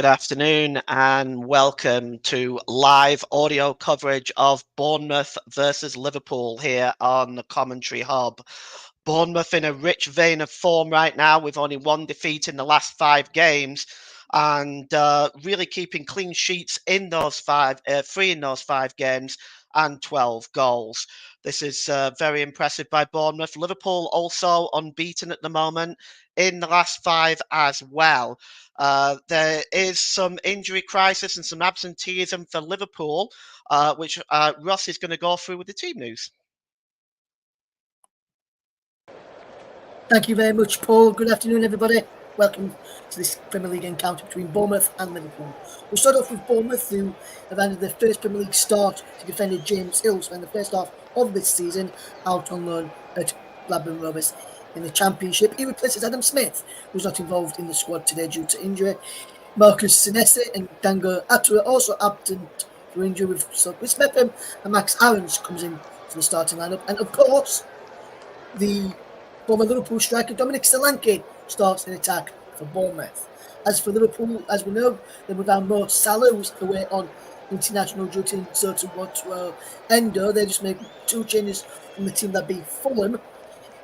good afternoon, and welcome to live audio coverage of Bournemouth versus Liverpool here on the Commentary Hub. Bournemouth in a rich vein of form right now, with only one defeat in the last 5 games, and really keeping clean sheets in those three in those 5 games, and 12 goals. This is very impressive by Bournemouth. Liverpool also unbeaten at the moment in the last 5 as well. There is some injury crisis and some absenteeism for Liverpool, which Ross is going to go through with the team news. Thank you very much, Paul. Good afternoon, everybody. Welcome to this Premier League encounter between Bournemouth and Liverpool. We'll start off with Bournemouth, who have ended their first Premier League start to defender James Hill spent the first half of this season out on loan at Blackburn Rovers in the Championship. He replaces Adam Smith, who's not involved in the squad today due to injury. Marcus Senesi and Dango Atua also absent for injury, with Chris Mepham and Max Aarons comes in to the starting lineup. And of course, the former Liverpool striker Dominic Solanke starts in attack for Bournemouth. As for Liverpool, as we know, they were down Mo Salah, who's away on international duty, and so to Endo. They just made 2 changes from the team that beat Fulham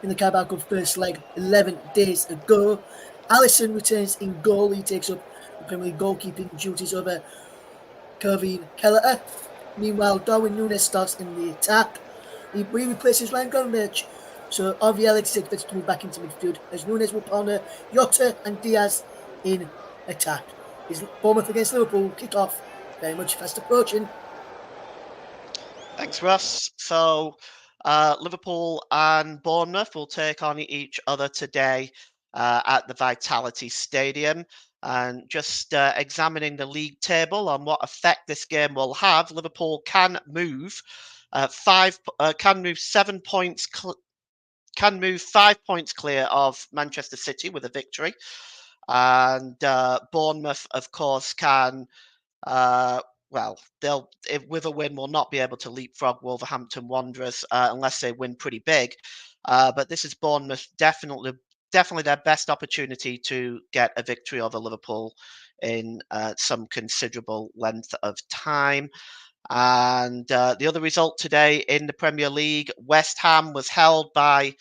in the Carabao Cup first leg 11 days ago. Alisson returns in goal. He takes up the Premier League goalkeeping duties over Kevin Kelleher. Meanwhile, Darwin Núñez starts in the attack. He replaces Ryan Gravenberch. So RV Alex is expected to move back into midfield as Núñez will partner Jota and Diaz in attack. Is Bournemouth against Liverpool kick-off very much fast approaching. Thanks, Russ. So Liverpool and Bournemouth will take on each other today at the Vitality Stadium. And just examining the league table on what effect this game will have, Liverpool can move 7 points. Can move 5 points clear of Manchester City with a victory, and Bournemouth, of course, can. With a win, will not be able to leapfrog Wolverhampton Wanderers unless they win pretty big. But this is Bournemouth definitely their best opportunity to get a victory over Liverpool in some considerable length of time. And the other result today in the Premier League, West Ham was held by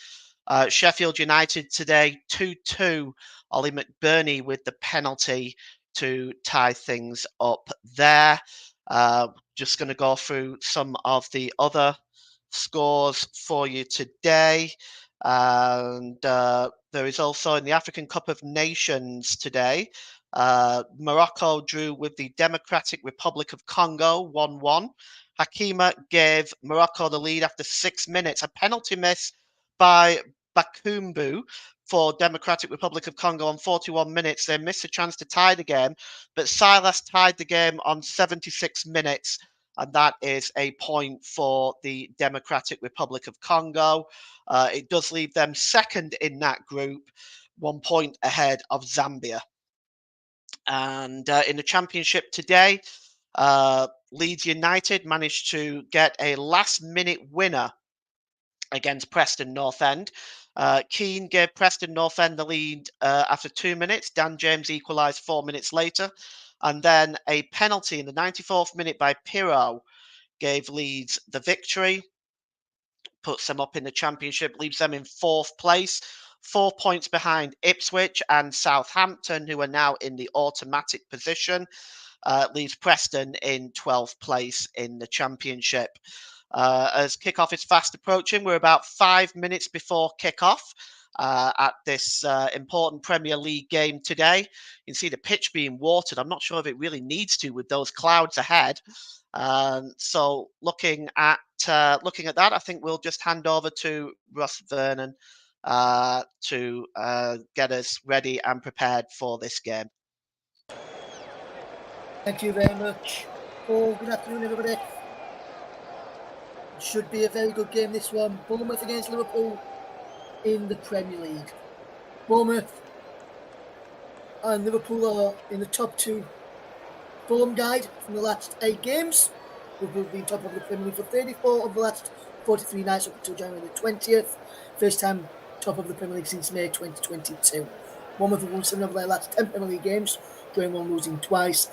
Sheffield United today 2-2. Ollie McBurney with the penalty to tie things up there. Just going to go through some of the other scores for you today. And there is also in the African Cup of Nations today, Morocco drew with the Democratic Republic of Congo 1-1. Hakima gave Morocco the lead after 6 minutes. A penalty miss by Bakumbu for Democratic Republic of Congo on 41 minutes. They missed a chance to tie the game, but Silas tied the game on 76 minutes, and that is a point for the Democratic Republic of Congo. It does leave them second in that group, 1 point ahead of Zambia. And in the Championship today, Leeds United managed to get a last-minute winner against Preston North End. Keane gave Preston North End the lead after 2 minutes. Dan James equalised 4 minutes later. And then a penalty in the 94th minute by Pirro gave Leeds the victory. Puts them up in the Championship, leaves them in 4th place. 4 points behind Ipswich and Southampton, who are now in the automatic position. Leaves Preston in 12th place in the Championship. As kickoff is fast approaching, we're about 5 minutes before kickoff at this important Premier League game today. You can see the pitch being watered. I'm not sure if it really needs to with those clouds ahead. So looking at that, I think we'll just hand over to Russ Vernon to get us ready and prepared for this game. Thank you very much, Paul. Good afternoon, everybody. Should be a very good game, this one. Bournemouth against Liverpool in the Premier League. Bournemouth and Liverpool are in the top 2 form guide from the last 8 games. Liverpool have been top of the Premier League for 34 of the last 43 nights up until January the 20th. First time top of the Premier League since May 2022. Bournemouth have won 7 of their last 10 Premier League games, drawing 1, losing twice.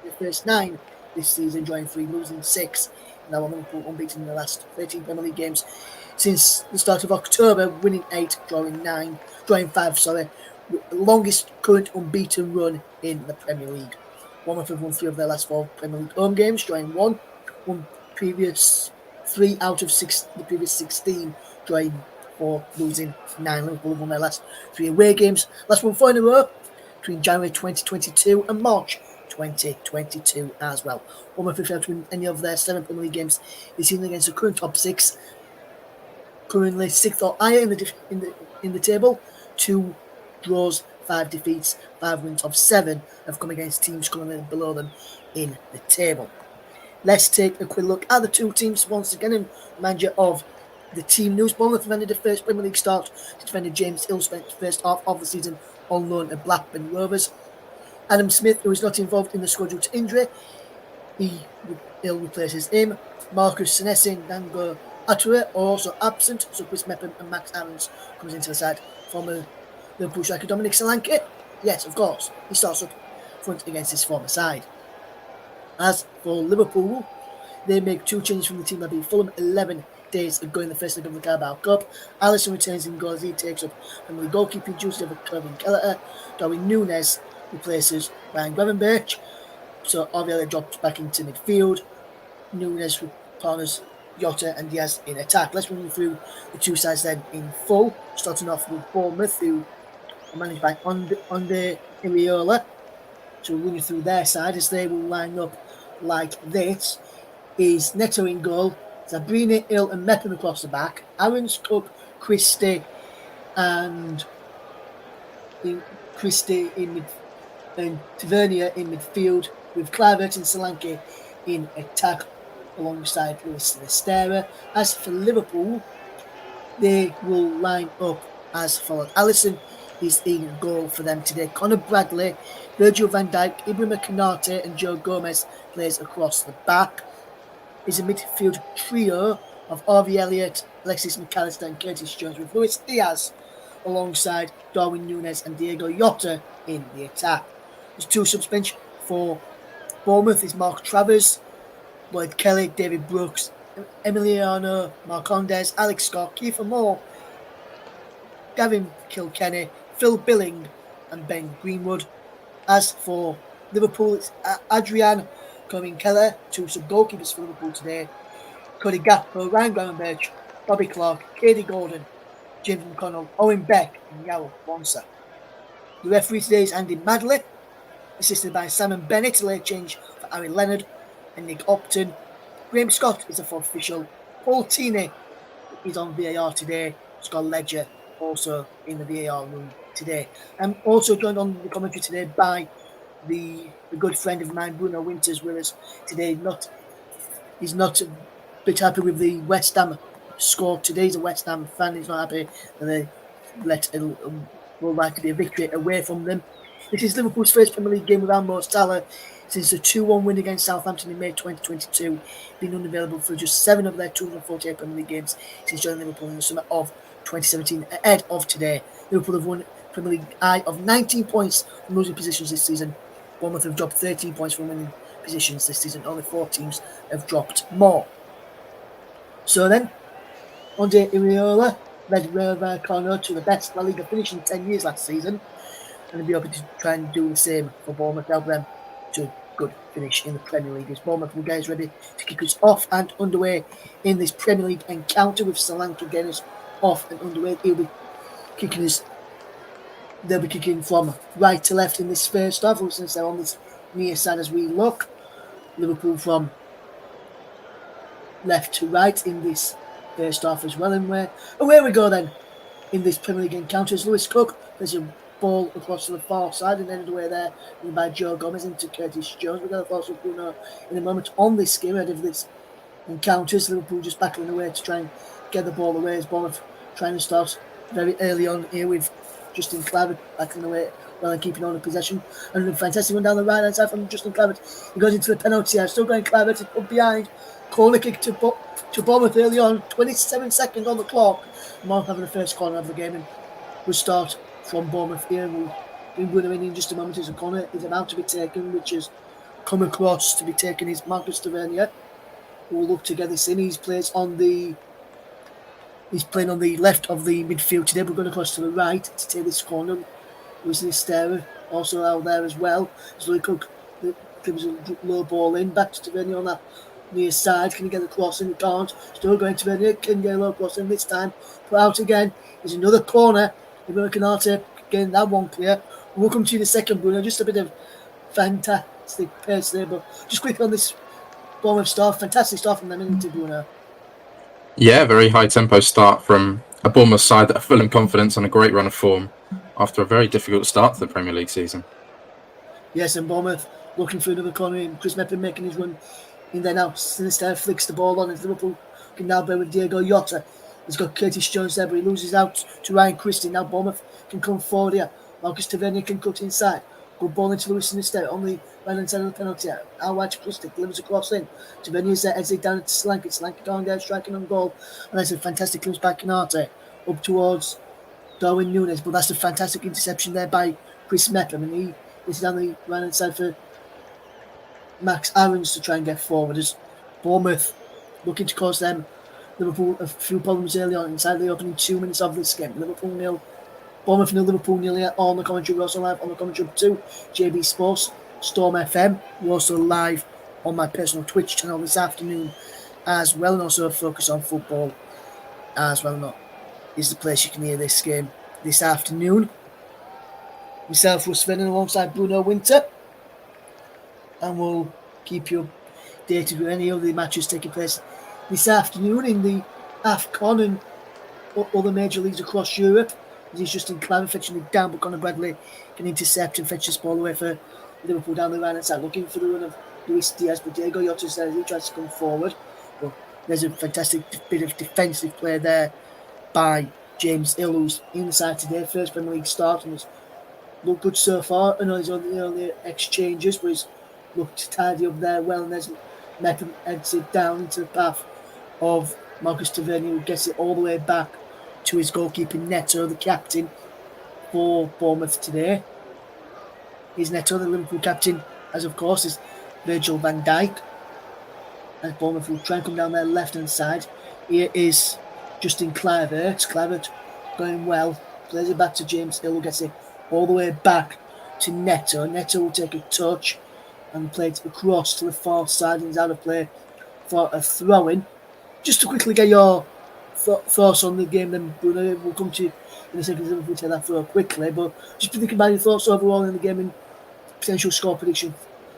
The first 9 this season, drawing 3, losing 6. Now Liverpool unbeaten in the last 13 Premier League games since the start of October, winning 8, drawing 5, sorry. Longest current unbeaten run in the Premier League. Bournemouth have won 3 of their last 4 Premier League home games, drawing 1 previous 3 out of 6 the previous 16, drawing 4, losing 9. Liverpool have won their last 3 away games. Last one 4 in a row between January 2022 and March 2022 as well. Bournemouth have failed to win any of their 7 Premier League games this season against the current top 6, currently 6th or higher in the table. 2 draws, 5 defeats, 5 wins of 7 have come against teams currently below them in the table. Let's take a quick look at the 2 teams once again and remind you of the team news. Bournemouth defended the first Premier League start to defend James Hill spent the first half of the season on loan at Blackburn Rovers. Adam Smith, who is not involved in the squad due to injury, Hill replaces him. Marcus Senesi and Dango Ature are also absent, so Chris Mepham and Max Aarons comes into the side. Former Liverpool striker Dominic Solanke, yes, of course, he starts up front against his former side. As for Liverpool, they make 2 changes from the team that beat Fulham 11 days ago in the first leg of the Carabao Cup. Alisson returns in goal as he takes up from the goalkeeping duties of Kevin Kelleher. Darwin Núñez replaces Ryan Gravenberch, so Arvela drops back into midfield. Núñez partners Jota and Diaz in attack. Let's run through the 2 sides then in full, starting off with Bournemouth, who are managed by Andre Iraola. So we'll run you through their side as they will line up like this. Is Neto in goal, Sabrina, Hill and Mepham across the back, Aarons, Cook, Christie and Tavernier in midfield, with Kluivert and Solanke in attack alongside Luis Lestera. As for Liverpool, they will line up as follows. Alisson is in goal for them today. Conor Bradley, Virgil van Dijk, Ibrahima Konate and Joe Gomez plays across the back. Is a midfield trio of Harvey Elliott, Alexis McAllister and Curtis Jones, with Luis Diaz alongside Darwin Núñez and Diego Jota in the attack. There's 2 subs bench for Bournemouth is Mark Travers, Lloyd Kelly, David Brooks, Emiliano Marcondes, Alex Scott, Kiefer Moore, Gavin Kilkenny, Phil Billing and Ben Greenwood. As for Liverpool, it's Adrian Corinne Keller, 2 sub-goalkeepers for Liverpool today. Cody Gakpo, Ryan Gravenberch, Bobby Clark, Katie Gordon, James McConnell, Owen Beck and Yao Bonsa. The referee today is Andy Madley, assisted by Simon Bennett, a late change for Harry Leonard and Nick Upton. Graham Scott is a 4th official. Paul Tini is on VAR today. Scott Ledger also in the VAR room today. I'm also joined on the commentary today by the good friend of mine, Bruno Winters, with us today. He's not a bit happy with the West Ham score today. He's a West Ham fan. He's not happy that they let will likely be a victory away from them. This is Liverpool's first Premier League game without Mo Salah since the 2-1 win against Southampton in May 2022, being unavailable for just 7 of their 248 Premier League games since joining Liverpool in the summer of 2017. Ahead of today, Liverpool have won Premier League high of 19 points from losing positions this season. Bournemouth have dropped 13 points from winning positions this season. Only 4 teams have dropped more. So then, Andre Iraola led Rayo Vallecano to the best La Liga finish in 10 years last season, and they'll be hoping to try and do the same for Bournemouth, help them to a good finish in the Premier League. As Bournemouth will get us ready to kick us off and underway in this Premier League encounter with Solanke getting us off and underway. They'll be kicking from right to left in this first half, since they're on this near side as we look. Liverpool from left to right in this first half as well. And away we go then in this Premier League encounter. Lewis Cook, there's a ball across to the far side and ended away there by Joe Gomez into Curtis Jones. We're going to follow Bruno in a moment on this game ahead of this encounters. Liverpool just battling away to try and get the ball away as Bournemouth trying to start very early on here with Justin Kluivert battling away well and keeping on the possession. And a fantastic one down the right hand side from Justin Kluivert. He goes into the penalty area. Still going Kluivert up behind. Corner kick to Bournemouth early on. 27 seconds on the clock. Bournemouth having the first corner of the game and will start from Bournemouth here. We'll bring Bruno in just a moment as a corner is about to be taken, which has come across to be taken is Marcus Tavernier, who will look to get this in. He's playing on the left of the midfield today. We're going across to the right to take this corner. Wesley Stera also out there as well. As Louis Cook gives a low ball in. Back to Tavernier on that near side. Can he get the cross in? He can't. Still going to Tavernier. Can get a low cross in this time. Put out again. There's another corner. Bruno Canate getting that one clear. We'll come to you in a second, Bruno. Just a bit of fantastic pace there. But just quick on this Bournemouth start. Fantastic start from them into Bruno. Yeah, very high tempo start from a Bournemouth side that are full of confidence and a great run of form after a very difficult start to the Premier League season. Yes, and Bournemouth looking for another corner in. Chris Meppen making his run in there now. Sinister flicks the ball on as Liverpool can now play with Diego Jota. He's got Curtis Jones there, but he loses out to Ryan Christie. Now Bournemouth can come forward here. Marcus Tavernier can cut inside. Good ball into Lewis Sinister on the right hand side of the penalty. Out wide to Christie, delivers a cross in. Tavernier's there, heads it down to Slank. Slank down there, striking on goal. And that's a fantastic clearance by Canate up towards Darwin Núñez. But that's a fantastic interception there by Chris Meppen. And he is down the right hand side for Max Aarons to try and get forward as Bournemouth looking to cause them Liverpool a few problems early on inside the opening 2 minutes of this game. Liverpool 0, Bournemouth 0, Liverpool 0 on the commentary. We're also live on the commentary 2, JB Sports, Storm FM. We're also live on my personal Twitch channel this afternoon as well, and also Focus on Football as well. Not is the place you can hear this game this afternoon. Myself, Russ Vennon, alongside Bruno Winter, and we'll keep you updated with any other matches taking place this afternoon in the AFCON and other major leagues across Europe. He's Justin Clavin fetching it down, but Conor Bradley can intercept and fetch this ball away for Liverpool down the right hand side, looking for the run of Luis Diaz, but Diego Jota's there as he tries to come forward. But there's a fantastic bit of defensive play there by James Hill, who's inside today, first Premier League start, and has looked good so far. I know he's on the exchanges, but he's looked tidy up there well, and there's Meppen heads it down into the path of Marcus Tavernier, who gets it all the way back to his goalkeeping Neto, the captain for Bournemouth today. His Neto, the Liverpool captain, as of course, is Virgil van Dijk. As Bournemouth will try and come down their left-hand side. Here is Justin Kluivert. Kluivert going well. Plays it back to James Hill, who gets it all the way back to Neto. Neto will take a touch and play it across to the far side, and is out of play for a throw-in. Just to quickly get your thoughts on the game, then Bruno, we'll come to you in a second. We'll take that throw quickly, but just thinking about your thoughts overall in the game and potential score prediction,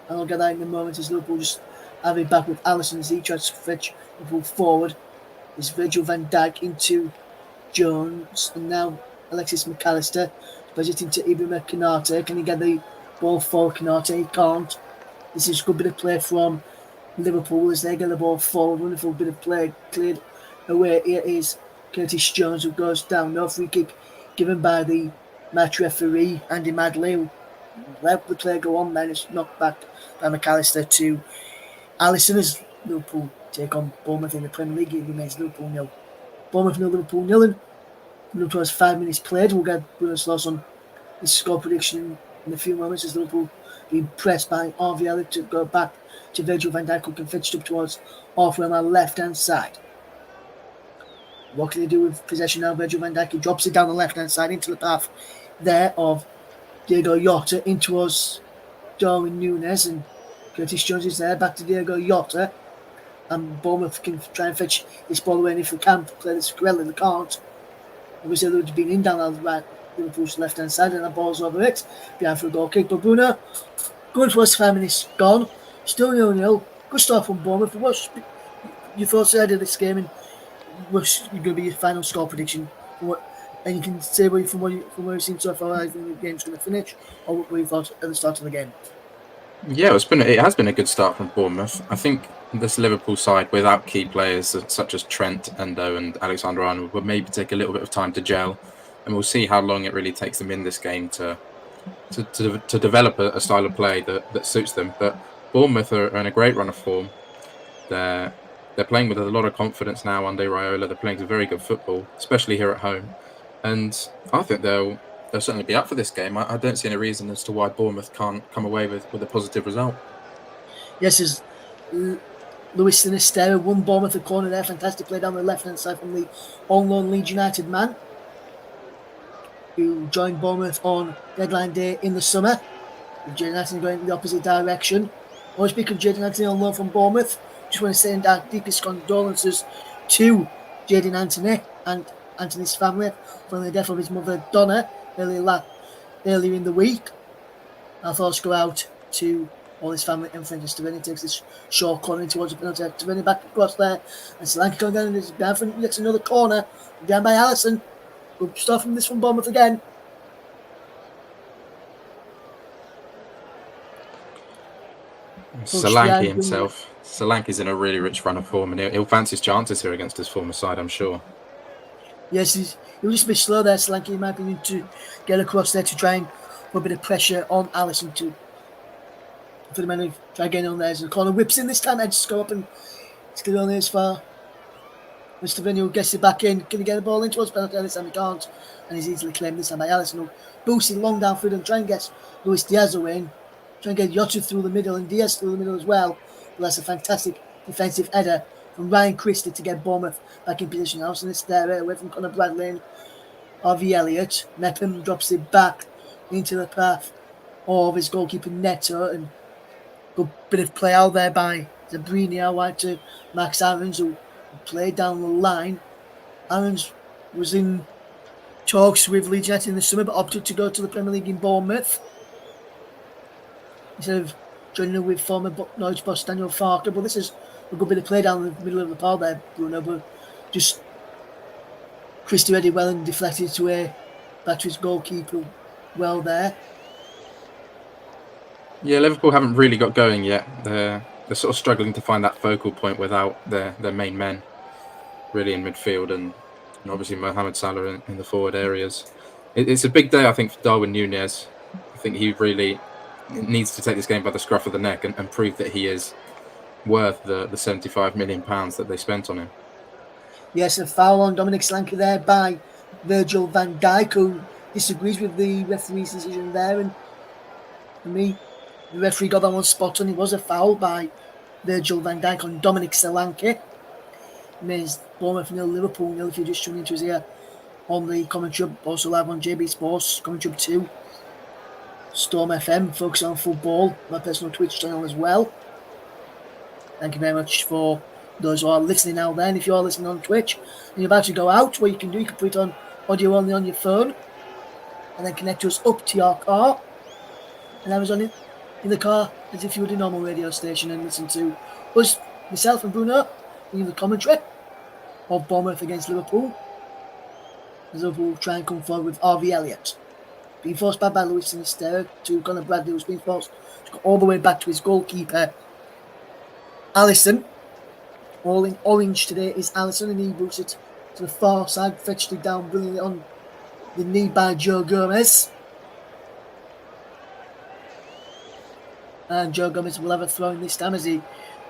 and I'll get that in a moment as Liverpool just have it back with Alisson as he tries to fetch Liverpool forward. It's Virgil van Dijk into Jones, and now Alexis McAllister plays it into Ibrahima Konate. Can he get the ball for Konate? He can't. This is a good bit of play from Liverpool as they get the ball forward. Wonderful bit of play cleared away. Here is Curtis Jones, who goes down. No free kick given by the match referee, Andy Madley, who let the play go on then. It's knocked back by McAllister to Alisson as Liverpool take on Bournemouth in the Premier League. It remains Liverpool 0. Bournemouth 0, Liverpool 0. And Liverpool has 5 minutes played. We'll get Bruno's thoughts on his score prediction in a few moments as Liverpool being pressed by RVL to go back to Virgil van Dijk, who can fetch up towards halfway on our left-hand side. What can they do with possession now? Virgil van Dijk, he drops it down the left-hand side into the path there of Diego Jota in towards Darwin Núñez, and Curtis Jones is there, back to Diego Jota, and Bournemouth can try and fetch this ball away, and if they can play this Grella, they can't. Obviously they would have been in down the right, Liverpool's left-hand side, and that ball's over it, behind for a goal kick. But Bruno, going towards 5 minutes gone, still 0-0, good start from Bournemouth. What's your thoughts ahead of this game, and what's going to be your final score prediction? And you can say from what you've seen so far, I think the game's going to finish, or what you thought at the start of the game. Yeah, it has been a good start from Bournemouth. I think this Liverpool side, without key players such as Trent, Endo, and Alexander-Arnold, will maybe take a little bit of time to gel, and we'll see how long it really takes them in this game to develop a style of play that suits them. But Bournemouth are in a great run of form. They're playing with a lot of confidence now under Raiola. They're playing some very good football, especially here at home. And I think they'll certainly be up for this game. I don't see any reason as to why Bournemouth can't come away with a positive result. Yes, as Luis Sinisterra won Bournemouth a corner there. Fantastic play down the left-hand side from the on-loan Leeds United man, who joined Bournemouth on deadline day in the summer. With Jayden Anthony going in the opposite direction. When speaking of Jayden Anthony on loan from Bournemouth, just want to send our deepest condolences to Jayden Anthony and Anthony's family following the death of his mother Donna earlier in the week. Our thoughts go out to all his family and friends. Tavernier takes this short corner towards the penalty. Tavernier back across there, and Solanke going down and is down for gets another corner. Down by Allison. Good stuff from this from Bournemouth again. Solanke himself. Solanke's in a really rich run of form, and he'll fancy his chances here against his former side, I'm sure. Yes, he was just a bit slow there, Solanke, in my opinion, to get across there to try and put a bit of pressure on Allison for the man who try getting on there. As the corner whips in this time, I just go up and it's get only as far. Mr. Tavernier gets it back in. Can he get the ball in towards penalty? This time he can't, and he's easily claimed this time by Allison. Boosting long downfield and try and get Luis Diaz away. Trying to get Yota through the middle and Diaz through the middle as well. But that's a fantastic defensive header from Ryan Christie to get Bournemouth back in position. Allison is there away from Conor Bradley and Harvey Elliott. Mepham drops it back into the path of his goalkeeper Neto, and good bit of play out there by Zabrini out wide to Max Aarons, who played down the line. Aarons was in talks with Leeds United in the summer but opted to go to the Premier League in Bournemouth instead of joining with former Norwich boss Daniel Farke. But this is a good bit of play down the middle of the park there, Bruno. But just Christie read it well and deflected it away back to his goalkeeper well there. Yeah, Liverpool haven't really got going yet. They're sort of struggling to find that focal point without their main men really in midfield and obviously Mohamed Salah in the forward areas. It's a big day, I think, for Darwin Núñez. I think he really needs to take this game by the scruff of the neck and prove that he is worth the £75 million that they spent on him. Yes, a foul on Dominic Solanke there by Virgil van Dijk, who disagrees with the referee's decision there. And for me, the referee got that one spot on. It was a foul by Virgil van Dijk on Dominic Solanke. It means Bournemouth 0, Liverpool 0 if you're just tuning into us here on the commentary, also live on JB Sports, commentary 2, Storm FM, focus on football, my personal Twitch channel as well. Thank you very much for those who are listening out there. And if you are listening on Twitch and you're about to go out, what you can do, you can put it on audio only on your phone and then connect us up to your car. And I was on it in the car as if you were a normal radio station and listen to us, myself and Bruno, in the commentary of Bournemouth against Liverpool. As Liverpool try and come forward with Harvey Elliott. Being forced back by Luis Sinisterra to Conor Bradley, who's been forced to go all the way back to his goalkeeper, Alisson. All in orange today is Alisson, and he boots it to the far side, fetched it down brilliantly on the knee by Joe Gomez. And Joe Gomez will have a throw in this time as he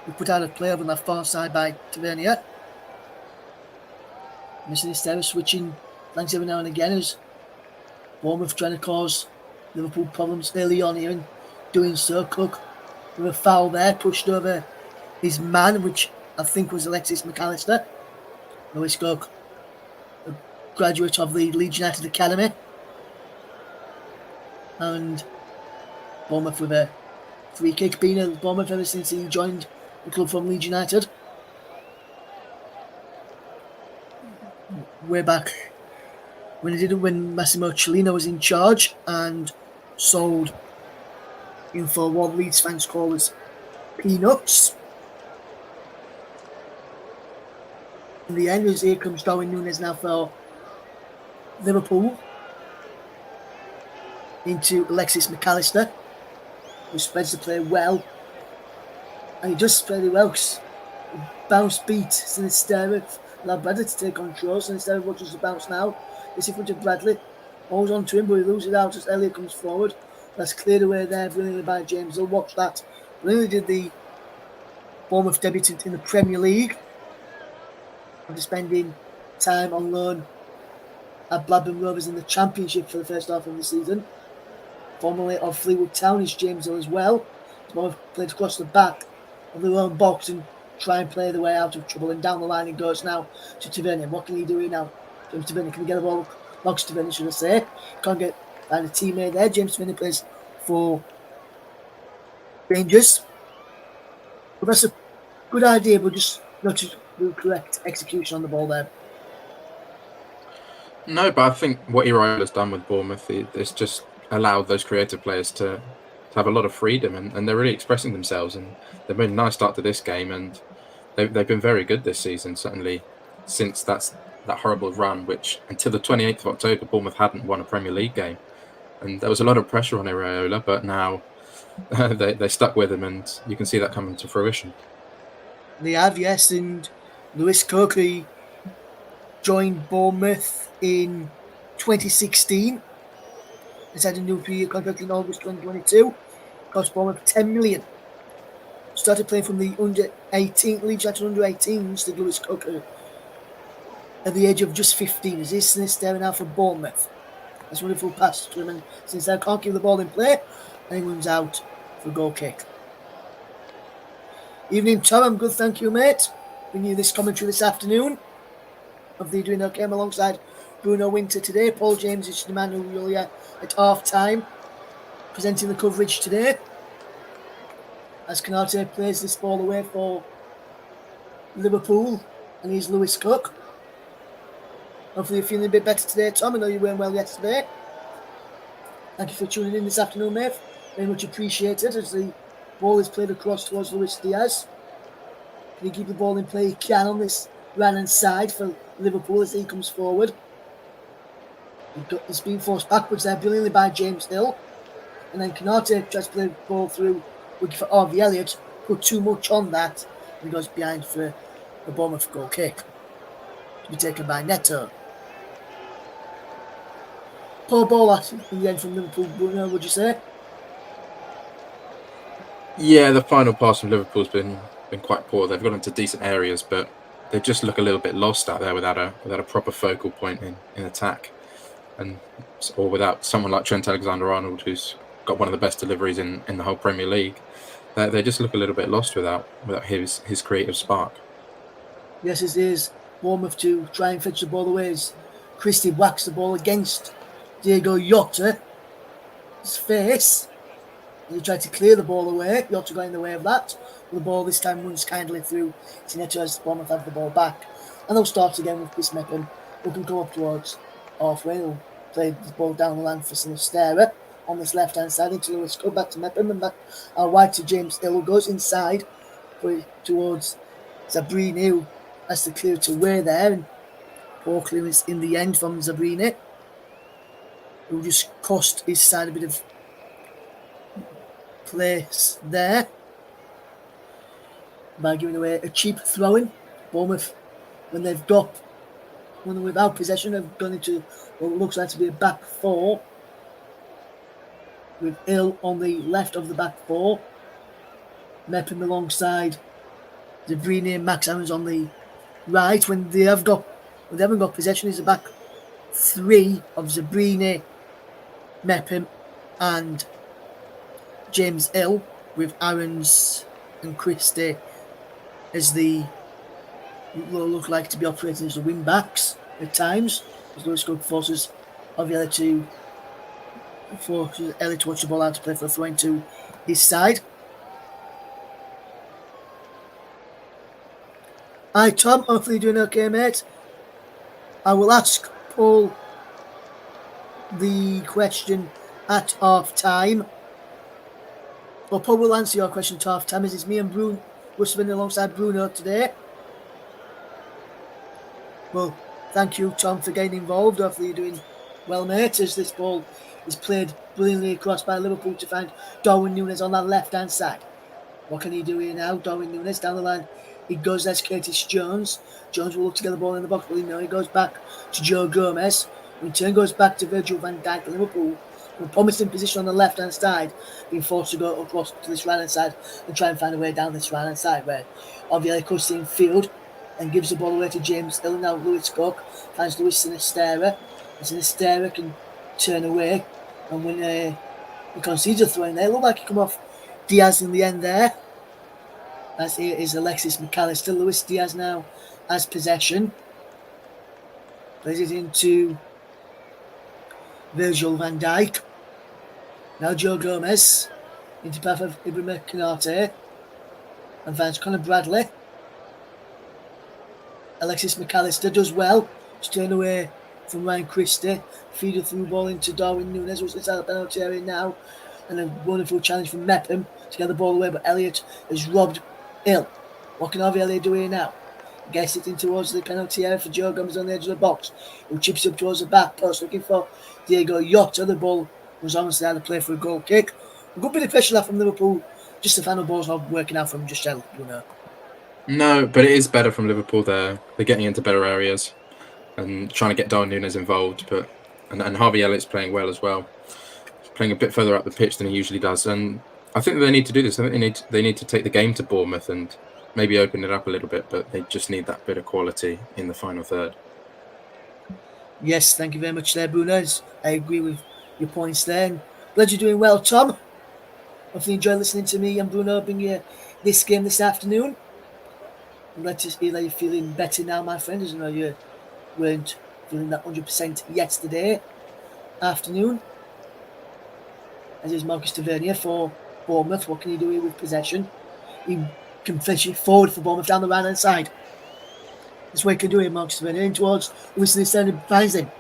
will put out a play over on that far side by Tavernier. Sinisterra switching flanks every now and again as Bournemouth trying to cause Liverpool problems early on here, and doing so. Cook with a foul there, pushed over his man, which I think was Alexis McAllister. Lewis Cook, a graduate of the Leeds United Academy. And Bournemouth with a free kick, been at Bournemouth ever since he joined the club from Leeds United. Way back when he did it, when Massimo Cellino was in charge and sold him for what Leeds fans call as peanuts. In the end, as here comes Darwin Núñez now for Liverpool into Alexis McAllister, who spreads the play well, and he does spread it well because bounce beat Sinisterra, allowed Bradley to take control. Sinisterra watches the bounce now. It's in front of Bradley, holds on to him, but he loses it out as Elliott comes forward. That's cleared away there brilliantly by James. They'll watch that. Brilliantly did the Bournemouth debutant in the Premier League after spending time on loan at Blackburn Rovers in the Championship for the first half of the season. Formerly of Fleetwood Town is James Hill as well. Both played across the back of their own box and try and play their way out of trouble. And down the line it goes now to Tavernier. What can he do here now? James Tavernier, can he get the ball? Logs Tavernier, should I say. Can't find a teammate there. James Tavernier plays for Rangers. But that's a good idea, but just not to do correct execution on the ball there. No, but I think what Iraola's done with Bournemouth is just allowed those creative players to have a lot of freedom, and they're really expressing themselves. And they've made a nice start to this game, and they've been very good this season, certainly since that horrible run, which until the 28th of October, Bournemouth hadn't won a Premier League game. And there was a lot of pressure on Iraola, but now they stuck with him, and you can see that coming to fruition. They have, yes, and Lewis Cook, he joined Bournemouth in 2016. He's had a new 3-year contract in August 2022. Cost Bournemouth $10 million. Started playing from the under-18 Leeds United under-18s to Lewis Cook at the age of just 15. As he's staring out for Bournemouth. That's a wonderful pass to him, and since they can't keep the ball in play, England's out for a goal kick. Evening, Tom. I'm good, thank you, mate. Bringing you this commentary this afternoon. Hopefully you're doing okay. I'm alongside Bruno Winter today. Paul James is the man who will be at half time, presenting the coverage today. As Canate plays this ball away for Liverpool, and he's Lewis Cook. Hopefully you're feeling a bit better today, Tom. I know you weren't well yesterday. Thank you for tuning in this afternoon, mate. Very much appreciated as the ball is played across towards Luis Diaz. Can he keep the ball in play? He can on this right-hand side for Liverpool as he comes forward. It's being forced backwards there brilliantly by James Hill. And then Canate tries to play the ball through, looking for Harvey Elliott. Put too much on that. And he goes behind for the Bournemouth goal kick. To be taken by Neto. Poor ball in the end from Liverpool, Bruno, would you say? Yeah, the final pass from Liverpool's been quite poor. They've got into decent areas, but they just look a little bit lost out there without a proper focal point in attack, or without someone like Trent Alexander-Arnold, who's got one of the best deliveries in the whole Premier League. They just look a little bit lost without his creative spark. Yes, it is. Bournemouth to try and fetch the ball away as Christie whacks the ball against Diego Jota. His face. He tried to clear the ball away. Jota got in the way of that. The ball this time runs kindly through to Neto as Bournemouth have the ball back. And they'll start again with Chris Mepham, who can come up towards halfway. He'll play the ball down the line for Sinisterra on this left-hand side into Lewis Cook, back to Mepham and back wide to James Hill, who goes inside towards Zabrini, who has to clear it away there. And poor clearance in the end from Zabrini, who just cost his side a bit of place there by giving away a cheap throw-in. Bournemouth, when they're without possession, have gone into what looks like to be a back four, with Hill on the left of the back four, Mepham alongside Zabrini and Max Aarons on the right. When they haven't got possession, is a back three of Zabrini, Mepham and James Hill, with Aarons and Christie as look like to be operating as the wing backs at times, as Lewis Cook forces Elliott to watch the ball out to play for a throw into his side. Hi Tom, hopefully you're doing okay, mate. I will ask Paul the question at half time. Well, Paul will answer your question at half time, as it's me and Bruno. We're spending alongside Bruno today. Well, thank you, Tom, for getting involved. Hopefully you're doing well, mate, as this ball is played brilliantly across by Liverpool to find Darwin Núñez on that left-hand side. What can he do here now? Darwin Núñez down the line. He goes, there's Curtis Jones. Jones will look to get the ball in the box, but he goes back to Joe Gomez. In turn goes back to Virgil van Dijk. Liverpool, who promised in position on the left-hand side, being forced to go across to this right-hand side and try and find a way down this right-hand side, where Ovielli cuts in field and gives the ball away to James Hill. Now Lewis Cook finds Luis Sinisterra. As Estera can turn away, and when he concedes a throw in there, looked like he come off Diaz in the end there. As here is Alexis McAllister. Luis Diaz now has possession. Plays it into Virgil van Dijk. Now Joe Gomez into path of Ibrahim Konate. And finds Conor Bradley. Alexis McAllister does well. Just turn away from Ryan Christie. Feed a through ball into Darwin Núñez, who's inside the penalty area now. And a wonderful challenge from Mepham to get the ball away, but Elliott is robbed ill. What can Harvey Elliott do here now? Gets it in towards the penalty area for Joe Gomez on the edge of the box, who chips up towards the back post looking for Diego Jota. The ball was almost there to play for a goal kick. A good bit of pressure left from Liverpool. Just the final ball's not working out from just yet, No, but it is better from Liverpool there. They're getting into better areas and trying to get Darwin Núñez involved. And Harvey Elliott's playing well as well. He's playing a bit further up the pitch than he usually does. And I think they need to do this. I think they need to take the game to Bournemouth and maybe open it up a little bit, but they just need that bit of quality in the final third. Yes, thank you very much there, Bruno. I agree with your points there. And glad you're doing well, Tom. Hopefully you enjoy listening to me and Bruno bring you this game this afternoon. I'm glad to hear that you're feeling better now, my friend, as I know you weren't feeling that 100% yesterday afternoon. As is Marcus Tavernier for Bournemouth. What can he do here with possession? He can fetch it forward for Bournemouth down the right-hand side. That's what he can do here, Marcus Tavernier. In towards Winston Stanley, finds him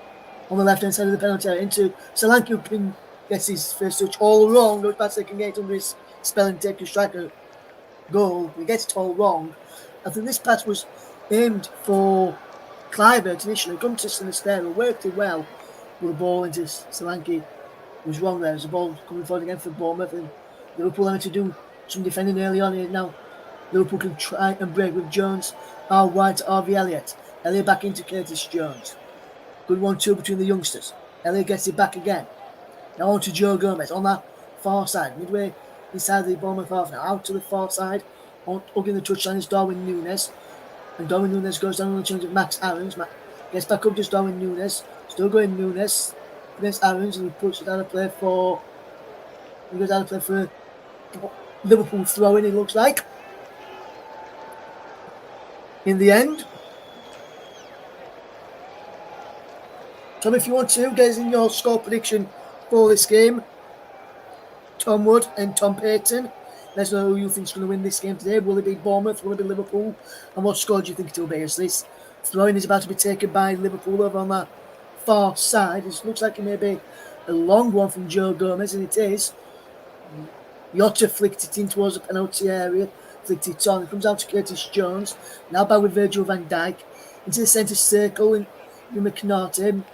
on the left-hand side of the penalty area. Into Solanke, who can gets his first touch all wrong. Goes past second gate under his spell and take a striker goal. He gets it all wrong. I think this pass was aimed for Kluivert initially. Come to Sinistera, worked it well, but the ball into Solanke was wrong there. There's a ball coming forward again for Bournemouth, and Liverpool having to do some defending early on here. Now Liverpool can try and break with Jones out wide to Harvey Elliott. Elliott back into Curtis Jones. Good 1-2 between the youngsters. Elliott gets it back again. Now on to Joe Gomez on that far side, midway inside the Bournemouth half. Now out to the far side, hugging the touchline is Darwin Núñez. And Darwin Núñez goes down on the change of Max Aarons. Gets back up to Darwin Núñez. Still going Núñez against Aarons, and he puts it out of play for. He goes out of play for Liverpool throw in, it looks like. In the end. Tom, if you want to, get us in your score prediction for this game. Tom Wood and Tom Payton. Let us know who you think is going to win this game today. Will it be Bournemouth? Will it be Liverpool? And what score do you think it will be? As this throw-in is about to be taken by Liverpool over on that far side. It looks like it may be a long one from Joe Gomez, and it is. Jota flicked it in towards the penalty area. Flicked it on. It comes out to Curtis Jones. Now back with Virgil van Dijk. Into the centre circle. And McNaughton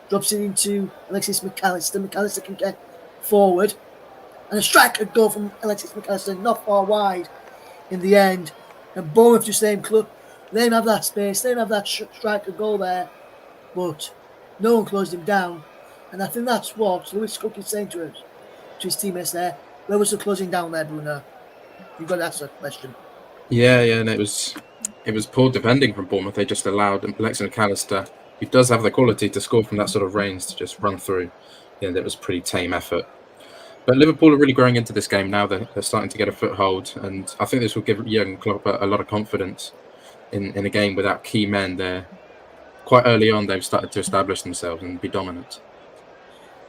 drops it into Alexis McAllister. McAllister can get forward. And a striker goal from Alexis McAllister, not far wide in the end. And Bournemouth just let him have that space, let him have that striker goal there. But no one closed him down. And I think that's what Lewis Cook is saying to his teammates there. Where was the closing down there, Bruno? You've got to answer that question. Yeah, and it was poor defending from Bournemouth. They just allowed Alexis McAllister, who does have the quality to score from that sort of range, to just run through. And it was a pretty tame effort. But Liverpool are really growing into this game now. They're starting to get a foothold, and I think this will give Jurgen Klopp a lot of confidence in a game without key men. They're quite early on. They've started to establish themselves and be dominant.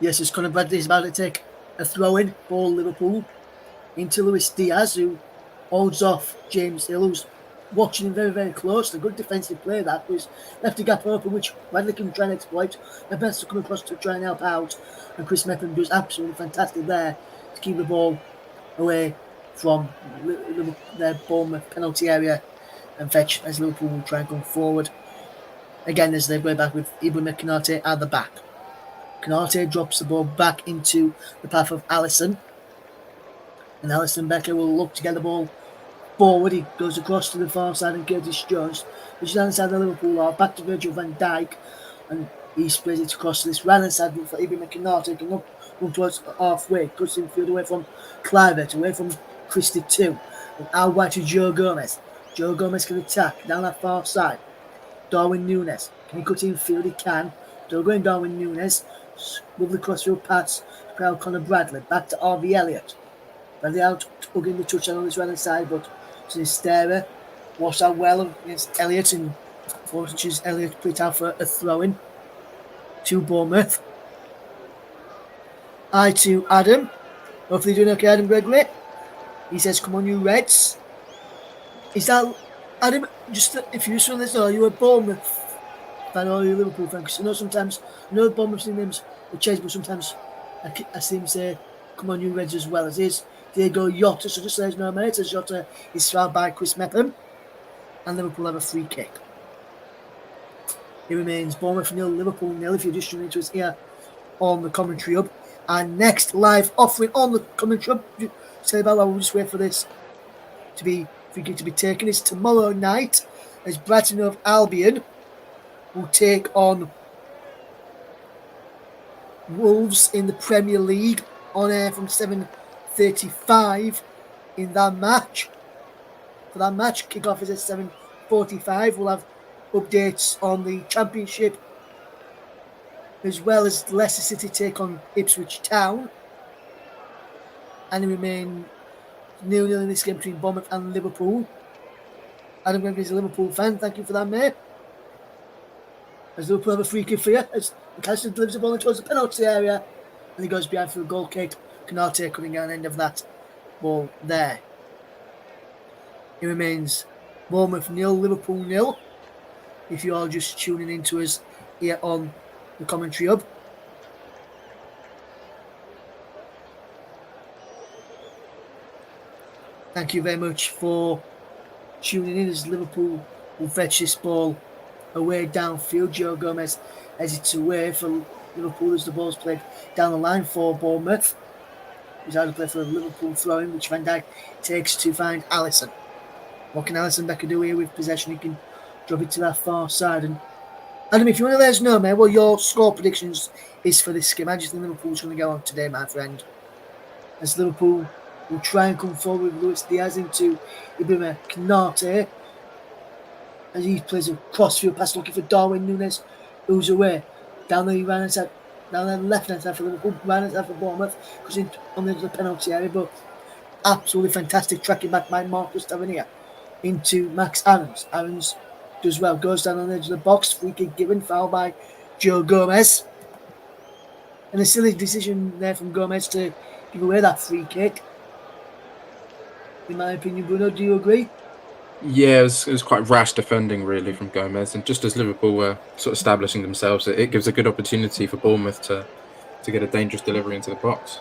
Yes, it's Conor Bradley is about to take a throw-in for Liverpool into Luis Diaz, who holds off James Hill, who's watching him very, very closely. Good defensive play that was left a gap open, which Bradley can try and exploit. And best to come across to try and help out. And Chris Mepham does absolutely fantastic there to keep the ball away from their Bournemouth penalty area and fetch as Liverpool will try and come forward. Again, as they go back with Ibrahim Konate at the back. Konate drops the ball back into the path of Alisson. And Alisson Becker will look to get the ball forward. He goes across to the far side and Curtis Jones, which is on the side of the Liverpool half, back to Virgil van Dijk, and he sprays it across to this right hand side for Ibrahim Konate. He can look towards halfway, cuts in field away from Kluivert, away from Christie too, and out wide to Joe Gomez. Joe Gomez can attack down that far side. Darwin Núñez, can he cut in field? He can. So going Darwin Núñez, lovely crossfield pass to Conor Bradley, back to RB Elliott. Bradley out, hugging the touch on his right hand side, but Sinisterra washed out well against Elliott, and fortunately Elliott put it out for a throw-in to Bournemouth. I to Adam. Hopefully you're doing okay, Adam Gregory. He says, come on, you Reds. Is that, Adam, just if you just want to know, are you a Bournemouth fan or are you a Liverpool fan? Because I know sometimes, Bournemouth's names will change, but sometimes I see him say, come on, you Reds as well as is. Diego Jota, so just says no, mate, as Jota is fouled by Chris Mepham. And Liverpool have a free kick. It remains Bournemouth 0, Liverpool 0, if you're just tuning into us here on the commentary hub. And next live offering on the commentary hub, say about we'll just wait for this to be taken, is tomorrow night as Brighton of Albion will take on Wolves in the Premier League on air from 7:35 in that match. For that match, kickoff is at 7:45. We'll have updates on the Championship as well as Leicester City take on Ipswich Town. And it remain 0-0 in this game between Bournemouth and Liverpool. Adam Gregory is a Liverpool fan. Thank you for that, mate. As Liverpool have a free kick for you, as McAllister delivers the ball towards the penalty area, and he goes behind for a goal kick. Canate coming down the end of that ball there. It remains Bournemouth 0, Liverpool 0. If you are just tuning in to us here on the commentary hub. Thank you very much for tuning in as Liverpool will fetch this ball away downfield. Joe Gomez hesitates away for Liverpool as the ball's played down the line for Bournemouth. He's out of play for a Liverpool throw-in, which Van Dijk takes to find Alisson. What can Alisson Becker do here with possession? He can drop it to that far side. And Adam, if you want to let us know, mate, what your score predictions is for this game. I just think Liverpool's going to go on today, my friend. As Liverpool will try and come forward with Luis Diaz into Ibrahima Konate. As he plays a crossfield pass looking for Darwin Núñez, who's away. Down the right-hand side, down the left-hand side for Liverpool, right-hand side for Bournemouth, goes in on the penalty area, but absolutely fantastic tracking back by Marcus Tavernier into Max Aarons. Aarons does well, goes down on the edge of the box, free kick given, foul by Joe Gomez. And a silly decision there from Gomez to give away that free kick. In my opinion, Bruno, do you agree? Yeah, it was quite rash defending, really, from Gomez. And just as Liverpool were sort of establishing themselves, it gives a good opportunity for Bournemouth to get a dangerous delivery into the box.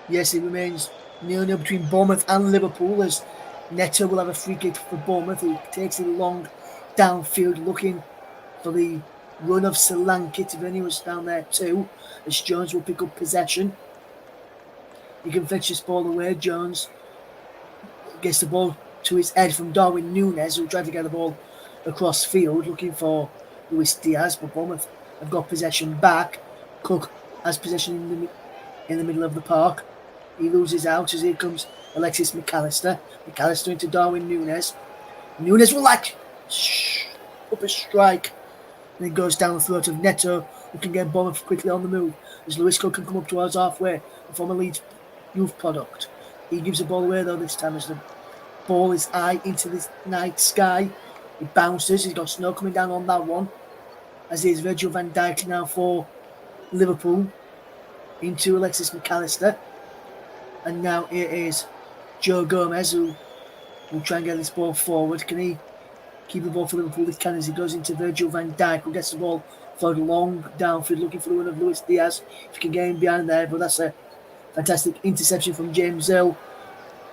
Yes, it remains 0-0 between Bournemouth and Liverpool as Neto will have a free kick for Bournemouth, who takes it long downfield looking for the run of Solanke. Tavernier was down there too, as Jones will pick up possession. He can fetch this ball away. Jones gets the ball to his head from Darwin Núñez, who tried to get the ball across field looking for Luis Diaz, but Bournemouth have got possession back. Cook has possession in the middle of the park. He loses out as here comes Alexis McAllister. McAllister into Darwin Núñez. Núñez will up a strike, and it goes down the throat of Neto, who can get Bournemouth quickly on the move as Lewis Cook can come up towards halfway, the former Leeds youth product. He gives the ball away though this time as the ball is high into the night sky. It bounces. He's got snow coming down on that one. As is Virgil van Dijk now for Liverpool into Alexis McAllister. And now it is Joe Gomez who will try and get this ball forward. Can he keep the ball for Liverpool? He can as he goes into Virgil van Dijk, who gets the ball flowed long downfield looking for the one of Luis Diaz. If he can get him behind there, but that's a fantastic interception from James Hill.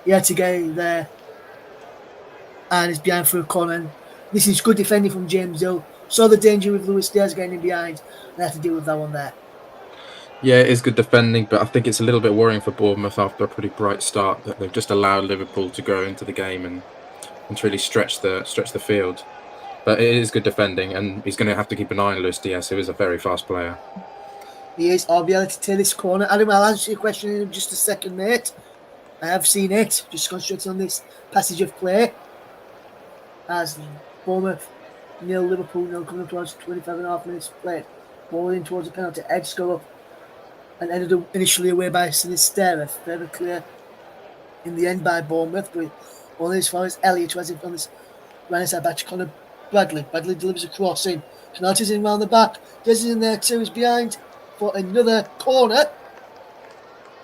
He had to get in there and it's behind for a corner. And this is good defending from James Hill. Saw the danger with Luis Diaz getting in behind and had to deal with that one there. Yeah, it is good defending, but I think it's a little bit worrying for Bournemouth after a pretty bright start that they've just allowed Liverpool to grow into the game and to really stretch the field. But it is good defending, and he's going to have to keep an eye on Luis Diaz, who is a very fast player. He is. I'll be able to take this corner. Adam, I'll answer your question in just a second, mate. I have seen it. Just concentrating on this passage of play. As Bournemouth 0, Liverpool 0, coming up towards 25.5 minutes played. Ball in towards the penalty. Edge go up and ended up initially away by Sinisterra. Very clear in the end by Bournemouth, but only as far as Elliott, who has it on this right side back to Conor Bradley. Bradley delivers a cross in. Canarte's in round the back. Des is in there too. He's behind for another corner.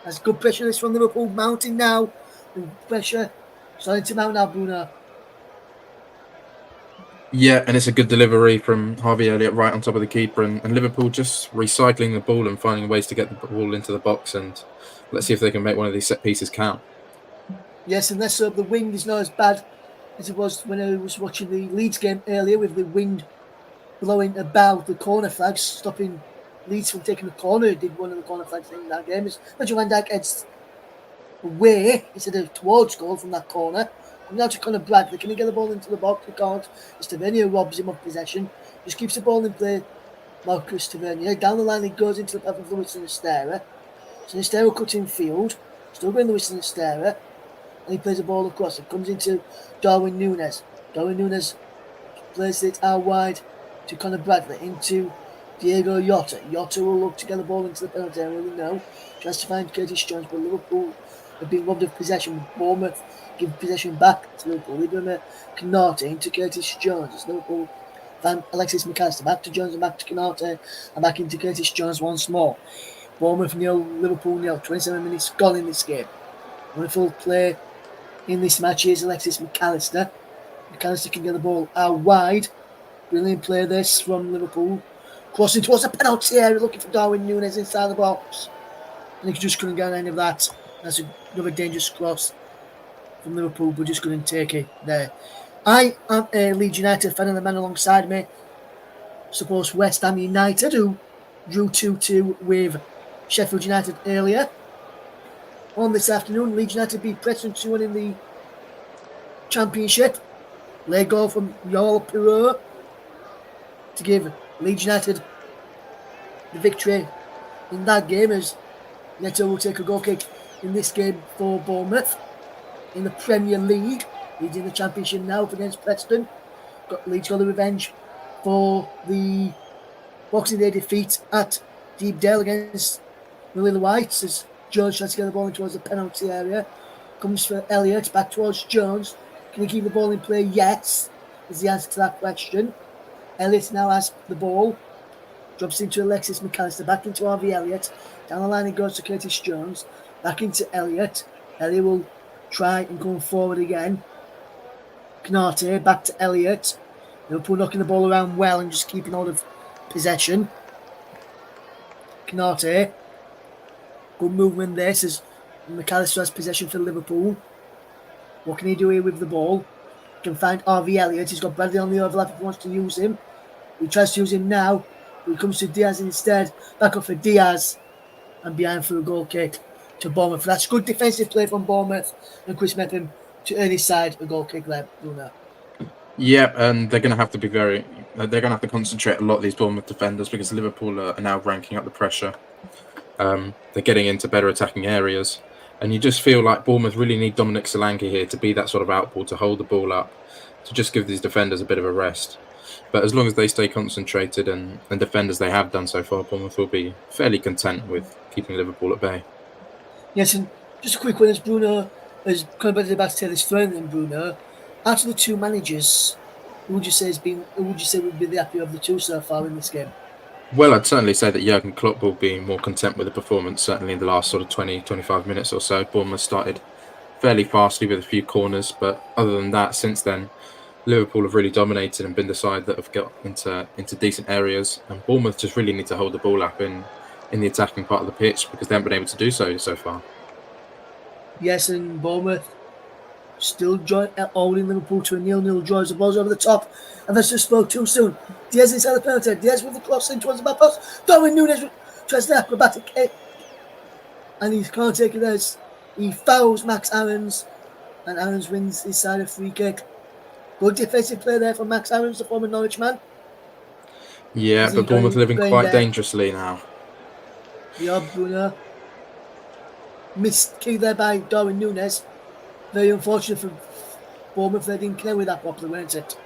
There's good pressure this from Liverpool mounting now. The pressure starting to mount now, Bruno. Yeah, and it's a good delivery from Harvey Elliott right on top of the keeper, and Liverpool just recycling the ball and finding ways to get the ball into the box, and let's see if they can make one of these set pieces count. Yes, and let's hope the wind is not as bad as it was when I was watching the Leeds game earlier, with the wind blowing about the corner flags, stopping Leeds from taking the corner. It did one of the corner flags in that game. Virgil van Dijk heads away instead of towards goal from that corner. And now to Conor Bradley. Can he get the ball into the box? He can't. Tavernier robs him of possession. Just keeps the ball in play. Marcus Tavernier. Down the line he goes into the path of Lewis Sinisterra. Sinisterra cuts in field. Still going Lewis Sinisterra. And he plays the ball across. It comes into Darwin Núñez. Darwin Núñez plays it out wide to Conor Bradley. Into Diego Jota. Jota will look to get the ball into the penalty area. We know. Tries to find Curtis Jones, but Liverpool have been robbed of possession. Bournemouth give possession back to Liverpool. Liverpool Canate into Curtis Jones. It's Liverpool van Alexis McAllister back to Jones and back to Canate and back into Curtis Jones once more. Bournemouth 0, Liverpool 0. 27 minutes gone in this game. Wonderful play in this match. Here's Alexis McAllister. McAllister can get the ball out wide. Brilliant play this from Liverpool. Crossing towards the penalty area, looking for Darwin Núñez inside the box. And he just couldn't get any of that. That's another dangerous cross from Liverpool, but just couldn't take it there. I am a Leeds United fan, and the man alongside me supports West Ham United, who drew 2-2 with Sheffield United earlier. On this afternoon, Leeds United beat Preston 2-1 in the Championship. Late goal from Yoel Pirou to give Leeds United the victory in that game, as Neto will take a goal kick in this game for Bournemouth. In the Premier League, Leeds in the Championship now up against Preston. Leeds got the revenge for the Boxing Day defeat at Deepdale against the Lily Whites, as Jones tries to get the ball in towards the penalty area. Comes for Elliott, back towards Jones. Can he keep the ball in play? Yes, is the answer to that question. Elliott now has the ball. Drops into Alexis McAllister, back into Harvey Elliott. Down the line he goes to Curtis Jones. Back into Elliott. Elliott will try and come forward again. Canate, back to Elliott. Liverpool knocking the ball around well and just keeping hold of possession. Canate. Good movement there, as McAllister has possession for Liverpool. What can he do here with the ball? He can find Harvey Elliott. He's got Bradley on the overlap if he wants to use him. He tries to use him now. But he comes to Diaz instead. Back up for Diaz. And behind for a goal kick to Bournemouth. That's good defensive play from Bournemouth. And Chris Mepham to earn his side a goal kick there, Bruno. Yeah, and they're going to have to be they're going to have to concentrate a lot, these Bournemouth defenders, because Liverpool are now ranking up the pressure. They're getting into better attacking areas. And you just feel like Bournemouth really need Dominic Solanke here to be that sort of outball, to hold the ball up, to just give these defenders a bit of a rest. But as long as they stay concentrated and defend as they have done so far, Bournemouth will be fairly content with keeping Liverpool at bay. Yes, and just a quick one, as Bruno is kind of about to tell his friend, then Bruno, out of the two managers, who would you say would be the happier of the two so far in this game? Well, I'd certainly say that Jurgen Klopp will be more content with the performance, certainly in the last sort of 20-25 minutes or so. Bournemouth started fairly fastly with a few corners, but other than that, since then, Liverpool have really dominated and been the side that have got into decent areas. And Bournemouth just really need to hold the ball up in the attacking part of the pitch, because they haven't been able to do so far. Yes, and Bournemouth still holding Liverpool to a 0-0 draw as the ball's over the top. And that's just spoke too soon. Diaz inside the penalty. Diaz with the cross in towards the back post. Darwin Núñez tries the acrobatic kick. And he can't take it as he fouls Max Aarons. And Aarons wins his side of free kick. Good defensive play there from Max Aarons, the former Norwich man. Yeah, but Bournemouth living quite dangerously now. Yeah, Bruno. Missed kick there by Darwin Núñez. Very unfortunate for Bournemouth. They didn't clear with that properly, weren't it?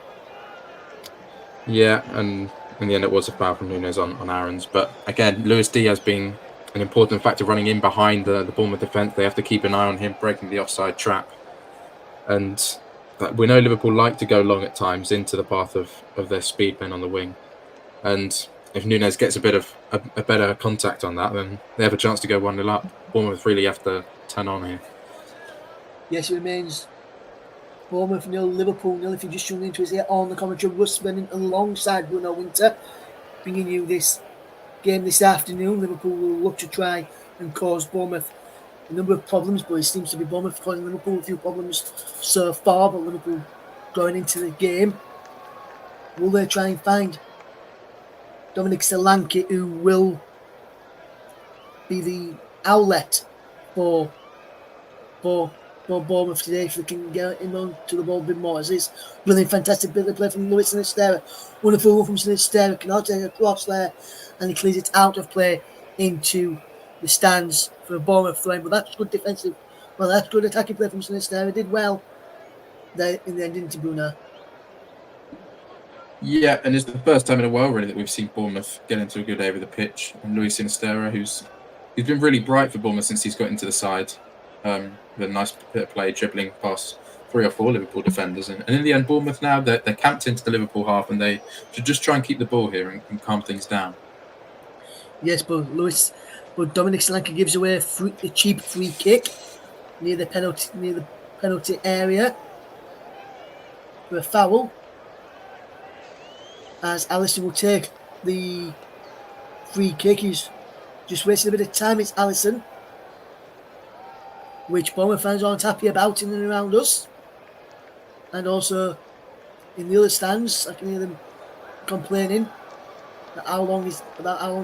Yeah, and In the end, it was a foul from Nunes on Aarons. But again, Luis Diaz being an important factor running in behind the Bournemouth defence. They have to keep an eye on him breaking the offside trap. And we know Liverpool like to go long at times into the path of their speed men on the wing. And if Nunes gets a bit of a better contact on that, then they have a chance to go 1-0 up. Bournemouth really have to turn on here. Yes, it remains Bournemouth 0, Liverpool 0. If you just tuned into us here on the commentary, Russ Brennan alongside Bruno Winter, bringing you this game this afternoon. Liverpool will look to try and cause Bournemouth a number of problems, but it seems to be Bournemouth causing Liverpool a few problems so far. But Liverpool going into the game, will they try and find Dominic Solanke, who will be the outlet for Bournemouth today if they can get him on to the ball a bit more? As this brilliant, fantastic bit of play from Luis Sinisterra. Wonderful one from Sinisterra. Cannot take a cross there, and he clears it out of play into the stands for a Bournemouth frame. But that's good defensive. Well, that's good attacking play from Sinisterra. Did well there in the end, didn't he, Bruno? Yeah, and it's the first time in a while really that we've seen Bournemouth get into a good area of the pitch. And Luis Sinisterra, he's been really bright for Bournemouth since he's got into the side. With a nice bit of play, dribbling past 3 or 4 Liverpool defenders. And in the end, Bournemouth now, they're camped into the Liverpool half, and they should just try and keep the ball here and calm things down. Yes, but Dominic Solanke gives away a cheap free kick near the penalty area for a foul, as Alisson will take the free kick. He's just wasting a bit of time. It's Alisson, which Bournemouth fans aren't happy about in and around us. And also in the other stands, I can hear them complaining about how long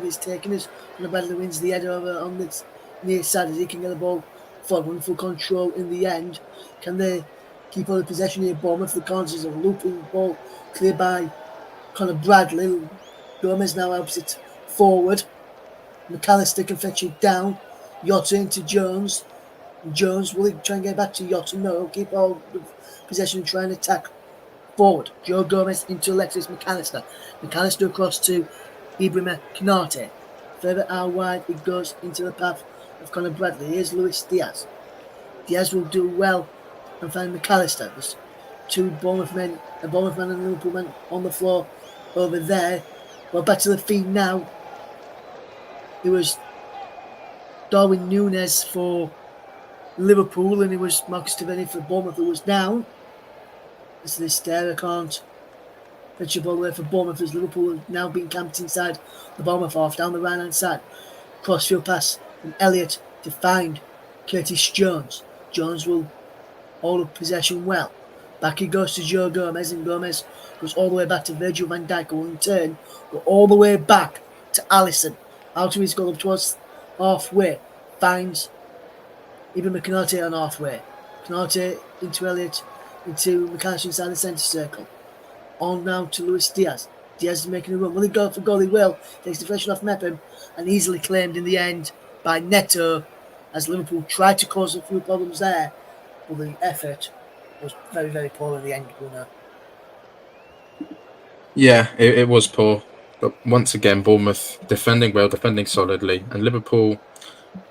it's taking us. And Bradley wins the header over on this near side as he can get the ball for wonderful control in the end. Can they keep on the possession here? Bournemouth, the corners is a looping ball cleared by Conor Bradley. Gomez now helps it forward. McAllister can fetch it down. Yotta into Jones. Jones, will he try and get back to Yotta? No, keep all the possession and try and attack forward. Joe Gomez into Alexis McAllister. McAllister across to Ibrahima Konate. Further out wide, it goes into the path of Conor Bradley. Here's Luis Diaz. Diaz will do well and find McAllister. There's 2 Bournemouth men, a Bournemouth man and a Liverpool man on the floor over there. Well, back to the feed now. It was Darwin Nunes for Liverpool, and it was Marcus Tavernier for Bournemouth who was down. As this there, I can't fetch the ball away for Bournemouth as Liverpool have now been camped inside the Bournemouth half down the right hand side. Crossfield pass from Elliott to find Curtis Jones. Jones will hold up possession well. Back he goes to Joe Gomez, and Gomez goes all the way back to Virgil van Dijk, who will in turn go all the way back to Alisson. Out to his goal up towards halfway. Finds Ibrahima Konate on halfway. Konate into Elliott, into McAllister inside the centre circle. On now to Luis Diaz. Diaz is making a run. Will he go for goal? He will. Takes the pressure off Mepham and easily claimed in the end by Neto as Liverpool tried to cause a few problems there. But the effort was very, very poor in the end, Bruno. Yeah, it was poor. But once again, Bournemouth defending well, defending solidly. And Liverpool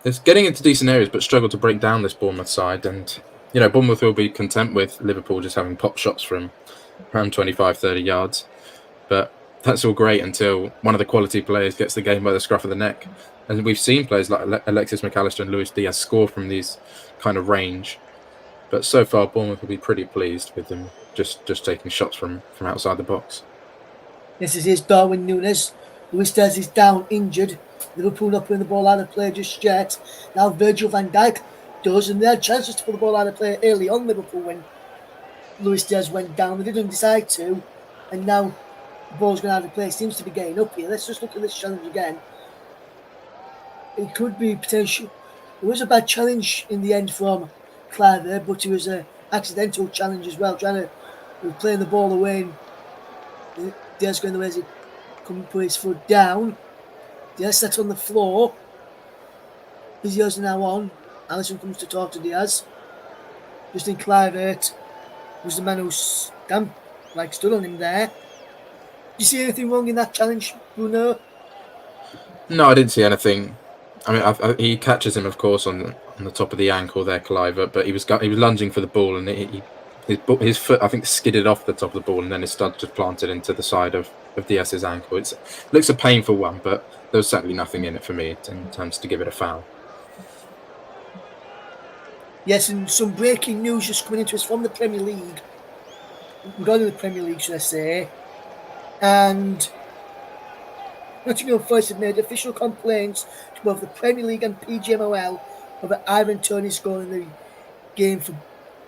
is getting into decent areas, but struggle to break down this Bournemouth side. And, Bournemouth will be content with Liverpool just having pop shots from around 25, 30 yards. But that's all great until one of the quality players gets the game by the scruff of the neck. And we've seen players like Alexis McAllister and Luis Diaz score from these kind of range. But so far, Bournemouth will be pretty pleased with them just taking shots from outside the box. This is Darwin Nunes. Luis Diaz is down, injured. Liverpool not putting the ball out of play just yet. Now Virgil van Dijk does, and they had chances to put the ball out of play early on Liverpool when Luis Diaz went down. They didn't decide to, and now the ball's going out of play. It seems to be getting up here. Let's just look at this challenge again. It could be potential. It was a bad challenge in the end from Clive there, but it was an accidental challenge as well, playing the ball away. And Diaz going the way as he couldn't put his foot down. Diaz sat on the floor. Physio's now on. Alisson comes to talk to Diaz. Justin Clivert was the man who stood on him there. you see anything wrong in that challenge, Bruno? No, I didn't see anything. I mean, he catches him, of course, on the top of the ankle there, Cliver. But he was lunging for the ball, and his foot, I think, skidded off the top of the ball, and then his stud just planted into the side of Diaz's ankle. It looks a painful one, but there was certainly nothing in it for me in terms to give it a foul. Yes, and some breaking news just coming into us from the Premier League. Regarding the Premier League, should I say? And Nottingham Forest have made official complaints to both the Premier League and PGMOL over Ivan Toney's goal in the game for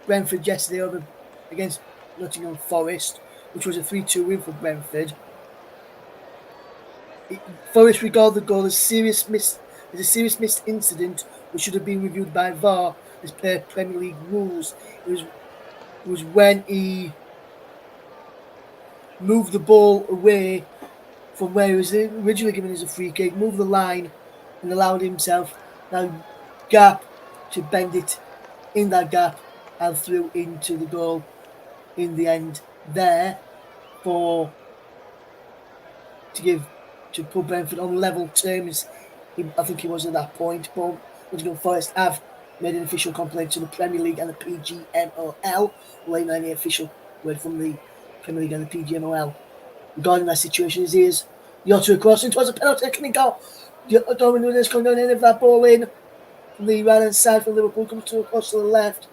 Brentford yesterday against Nottingham Forest, which was a 3-2 win for Brentford. Forest regard the goal as a serious missed incident which should have been reviewed by VAR as per Premier League rules. It was when he moved the ball away from where he was originally given as a free kick, moved the line and allowed himself that gap to bend it in that gap and through into the goal in the end there to put Brentford on level terms. I think he was at that point, but Nottingham Forest have made an official complaint to the Premier League and the PGMOL, laying on the official word from the Premier League and the PGMOL regarding that situation. Is Yotta across and towards a penalty kicking goal. Darwin Núñez coming down in of that ball in from the right hand side from Liverpool, comes to across to the left.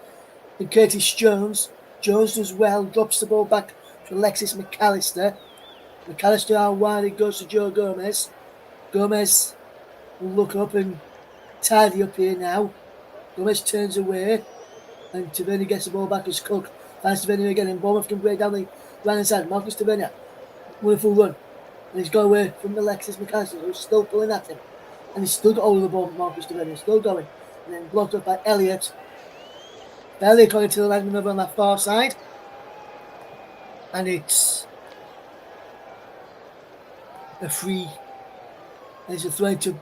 And Curtis Jones does well, drops the ball back to Alexis McAllister. McAllister out wide, it goes to Joe Gomez. Gomez will look up and tidy up here now. Gomez turns away and Tavernier gets the ball back as Cook finds Tavernier again, and Bournemouth can break down the right hand side. Marcus Tavernier, wonderful run, and he's got away from Alexis McAllister, who's still pulling at him, and he's still got hold of the ball. Marcus Tavernier still going, and then blocked up by Elliott. Elliott going to the line over on that far side, and it's a free. There's a threat to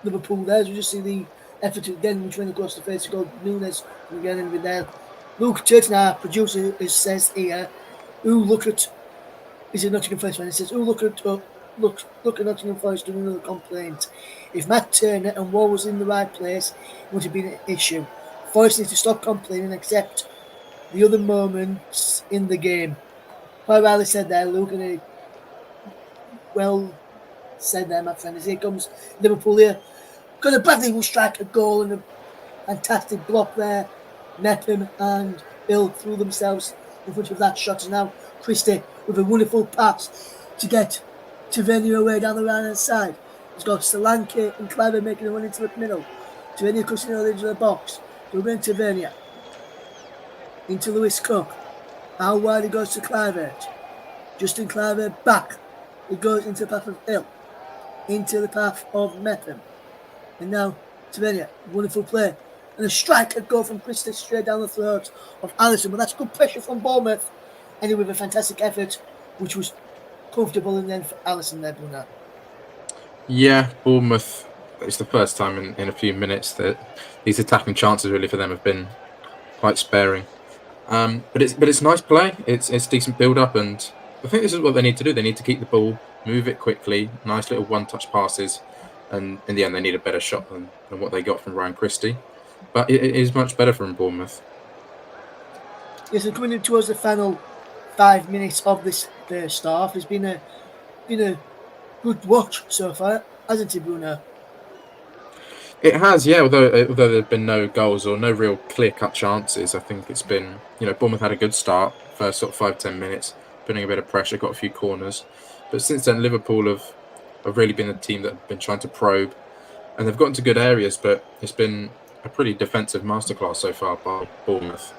Liverpool there. As we just see the effort again, which went across the face to go Núñez again in there. Luke Turton, our producer, says here, look at Nottingham Forest fan. He says, look at Nottingham Forest doing another complaint. If Matt Turner and Wall was in the right place, it would have been an issue. Forest needs to stop complaining and accept the other moments in the game. Quite rightly said there, Luke, and it well said there, my friend. As here comes Liverpool here. Conor Bradley will strike a goal and a fantastic block there. Mepham and Bill threw themselves in front of that shot. And now Christie with a wonderful pass to get Tavernier away down the right hand side. He's got Solanke and Cliver making a run into the middle. Tavernier cutting the edge of the box. Ruben Tavernier into Lewis Cook. How wide he goes to Clivert. Justin Clivert back. He goes into the path of Hill. Into the path of Mepham. And now Tavernier, wonderful play. And a strike and goal from Christie straight down the throat of Alisson. But that's good pressure from Bournemouth. Anyway, with a fantastic effort, which was comfortable in the end for Alisson there, Bruno. Yeah, Bournemouth, it's the first time in a few minutes that these attacking chances really for them have been quite sparing. But it's nice play. It's decent build-up, and I think this is what they need to do. They need to keep the ball, move it quickly, nice little one-touch passes, and in the end they need a better shot than what they got from Ryan Christie. But it is much better from Bournemouth. Yes, and coming in towards the final 5 minutes of this first half, it's been a good watch so far, hasn't it, Bruno? It has, yeah. Although there have been no goals or no real clear-cut chances, I think it's been, Bournemouth had a good start, first sort of 5-10 minutes, putting a bit of pressure, got a few corners. But since then, Liverpool have really been the team that have been trying to probe, and they've gotten to good areas, but it's been a pretty defensive masterclass so far by Bournemouth.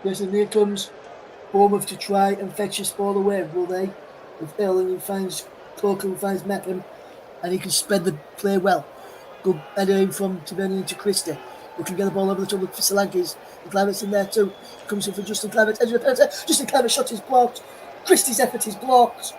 Yes, and here comes Bournemouth to try and fetch this ball away, will they? With Erling, who finds Coker, who finds Mepham, and he can spread the play well. Good header in from Tavernier into Christie. We can get the ball over the top with Solanke. And Clivert's in there too. Comes in for Justin Clivert, edge of the penalty. Justin Clivert's shot is blocked. Christie's effort is blocked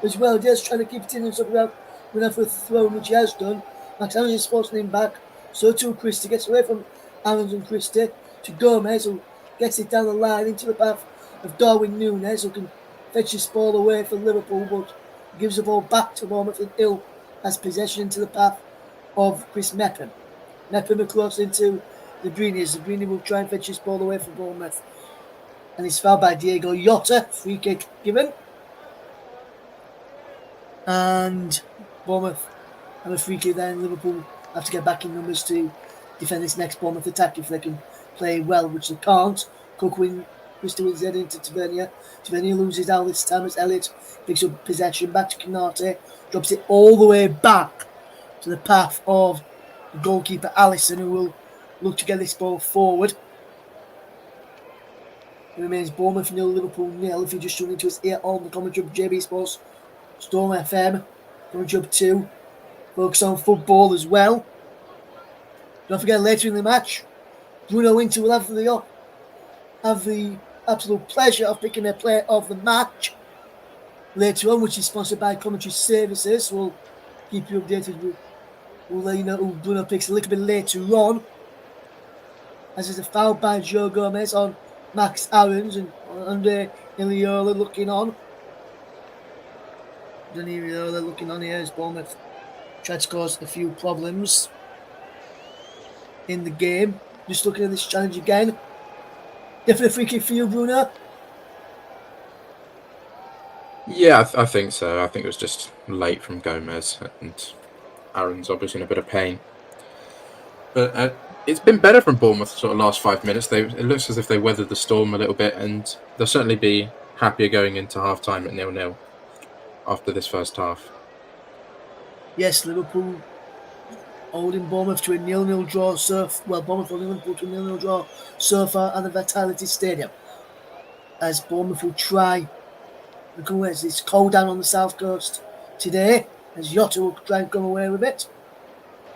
as well. Diaz trying to keep it in and stuff without going for a throw, which he has done. Max Aaron is forcing him back. So too Christie gets away from Aaron and Christie to Gomez, who gets it down the line into the path of Darwin Núñez, who can fetches ball away for Liverpool, but gives the ball back to Bournemouth, and Hill has possession into the path of Chris Mepham. Mepham across into Zabrini. Zabrini will try and fetch his ball away from Bournemouth, and he's fouled by Diego Jota. Free kick given, and Bournemouth have a free kick. Then Liverpool have to get back in numbers to defend this next Bournemouth attack if they can play well, which they can't. Cook Crystal wins head into Tavernier. Tavernier loses out this time as Elliott picks up possession back to Canate, drops it all the way back to the path of the goalkeeper Allison, who will look to get this ball forward. It remains Bournemouth 0, Liverpool 0. If you just tune into us here on the commentary of JB Sports Storm FM, commentary up 2, focus on football as well. Don't forget, later in the match, Bruno Winter will have the absolute pleasure of picking a player of the match later on, which is sponsored by Commentary Services. We'll keep you updated. We'll let you know who Bruno picks a little bit later on. As there's a foul by Joe Gomez on Max Aarons, and Andre Iliola looking on. Iliola looking on here as Bournemouth tried to cause a few problems in the game. Just looking at this challenge again. Definitely a free kick for you, Bruno. Yeah, I think so. I think it was just late from Gomez, and Aaron's obviously in a bit of pain. But it's been better from Bournemouth sort of last 5 minutes. It looks as if they weathered the storm a little bit, and they'll certainly be happier going into half-time at 0-0 after this first half. Yes, Liverpool holding Bournemouth to a 0-0 draw. Bournemouth holding Liverpool to a 0-0 draw so far at the Vitality Stadium. As Bournemouth will try and come away. It's cold down on the south coast today, as Jota will try and come away with it.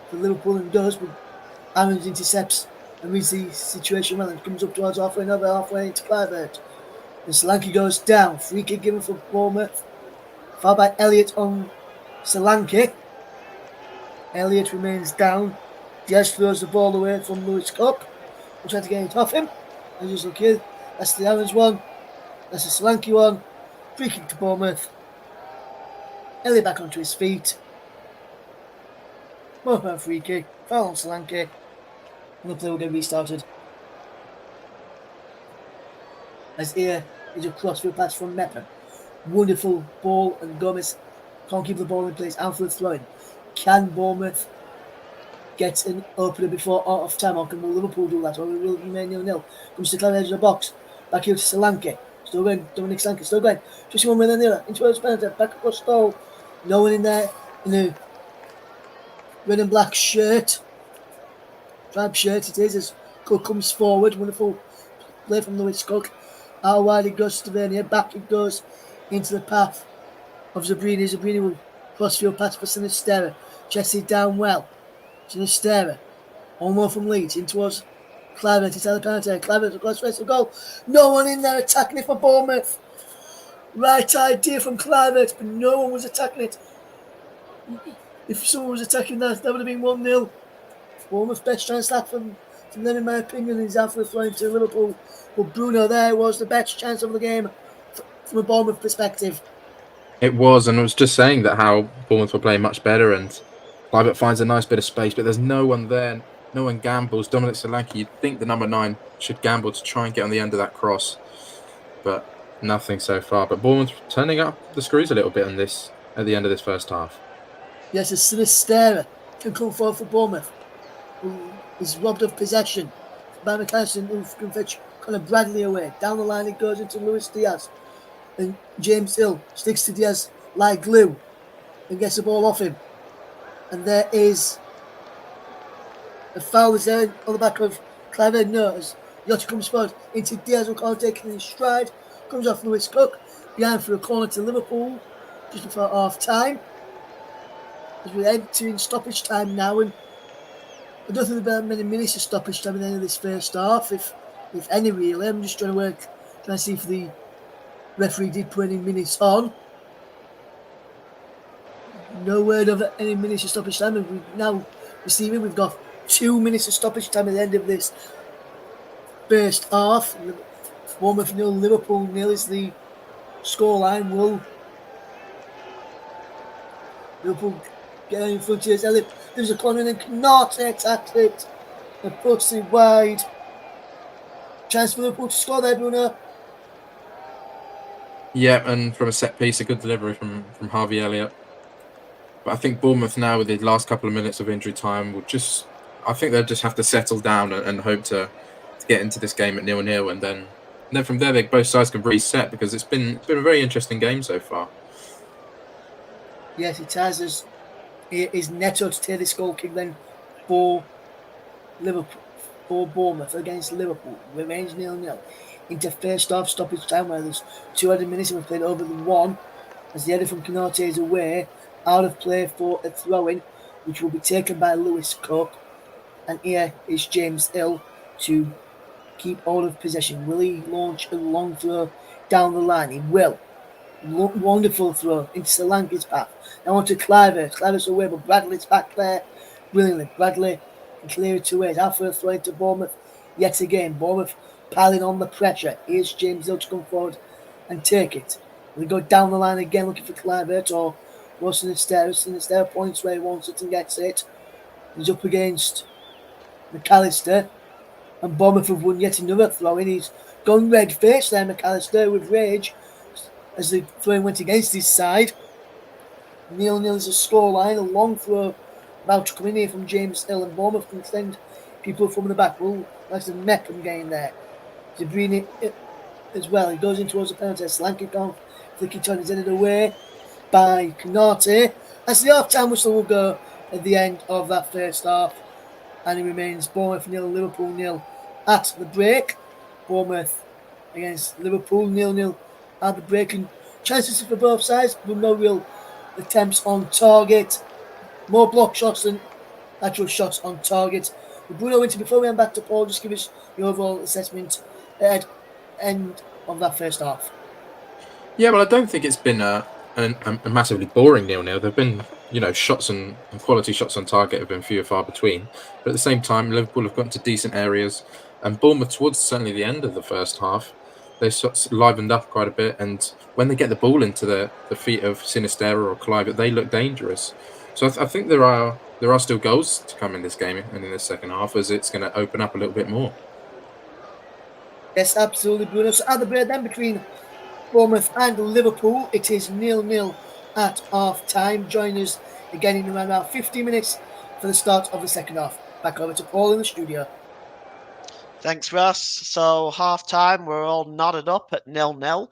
For Liverpool, and does, but Aarons intercepts and reads the situation well and comes up towards halfway into Clivert. And Solanke goes down. Free kick given for Bournemouth. Foul by Elliott on Solanke. Elliott remains down. Diaz throws the ball away from Lewis Cook. We'll try to get it off him. And just look here. That's the Aarons one. That's the Solanke one. Free kick to Bournemouth. Elliott back onto his feet. More free kick. Foul on Solanke. And the play will get restarted. As here is a crossfield pass from Mepham. Wonderful ball, and Gomez can't keep the ball in place. Alfred throwing. Can Bournemouth get an opener before out of time, or can Liverpool do that, or will it remain 0-0? Comes to the edge of the box. Back here to Solanke. Still going. Dominic Solanke still going. Just one way than the other. Into his penalty. Back across the goal. No one in there in a red and black shirt. Drab shirt it is, as Cook comes forward. Wonderful play from Lewis Cook. Out wide it goes to Tavernier. Back it goes into the path of Zabrini. Zabrini will crossfield pass for Sinisterra. Chests it down well. Sinisterra. One more from Leeds in towards Clivert. It's out of the penalty. Clivert across the rest of the goal. No one in there attacking it for Bournemouth. Right idea from Clivert, but no one was attacking it. If someone was attacking that would have been 1-0. Bournemouth's best chance that from them, in my opinion, is after throwing to Liverpool. But Bruno there was the best chance of the game from a Bournemouth perspective. It was, and I was just saying that how Bournemouth were playing much better, and Clivert finds a nice bit of space, but there's no one there. No one gambles. Dominic Solanke, you'd think the number 9 should gamble to try and get on the end of that cross, but nothing so far. But Bournemouth turning up the screws a little bit on this at the end of this first half. Yes, a Sinisterra can come forward for Bournemouth, who is robbed of possession by McAllister, who can fetch Conor Bradley away. Down the line it goes into Luis Diaz, and James Hill sticks to Diaz like glue and gets the ball off him. And there is a foul is there on the back of Clive Nose. Jota comes forward into Diaz, who can't take it in his stride. Comes off Lewis Cook, behind for a corner to Liverpool just before half time. As we're entering stoppage time now, and I don't think there are many minutes of stoppage time at the end of this first half, if any really. I'm just trying to see if the referee did put any minutes on. No word of any minutes of stoppage time, and we've now receiving. We've got 2 minutes of stoppage time at the end of this first half. Bournemouth 0, Liverpool 0 is the scoreline. Will Liverpool get in front of us? There's a corner and Canate attacks it and puts it wide. Chance for Liverpool to score there, Bruno. Yeah, and from a set piece, a good delivery from Harvey Elliott. But I think Bournemouth now, with the last couple of minutes of injury time, I think they'll just have to settle down and hope to get into this game at 0-0, and then from there, both sides can reset, because it's been a very interesting game so far. Yes, it has. It is Neto to take this goal kick then for Liverpool, for Bournemouth against Liverpool. Remains 0-0 into first half stoppage time, where there's 200 minutes and we've played over the one, as the header from Canate is away, out of play for a throw-in, which will be taken by Lewis Cook. And here is James Hill to keep hold of possession. Will he launch a long throw down the line? He will. Wonderful throw into Solanke's path. Now on to Cliver. Cliver's away, but Bradley's back there brilliantly. Bradley can clear it away. Out for a throw into Bournemouth. Yet again, Bournemouth piling on the pressure. Here's James Hill to come forward and take it. Will he go down the line again looking for Clivert, or Wilson instead? Sinister points where he wants it and gets it. He's up against McAllister. And Bournemouth have won yet another throw-in. He's gone red-faced there, McAllister, with rage, as the throw-in went against his side. 0-0 is a scoreline. A long throw about to come in here from James Hill, and Bournemouth can send people from the back. Well, that's the Meckham game there. Zabrini as well. He goes in towards the penalty. Solanke gone. Flicky turn is headed away by Canate. As the half-time whistle will go at the end of that first half. And it remains Bournemouth 0, Liverpool 0 at the break. Bournemouth against Liverpool 0-0 at the break. And chances for both sides, but no real attempts on target. More block shots than actual shots on target. But Bruno Winter, before we hand back to Paul, just give us your overall assessment at end of that first half. Yeah, well, I don't think it's been a massively boring 0-0. There've been, shots and quality shots on target have been few and far between. But at the same time, Liverpool have got into decent areas, and Bournemouth, towards certainly the end of the first half, they sort of livened up quite a bit. And when they get the ball into the feet of Sinisterra or Clive, they look dangerous. So I think there are still goals to come in this game and in the second half, as it's going to open up a little bit more. Yes, absolutely, Bruno. So at the break then between Bournemouth and Liverpool, it is 0-0 at half-time. Join us again in around about 50 minutes for the start of the second half. Back over to Paul in the studio. Thanks, Russ. So half-time, we're all knotted up at 0-0.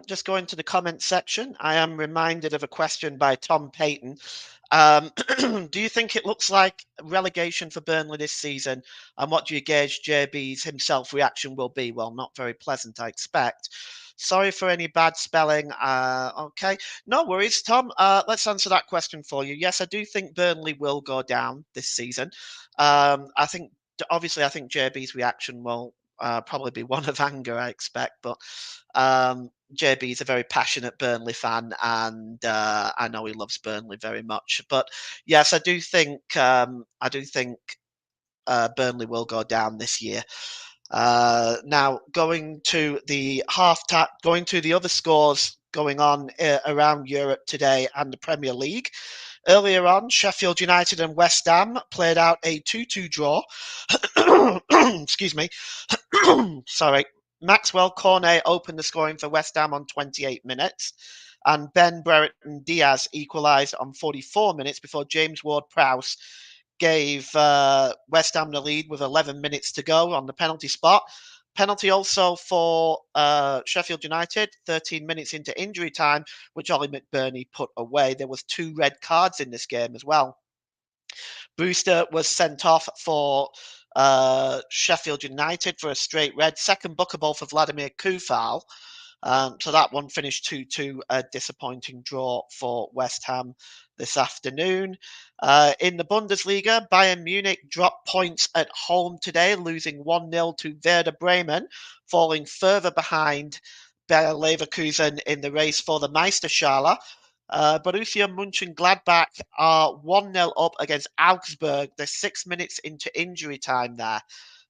Just going to the comment section, I am reminded of a question by Tom Payton. Do you think it looks like relegation for Burnley this season? And what do you gauge JB's himself reaction will be? Well, not very pleasant, I expect. Sorry for any bad spelling. Okay, no worries, Tom. Let's answer that question for you. Yes, I do think Burnley will go down this season. I think JB's reaction will probably be one of anger, I expect, but JB is a very passionate Burnley fan, and I know he loves Burnley very much. But yes, I do think Burnley will go down this year. Now, going to the other scores going on around Europe today and the Premier League. Earlier on, Sheffield United and West Ham played out a 2-2 draw. Excuse me. Sorry. Maxwell Cornet opened the scoring for West Ham on 28 minutes, and Ben Brereton Diaz equalised on 44 minutes before James Ward-Prowse gave West Ham the lead with 11 minutes to go on the penalty spot. Penalty also for Sheffield United, 13 minutes into injury time, which Ollie McBurney put away. There was 2 red cards in this game as well. Brewster was sent off for Sheffield United for a straight red. Second bookable for Vladimir Kufal. So that one finished 2-2, a disappointing draw for West Ham this afternoon. In the Bundesliga, Bayern Munich dropped points at home today, losing 1-0 to Werder Bremen, falling further behind Bayer Leverkusen in the race for the Meisterschale. Borussia Mönchengladbach are 1-0 up against Augsburg. They're 6 minutes into injury time there.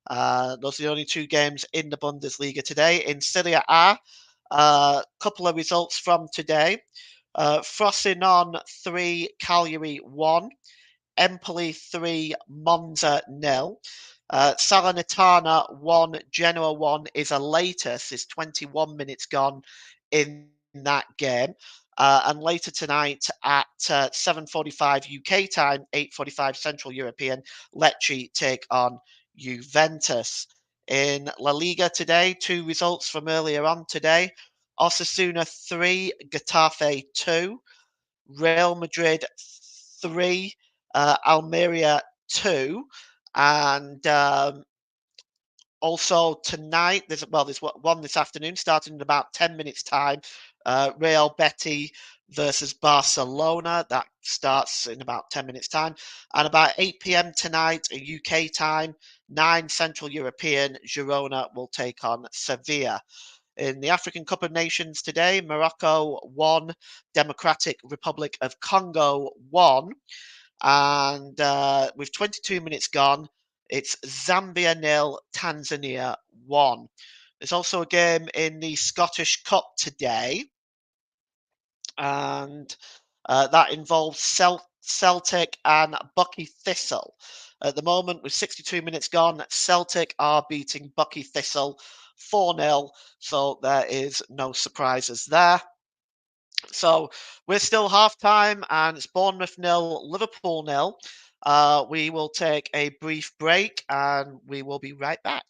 Those are the only 2 games in the Bundesliga today. In Serie A, Couple of results from today. Frosinone 3, Cagliari 1. Empoli 3, Monza 0. Salernitana 1, Genoa 1 is a latest. There's 21 minutes gone in that game. And later tonight at 7:45 UK time, 8:45 Central European, Lecce take on Juventus. In La Liga today, 2 results from earlier on today. Osasuna 3, Getafe 2. Real Madrid 3, Almeria 2. And also tonight, there's one this afternoon starting in about 10 minutes time. Real Betis versus Barcelona. That starts in about 10 minutes time. And about 8 p.m. tonight, UK time, 9 Central European, Girona will take on Sevilla. In the African Cup of Nations today, Morocco 1, Democratic Republic of Congo 1. And with 22 minutes gone, it's Zambia 0, Tanzania 1. There's also a game in the Scottish Cup today, and that involves Celtic and Bucky Thistle. At the moment, with 62 minutes gone, Celtic are beating Bucky Thistle 4-0, so there is no surprises there. So we're still half time, and it's Bournemouth 0, Liverpool 0. We will take a brief break, and we will be right back.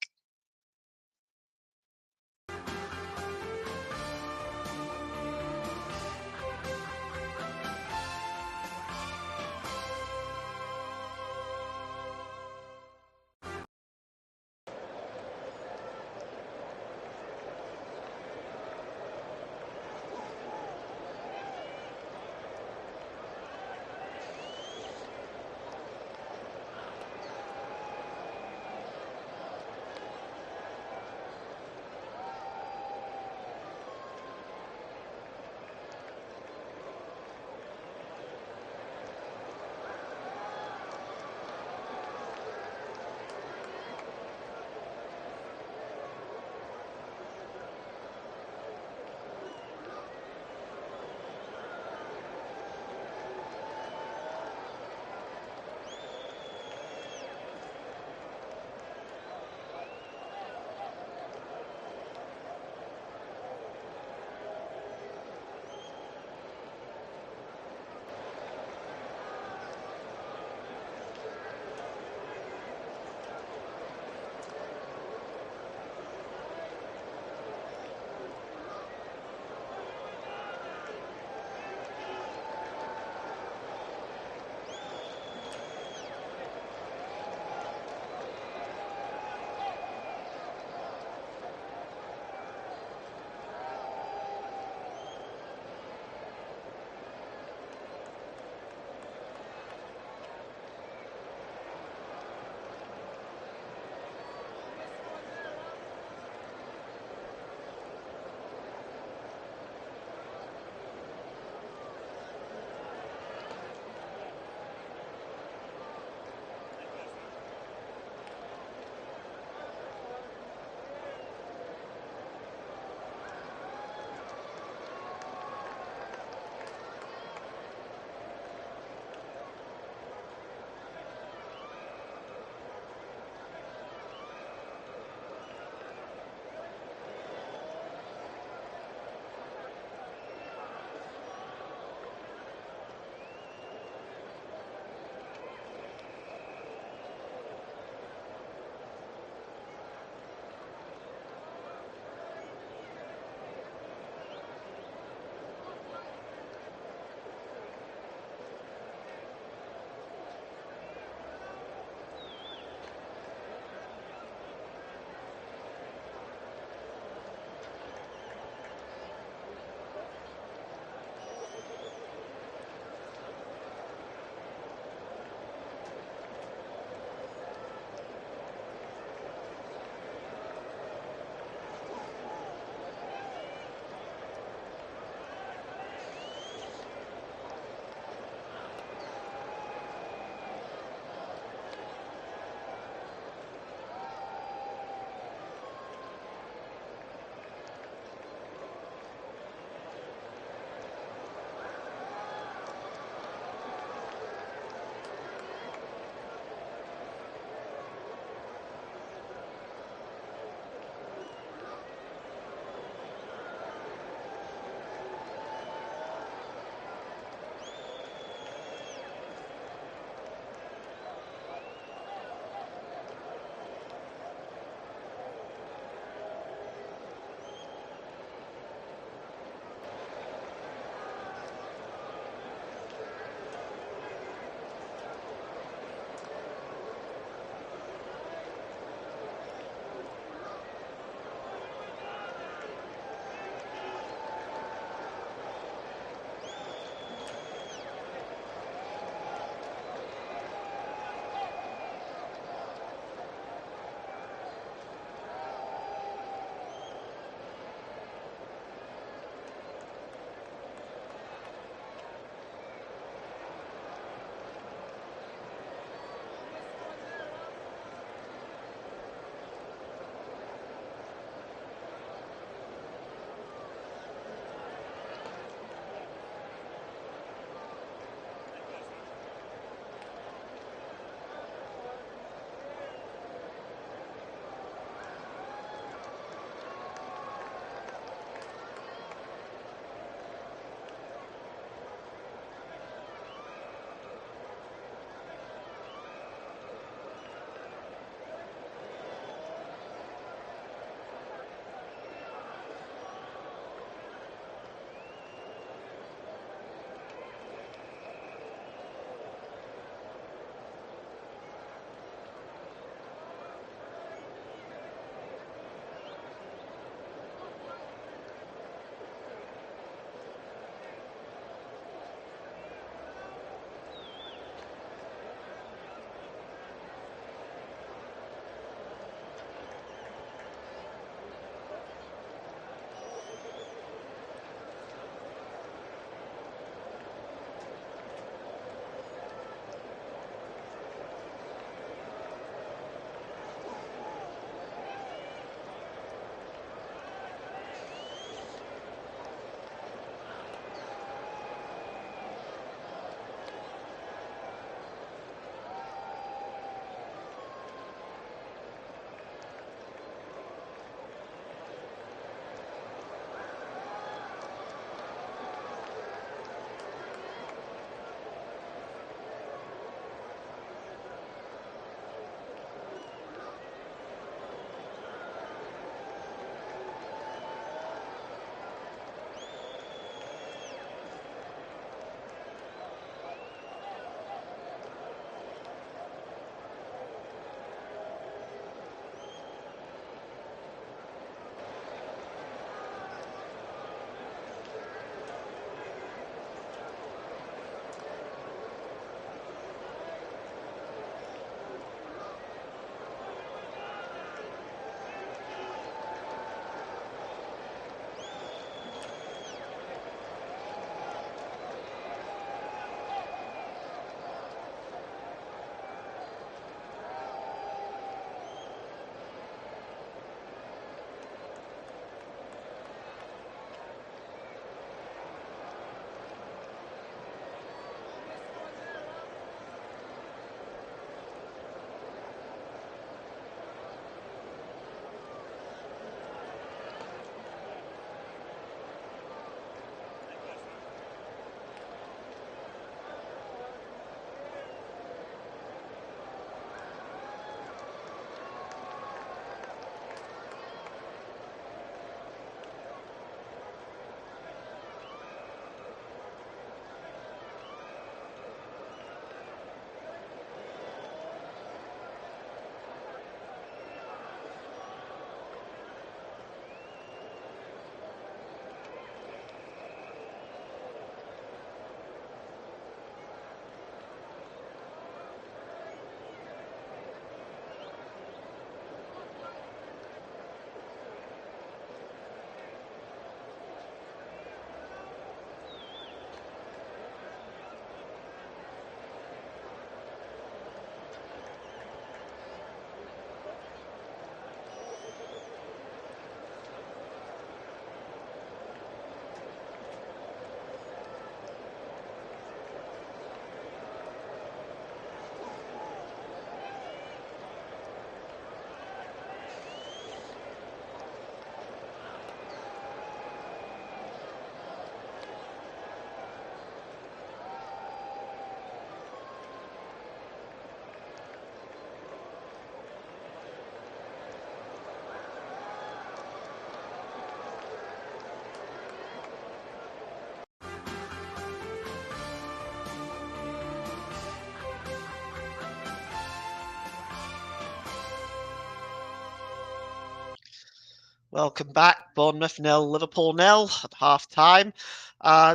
Welcome back. Bournemouth 0, Liverpool 0 at half time.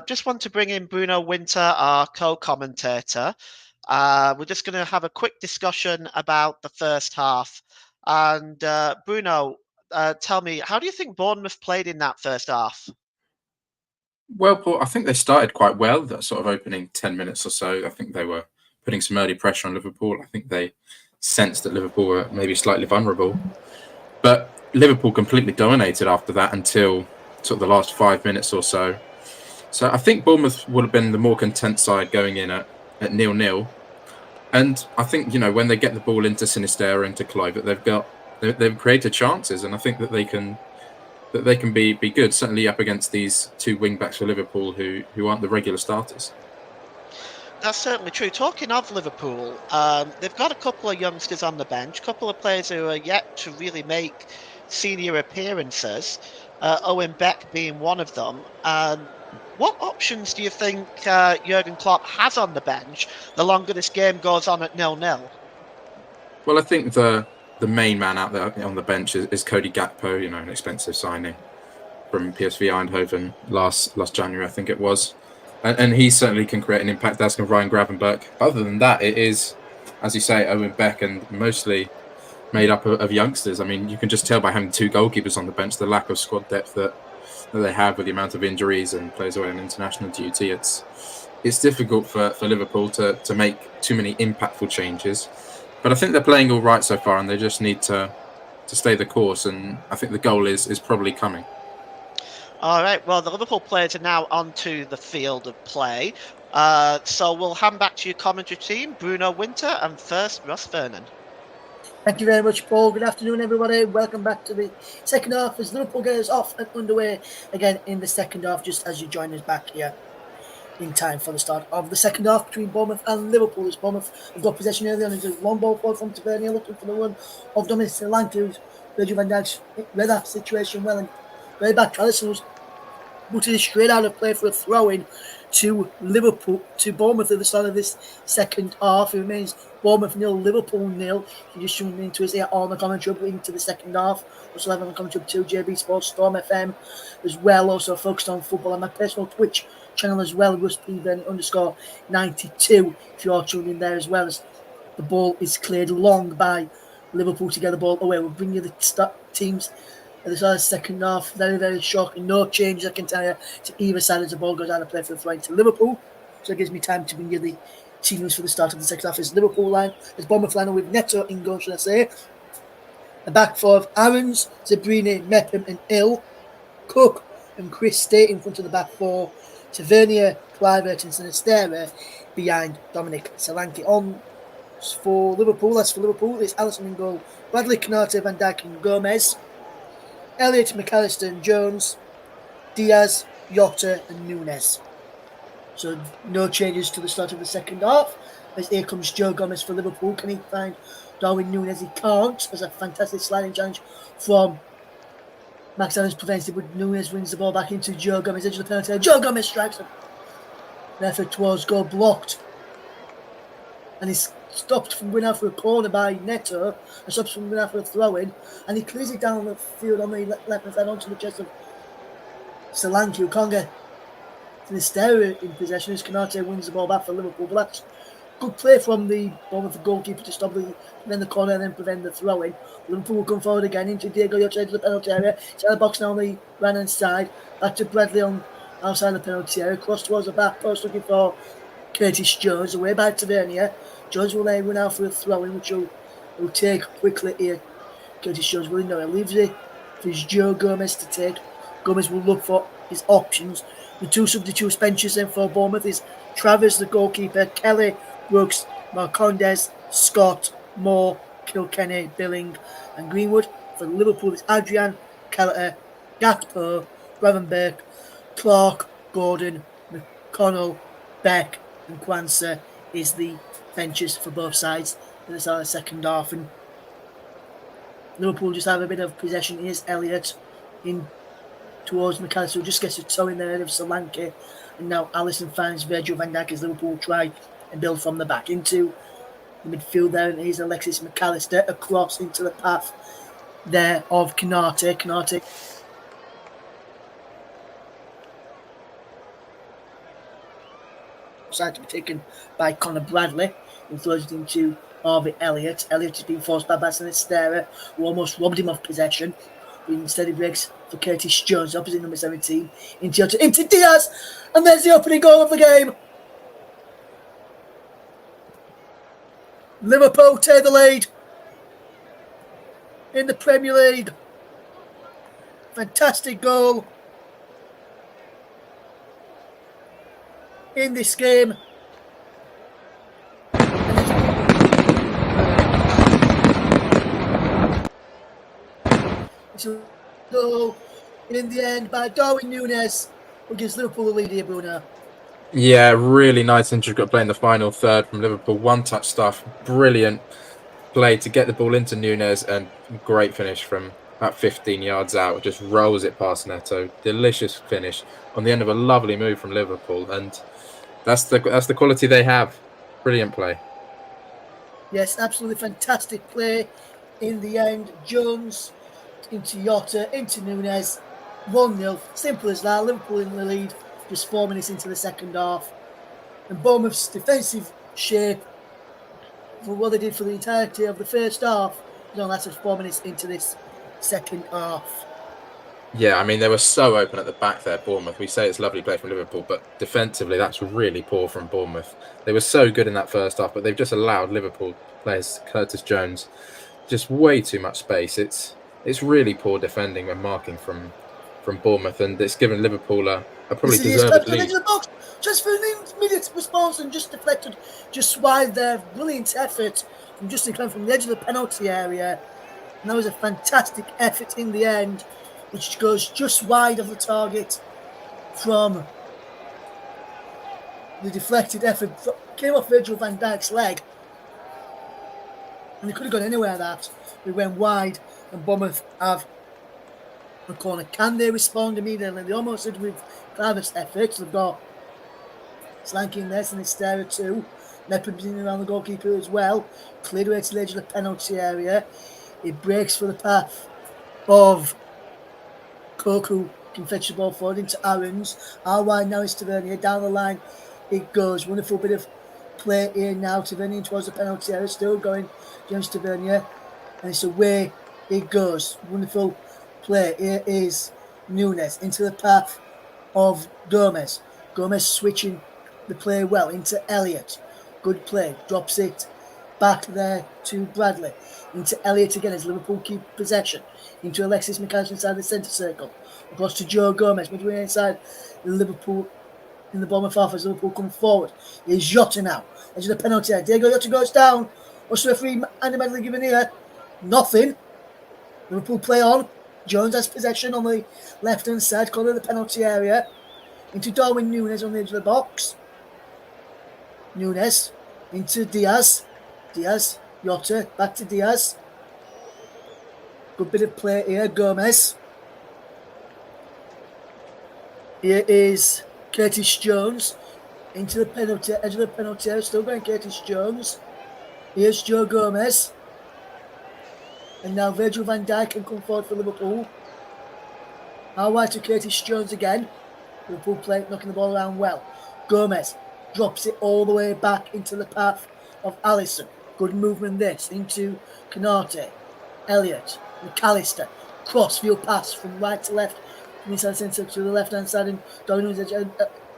Just want to bring in Bruno Winter, our co-commentator. We're just going to have a quick discussion about the first half. And Bruno, tell me, how do you think Bournemouth played in that first half? Well, Paul, I think they started quite well. That sort of opening 10 minutes or so. I think they were putting some early pressure on Liverpool. I think they sensed that Liverpool were maybe slightly vulnerable. But Liverpool completely dominated after that until sort of the last 5 minutes or so. So I think Bournemouth would have been the more content side going in at 0-0. And I think, when they get the ball into Sinisterra, into Clive, that they've created chances, and I think that they can be good, certainly up against these two wing backs for Liverpool who aren't the regular starters. That's certainly true. Talking of Liverpool, they've got a couple of youngsters on the bench, a couple of players who are yet to really make senior appearances, Owen Beck being one of them. What options do you think Jurgen Klopp has on the bench the longer this game goes on at 0-0? Well, I think the main man out there on the bench is Cody Gakpo, an expensive signing from PSV Eindhoven last January, I think it was. And he certainly can create an impact, as can Ryan Gravenberch. Other than that, it is, as you say, Owen Beck, and mostly made up of youngsters. I mean, you can just tell by having two goalkeepers on the bench the lack of squad depth that they have with the amount of injuries and players away on international duty. It's difficult for Liverpool to make too many impactful changes. But I think they're playing all right so far, and they just need to stay the course. And I think the goal is probably coming. All right, well, the Liverpool players are now onto the field of play. So we'll hand back to your commentary team, Bruno Winter, and first, Ross Vernon. Thank you very much, Paul. Good afternoon, everybody. Welcome back to the second half as Liverpool get us off and underway again in the second half, just as you join us back here in time for the start of the second half between Bournemouth and Liverpool. As Bournemouth have got possession early on, it's a long ball forward from Tavernier looking for the run of Dominic Solanke, who's Virgil van Dijk's read that situation well and very back. Alisson was booted straight out of play for a throw-in to Bournemouth at the start of this second half. It remains Bournemouth 0, Liverpool 0. You just tuned into us here on the commentary into the second half. Also have on the commentary to JB Sports, Storm FM as well. Also focused on football on my personal Twitch channel as well, RustPven_92. If you are tuned in there as well, as the ball is cleared long by Liverpool to get the ball away. We'll bring you the teams at the start of the second half. Very, very shocking. No changes, I can tell you, to either side as the ball goes out of play for the throw into Liverpool. So it gives me time to bring you the teams for the start of the second half. It's Liverpool line, it's Bournemouth line with Neto in goal, should I say. The back four of Aarons, Zabrini, Mepham and Hill. Cook and Chris stay in front of the back four. Tavernier, Kluivert and Sinisterra behind Dominic Solanke. On for Liverpool, it's Alisson in goal. Bradley, Konate, Van Dijk and Gomez. Elliott, McAllister and Jones, Diaz, Jota and Nunes. So no changes to the start of the second half. As here comes Joe Gomez for Liverpool. Can he find Darwin Nunes? He can't. There's a fantastic sliding challenge from Max Adams, prevents it, but Nunes wins the ball back into Joe Gomez, edge of the penalty. Joe Gomez strikes him. An effort towards goal blocked. And he's stopped from going out for a corner by Neto, and stops from going out for a throw-in, and he clears it down the field on the left-hand side onto the chest of Solanke, who can't get Sinisterra in possession as Konate wins the ball back for Liverpool. But that's good play from the Bournemouth goalkeeper to stop the corner and then prevent the throw-in. Liverpool will come forward again into Diego Jota into the penalty area. It's out of the box now on the right-hand side. Back to Bradley on outside the penalty area. Cross towards the back post looking for Curtis Jones. Away by Tavernier. Jones will then run out for a throw-in, which will take quickly here. Curtis Jones will know. He leaves it for Joe Gomez to take. Gomez will look for his options. The two substitute benches then for Bournemouth is Travers, the goalkeeper, Kelly, Brooks, Marcondes, Scott, Moore, Kilkenny, Billing and Greenwood. For Liverpool it's Adrian, Kelleher, Gakpo, Gravenberch, Clark, Gordon, McConnell, Beck and Kwanzaa is the benches for both sides in the start of the second half. And Liverpool just have a bit of possession. Here's Elliott in towards McAllister, who just gets a toe in the head of Solanke, and now Alisson finds Virgil van Dijk as Liverpool try and build from the back into the midfield there, and here's Alexis McAllister across into the path there of Canate. Canate decided to be taken by Conor Bradley, who throws it into Harvey Elliott. Elliott has been forced by Bassett, who almost robbed him of possession. But instead he breaks for Curtis Jones, opposite number 17, into Diaz, and there's the opening goal of the game. Liverpool take the lead in the Premier League. Fantastic goal in this game. It's a goal in the end by Darwin Núñez, who gives Liverpool the lead here, Bruno. Yeah, really nice intricate play in the final third from Liverpool. One-touch stuff, brilliant play to get the ball into Núñez, and great finish from about 15 yards out. Just rolls it past Neto. Delicious finish on the end of a lovely move from Liverpool, and that's the quality they have. Brilliant play. Yes, absolutely fantastic play in the end. Jones into Jota, into Núñez, 1-0. Simple as that. Liverpool in the lead just 4 minutes into the second half. And Bournemouth's defensive shape for what they did for the entirety of the first half only lasted 4 minutes into this second half. Yeah, I mean, they were so open at the back there, Bournemouth. We say it's lovely play from Liverpool, but defensively, that's really poor from Bournemouth. They were so good in that first half, but they've just allowed Liverpool players, Curtis Jones, just way too much space. It's really poor defending and marking from Bournemouth, and it's given Liverpool a probably deserved lead. Just for an immediate response and just deflected just wide there. Brilliant effort from Justin Clem from the edge of the penalty area. And that was a fantastic effort in the end, which goes just wide of the target from the deflected effort. Came off Virgil van Dijk's leg. And it could have gone anywhere that. We went wide and Bournemouth have the corner. Can they respond immediately? They almost did with Clivert's efforts. They've got Slanky in there, Sinisterra too. Leopard's in around the goalkeeper as well. Cleared away to the edge of the penalty area. It breaks for the path of Koku. Can fetch the ball forward into Aarons. Out wide now is Tavernier. Down the line it goes. Wonderful bit of play here now. Tavernier towards the penalty area. Still going. James Tavernier. And it's away it goes. Wonderful play. Here is Núñez into the path of Gomez. Gomez switching the play well into Elliott. Good play. Drops it back there to Bradley. Into Elliott again as Liverpool keep possession. Into Alexis McAllister inside the centre circle. Across to Joe Gomez. Midway inside Liverpool in the Bournemouth half as Liverpool come forward. Here's Jota now. Edge of the penalty area. Diego Jota goes down. What's the referee Andy Medley given here? Nothing. Liverpool play on. Jones has possession on the left-hand side, corner of the penalty area. Into Darwin Núñez on the edge of the box. Núñez into Diaz. Diaz, Jota, back to Diaz. Good bit of play here, Gomez. Here is Curtis Jones into the penalty, edge of the penalty area. Still going Curtis Jones. Here's Joe Gomez. And now Virgil van Dijk can come forward for Liverpool. Out wide to Curtis Jones again. Liverpool play, knocking the ball around well. Gomez drops it all the way back into the path of Alisson. Good movement this into Canate, Elliott, McAllister. Crossfield pass from right to left, from inside the centre to the left-hand side, and Darwin Núñez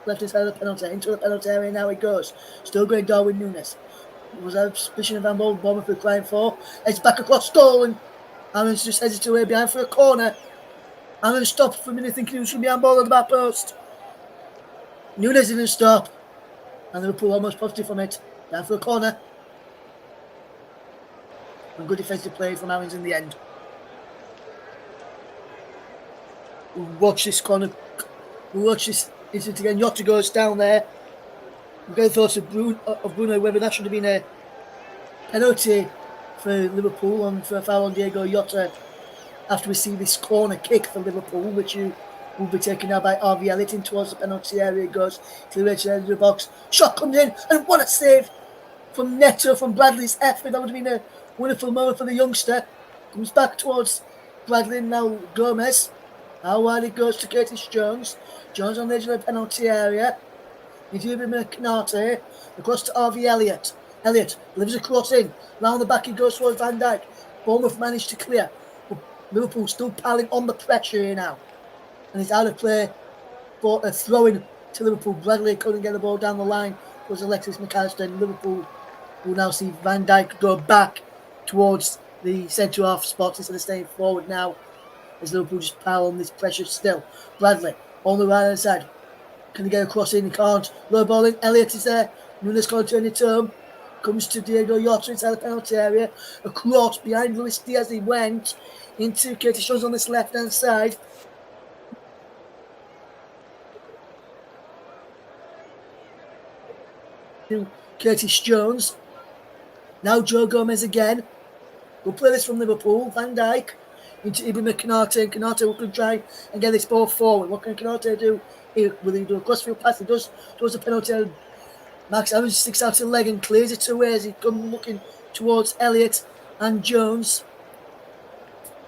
left-hand side of the penalty. Into the penalty area now it goes. Still going Darwin Núñez. Was that a suspicion of handball? Bournemouth were crying for. It's back across goal, and Aaron's just headed away behind for a corner. Aaron stopped for a minute thinking he was going to be handball on the back post. Núñez didn't stop, and Liverpool almost positive from it. Down for a corner. And good defensive play from Aaron's in the end. We'll watch this corner. We'll watch this incident again. Jota goes down there. We're getting thoughts of Bruno, whether that should have been a penalty for Liverpool and for a foul on Diego Jota after we see this corner kick for Liverpool, which will be taken now by Harvey Elliott in towards the penalty area. It goes to the edge of the box. Shot comes in, and what a save from Neto, from Bradley's effort. That would have been a wonderful moment for the youngster. Comes back towards Bradley, now Gomez. How wide it goes to Curtis Jones. Jones on the edge of the penalty area. Into Canate. Across to RV Elliott. Elliott delivers a cross in. Round the back he goes towards Van Dijk. Bournemouth managed to clear. But Liverpool still piling on the pressure here now. And it's out of play for a throw-in to Liverpool. Bradley couldn't get the ball down the line. It was Alexis McAllister. And Liverpool will now see Van Dijk go back towards the centre-half spots instead of staying forward now. As Liverpool just pile on this pressure still. Bradley on the right hand side. Can he get a cross in? He can't. Low ball in. Elliott is there. Nunes can't turn it home. Comes to Diego Jota inside the penalty area. A cross behind Luis Diaz. He went into Curtis Jones on this left hand side. Curtis Jones. Now Joe Gomez again. We'll play this from Liverpool. Van Dijk into Ibrahim Konate, and Konate will try and get this ball forward. What can Konate do? Will he do a crossfield pass? He does a penalty. Max Evans sticks out his leg and clears it away as he comes looking towards Elliott and Jones.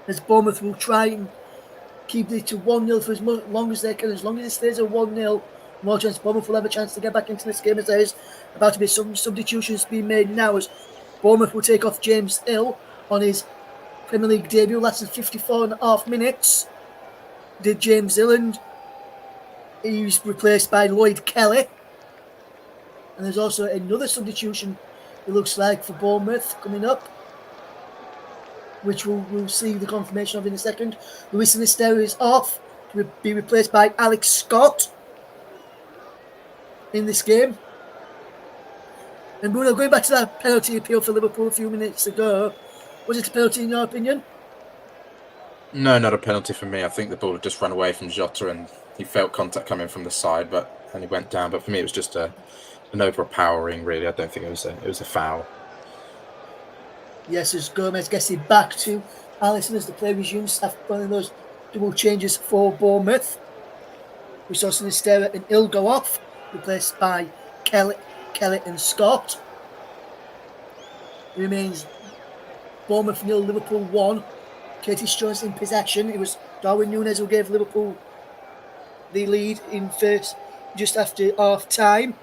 As Bournemouth will try and keep it to 1-0 for as long as they can. As long as it stays at 1-0, more chance Bournemouth will have a chance to get back into this game, as there is about to be some substitutions being made now, as Bournemouth will take off James Hill on his Premier League debut. Lasted 54.5 minutes. Did James Hill, and he's replaced by Lloyd Kelly. And there's also another substitution, it looks like, for Bournemouth coming up, which we'll see the confirmation of in a second. Luis Sinisterra is off to be replaced by Alex Scott in this game. And Bruno, going back to that penalty appeal for Liverpool a few minutes ago, was it a penalty in your opinion? No, not a penalty for me. I think the ball had just run away from Jota and he felt contact coming from the side, and he went down. But for me, it was just an overpowering, really. I don't think it was a foul. Yes, as Gomez gets it back to Alisson as the play resumes after one of those double changes for Bournemouth. We saw Sinisterra and Hill go off, replaced by Kelly and Scott. It remains Bournemouth 0, Liverpool 1. Curtis Jones in possession. It was Darwin Nunes who gave Liverpool the lead in first just after half time.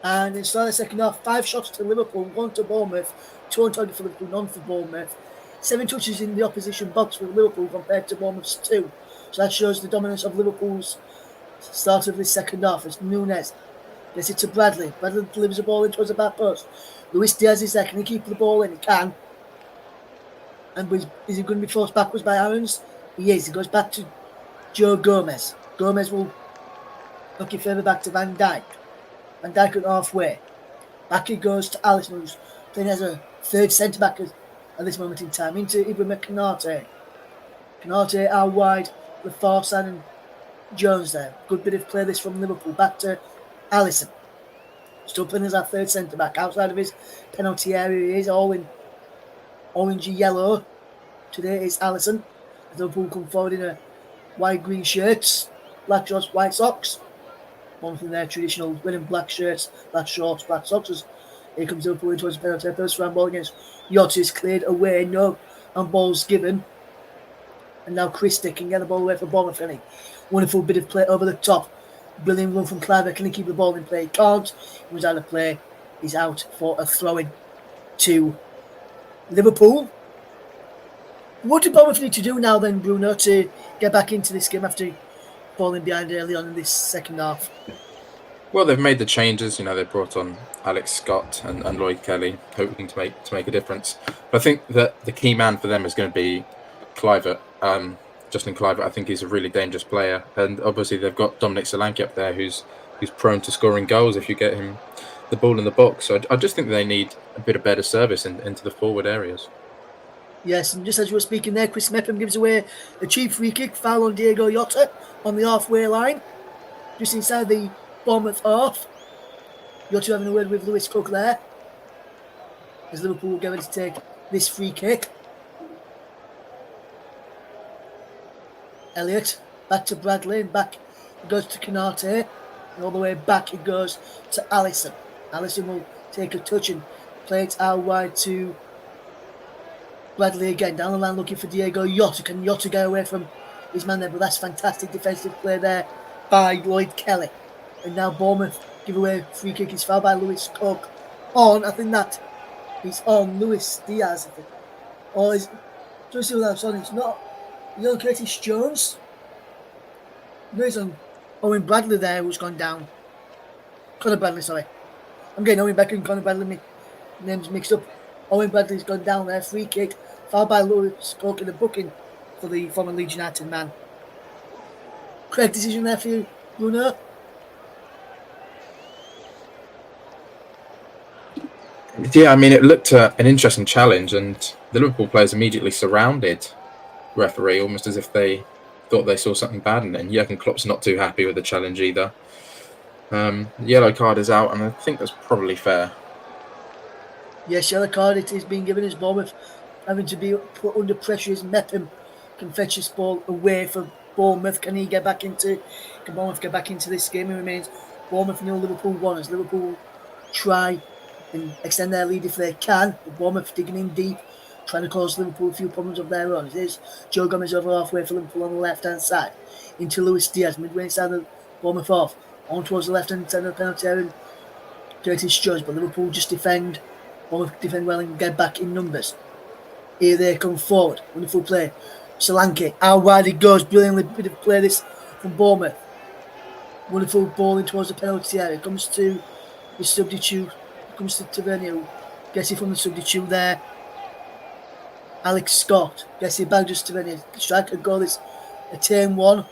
And in the start of the second half, 5 shots to Liverpool, 1 to Bournemouth, 2 on target for Liverpool, none for Bournemouth. 7 touches in the opposition box for Liverpool compared to Bournemouth's 2. So that shows the dominance of Liverpool's start of the second half. As Nunes gets it to Bradley. Bradley delivers the ball in towards the back post. Luis Diaz is there. Can he keep the ball in? He can. And is he going to be forced backwards by Aarons? He is. He goes back to Joe Gomez. Gomez will knock it further back to Van Dijk. Van Dijk at halfway. Back it goes to Alisson, who's playing as a third centre-back at this moment in time. Into Ibrahim Konate. Konate out wide, the far side, and Jones there. Good bit of play this from Liverpool. Back to Alisson. Still playing as our third centre-back. Outside of his penalty area, he is all in orangey yellow. Today is Alisson. Liverpool come forward in a white green shirts, black shorts, white socks. One from their traditional red and black shirts, black shorts, black socks. As here comes Liverpool in towards the penalty. First round ball against Jota is cleared away. No handballs given. And now Christie can get the ball away for Bournemouth. Wonderful bit of play over the top. Brilliant run from Clive. Can he keep the ball in play? He can't. He was out of play. He's out for a throw-in to Liverpool. What do Bournemouth need to do now then, Bruno, to get back into this game after falling behind early on in this second half? Well, they've made the changes. They brought on Alex Scott and Lloyd Kelly, hoping to make a difference. But I think that the key man for them is going to be Kluivert. Justin Kluivert, I think he's a really dangerous player, and obviously they've got Dominic Solanke up there, who's prone to scoring goals if you get him the ball in the box. So I just think they need a bit of better service into the forward areas. Yes, and just as you were speaking there, Chris Mepham gives away a cheap free kick, foul on Diego Jota on the halfway line, just inside the Bournemouth half. Jota having a word with Lewis Cook there, as Liverpool will get ready to take this free kick. Elliott, back to Bradley, and back it goes to Konate, and all the way back it goes to Alisson. Alisson will take a touch and play it out wide to Bradley again down the line looking for Diego Jota. Can Jota get away from his man there? But that's fantastic defensive play there by Lloyd Kelly. And now Bournemouth give away free kick. It's fouled by Lewis Cook on. I think that is on Luis Diaz. I think. Or is just see what that's on. It's not. It's on Curtis Jones. No, it's on Owen Bradley there who's gone down. Conor Bradley, sorry. I'm getting Owen Becker and Conor Bradley names mixed up. Owen Bradley's gone down there. Free kick. Fouled by Lewis Cook in the booking for the former Leeds United man. Correct decision there for you, Bruno? Yeah, I mean, it looked an interesting challenge, and the Liverpool players immediately surrounded referee, almost as if they thought they saw something bad in it. And Jurgen Klopp's not too happy with the challenge either. Yellow card is out, and I think that's probably fair. Yes, yellow card it is being given as Bournemouth having to be put under pressure as Mepham can fetch this ball away for Bournemouth. Can Bournemouth get back into this game? It remains Bournemouth 0, Liverpool 1 as Liverpool try and extend their lead if they can. Bournemouth digging in deep, trying to cause Liverpool a few problems of their own. It is Joe Gomez over halfway for Liverpool on the left-hand side. Into Luis Diaz, midway inside the Bournemouth off. On towards the left-hand side of the penalty area. Curtis Jones, but Liverpool just defend. Bournemouth defend well and get back in numbers. Here they come forward. Wonderful play. Solanke, how wide it goes. Brilliantly bit of play this from Bournemouth. Wonderful ball in towards the penalty area. Comes to the substitute. Comes to Tavernier. Gets it from the substitute there. Alex Scott gets it back just Tavernier. Striker goal is a turn one.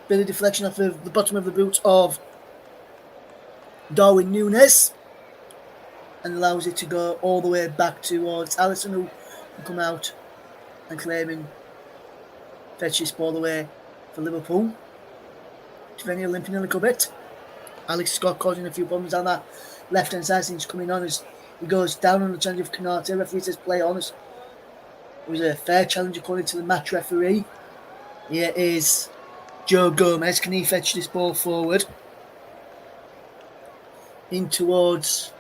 Bit of deflection off of the bottom of the boot of Darwin Núñez. And allows it to go all the way back towards Alisson, who can come out and claim and fetch this ball away for Liverpool. Tavernier limping a little bit. Alex Scott causing a few problems on that left-hand side since coming on as he goes down on the challenge of Canate. Referee says play on. It was a fair challenge according to the match referee. Here is Joe Gomez. Can he fetch this ball forward? In towards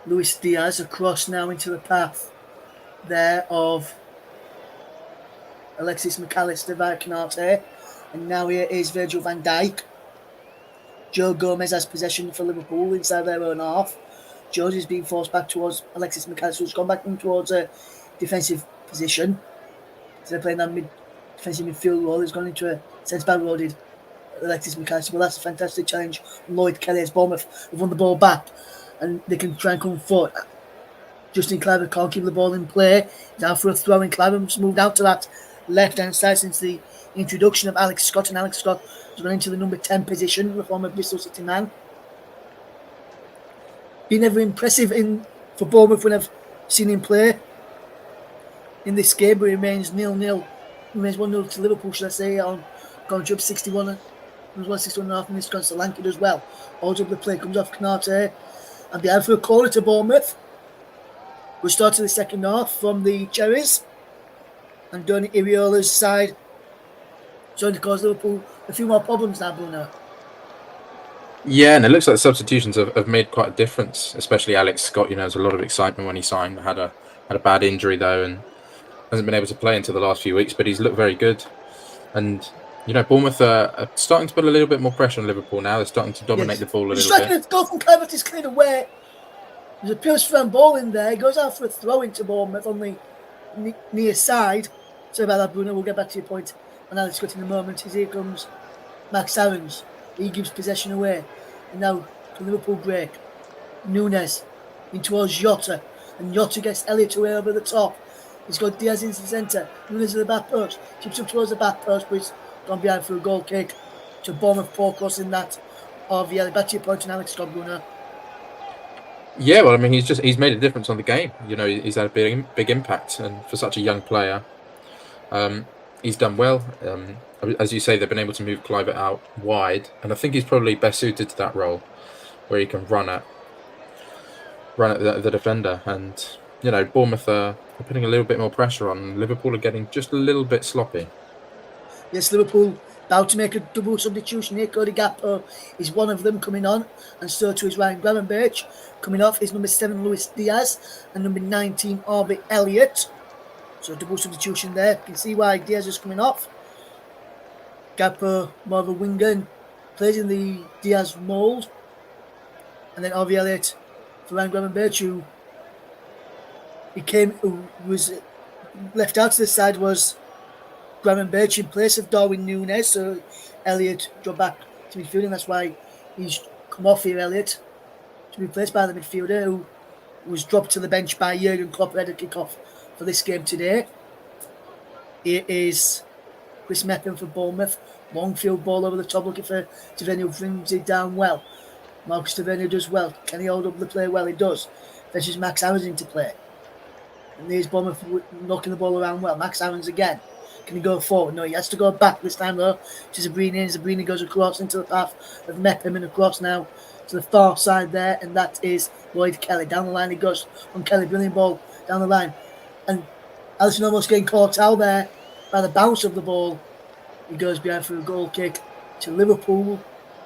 Luis Diaz. Across now into the path there of Alexis McAllister via Canate. And now here is Virgil van Dijk. Joe Gomez has possession for Liverpool inside their own half. Jones is being forced back towards Alexis McAllister, who's gone back in towards a defensive position. So they're playing that defensive midfield role. He's gone into a centre-back role, did Alexis McAllister. Well, that's a fantastic challenge from Lloyd Kelly as Bournemouth have won the ball back and they can try and come forward. Justin Cliver can't keep the ball in play. Down for a throw, and Cliver's moved out to that left-hand side since the introduction of Alex Scott, and Alex Scott has gone into the number 10 position, the former Bristol City man. Been ever impressive for Bournemouth when I've seen him play in this game, but it remains 0-0. Remains 1-0 to Liverpool, should I say, on going up 61. It was 61.5 minutes gone to Lankard as well. Holds up the play, comes off Canate, and behind for a corner to Bournemouth. We'll start to the second half from the Cherries. And Donny Iriola's side trying to cause Liverpool a few more problems now, Bruno. Yeah, and it looks like the substitutions have made quite a difference, especially Alex Scott. You know, there's a lot of excitement when he signed. Had a bad injury though, and hasn't been able to play until the last few weeks. But he's looked very good, and you know, Bournemouth are starting to put a little bit more pressure on Liverpool now. They're starting to dominate the ball a little bit. Striking a goal from Cleverton is cleared away. There's a pure strand ball in there. He goes out for a throw into Bournemouth on the near side. Sorry about that, Bruno. We'll get back to your point on Alex Scott in a moment. As here comes Max Aarons. He gives possession away. And now the Liverpool break. Núñez in towards Jota. And Jota gets Elliott away over the top. He's got Diaz into the centre. Núñez at the back post. Keeps up towards the back post, but he's gone behind for a goal kick. To Bournemouth, poor crossing that. Back to your point on Alex Scott, Bruno. Yeah, well, I mean, he's made a difference on the game. You know, he's had a big impact, and for such a young player, he's done well. As you say, they've been able to move Clivert out wide, and I think he's probably best suited to that role, where he can run at the defender. And you know, Bournemouth are putting a little bit more pressure on. Liverpool are getting just a little bit sloppy. Yes, Liverpool About to make a double substitution here. Cody Gakpo is one of them coming on, and so too is Ryan Gravenberch. Coming off is number 7 Luis Diaz and number 19 Harvey Elliott. So double substitution there. You can see why Diaz is coming off. Gakpo more of a winger and plays in the Diaz mould. And then Harvey Elliott for Ryan Gravenberch, who was left out to the side was Gravenberch in place of Darwin Núñez. So Elliott dropped back to midfield, and that's why he's come off here, Elliott, to be replaced by the midfielder who was dropped to the bench by Jurgen Klopp ahead of kick-off for this game today. It is Chris Mepham for Bournemouth. Long field ball over the top, looking for Tavernier, who brings it down well. Marcus Tavernier does well. Can he hold up the play? Well, he does. Fetches Max Aarons into play. And there's Bournemouth knocking the ball around well. Max Aarons again. Can he go forward? No, he has to go back this time though to Zabrini. Zabrini goes across into the path of Mepham and across now to the far side there, and that is Lloyd Kelly. Down the line he goes on Kelly. Brilliant ball down the line. And Alisson almost getting caught out there by the bounce of the ball. He goes behind for a goal kick to Liverpool.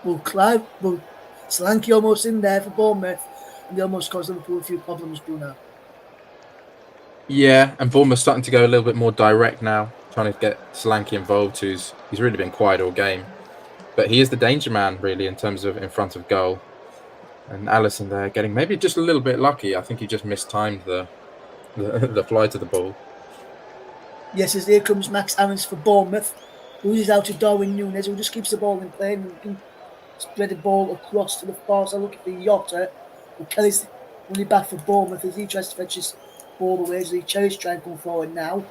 Solanke almost in there for Bournemouth, and they almost caused Liverpool a few problems, Bruno. Yeah, and Bournemouth starting to go a little bit more direct now, trying to get Solanke involved, he's really been quiet all game. But he is the danger man, really, in terms of in front of goal. And Alisson there getting maybe just a little bit lucky. I think he just mistimed the flight of the ball. Yes, as here comes Max Aarons for Bournemouth. Loses out to Darwin Núñez, who just keeps the ball in play and can spread the ball across to the far side, looking for Yotta. And Kelly's running back for Bournemouth as he tries to fetch his ball away. So Cherry's trying to come forward now.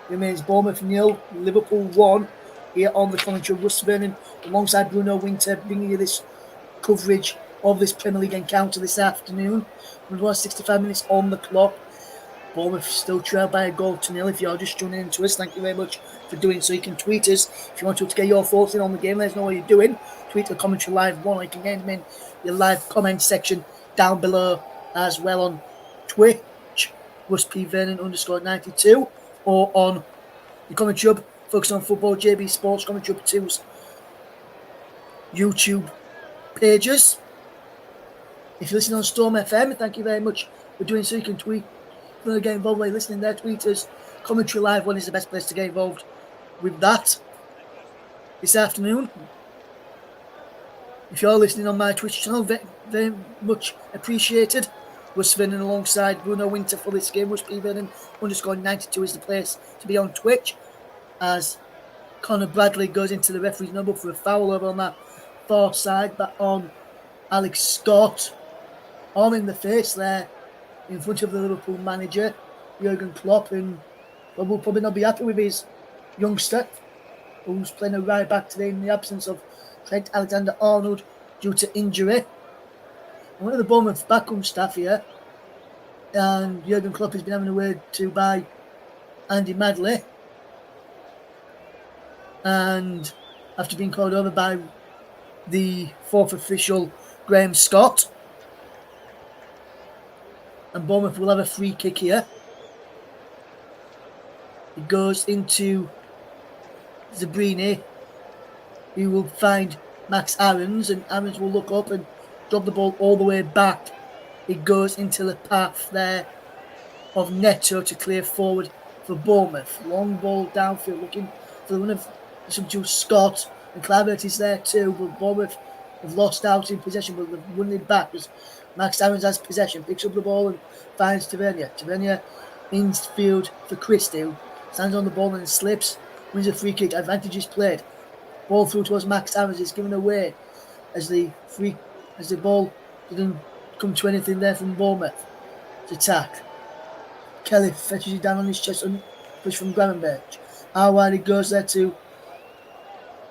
Remains Bournemouth 0, Liverpool 1. Here on the commentary, Russ Vernon alongside Bruno Winter, bringing you this coverage of this Premier League encounter this afternoon. 65 minutes on the clock. Bournemouth still trailed by a goal to 0. If you're just tuning into us, thank you very much for doing so. You can tweet us if you want to get your thoughts in on the game. Let us know what you're doing. Tweet the commentary live one. You can get them in your live comment section down below as well on Twitch, Russ P Vernon _92, or on the commentary hub, Focus on Football, JB Sports Commentary Hub 2's YouTube pages. If you're listening on Storm FM, thank you very much for doing so. You can tweet. If you want to get involved by listening there, tweet us. Commentary Live 1 is the best place to get involved with that this afternoon. If you're listening on my Twitch channel, very, very much appreciated. Russ Vernon alongside Bruno Winter for this game. Russ P Vernon _92 is the place to be on Twitch, as Connor Bradley goes into the referee's number for a foul over on that far side, but on Alex Scott. Arm in the face there in front of the Liverpool manager, Jurgen Klopp, and will probably not be happy with his youngster, who's playing a right back today in the absence of Trent Alexander-Arnold due to injury. And one of the Bournemouth backroom staff here, and Jurgen Klopp has been having a word to by Andy Madley, and after being called over by the fourth official, Graham Scott. And Bournemouth will have a free kick here. It goes into Zabrini, who will find Max Aarons, and Aarons will look up and drop the ball all the way back. It goes into the path there of Neto to clear forward for Bournemouth. Long ball downfield, looking for the one of subdued Scott, and Clavert is there too, but Bournemouth have lost out in possession, but they've won it back as Max Aarons has possession, picks up the ball and finds Tavernier. Tavernier infield for Christie, who stands on the ball and slips, wins a free kick. Advantage is played. Ball through towards Max Aarons is given away as the ball didn't come to anything there from Bournemouth to attack. Kelly fetches it down on his chest and push from Gravenberch. How wide it goes there to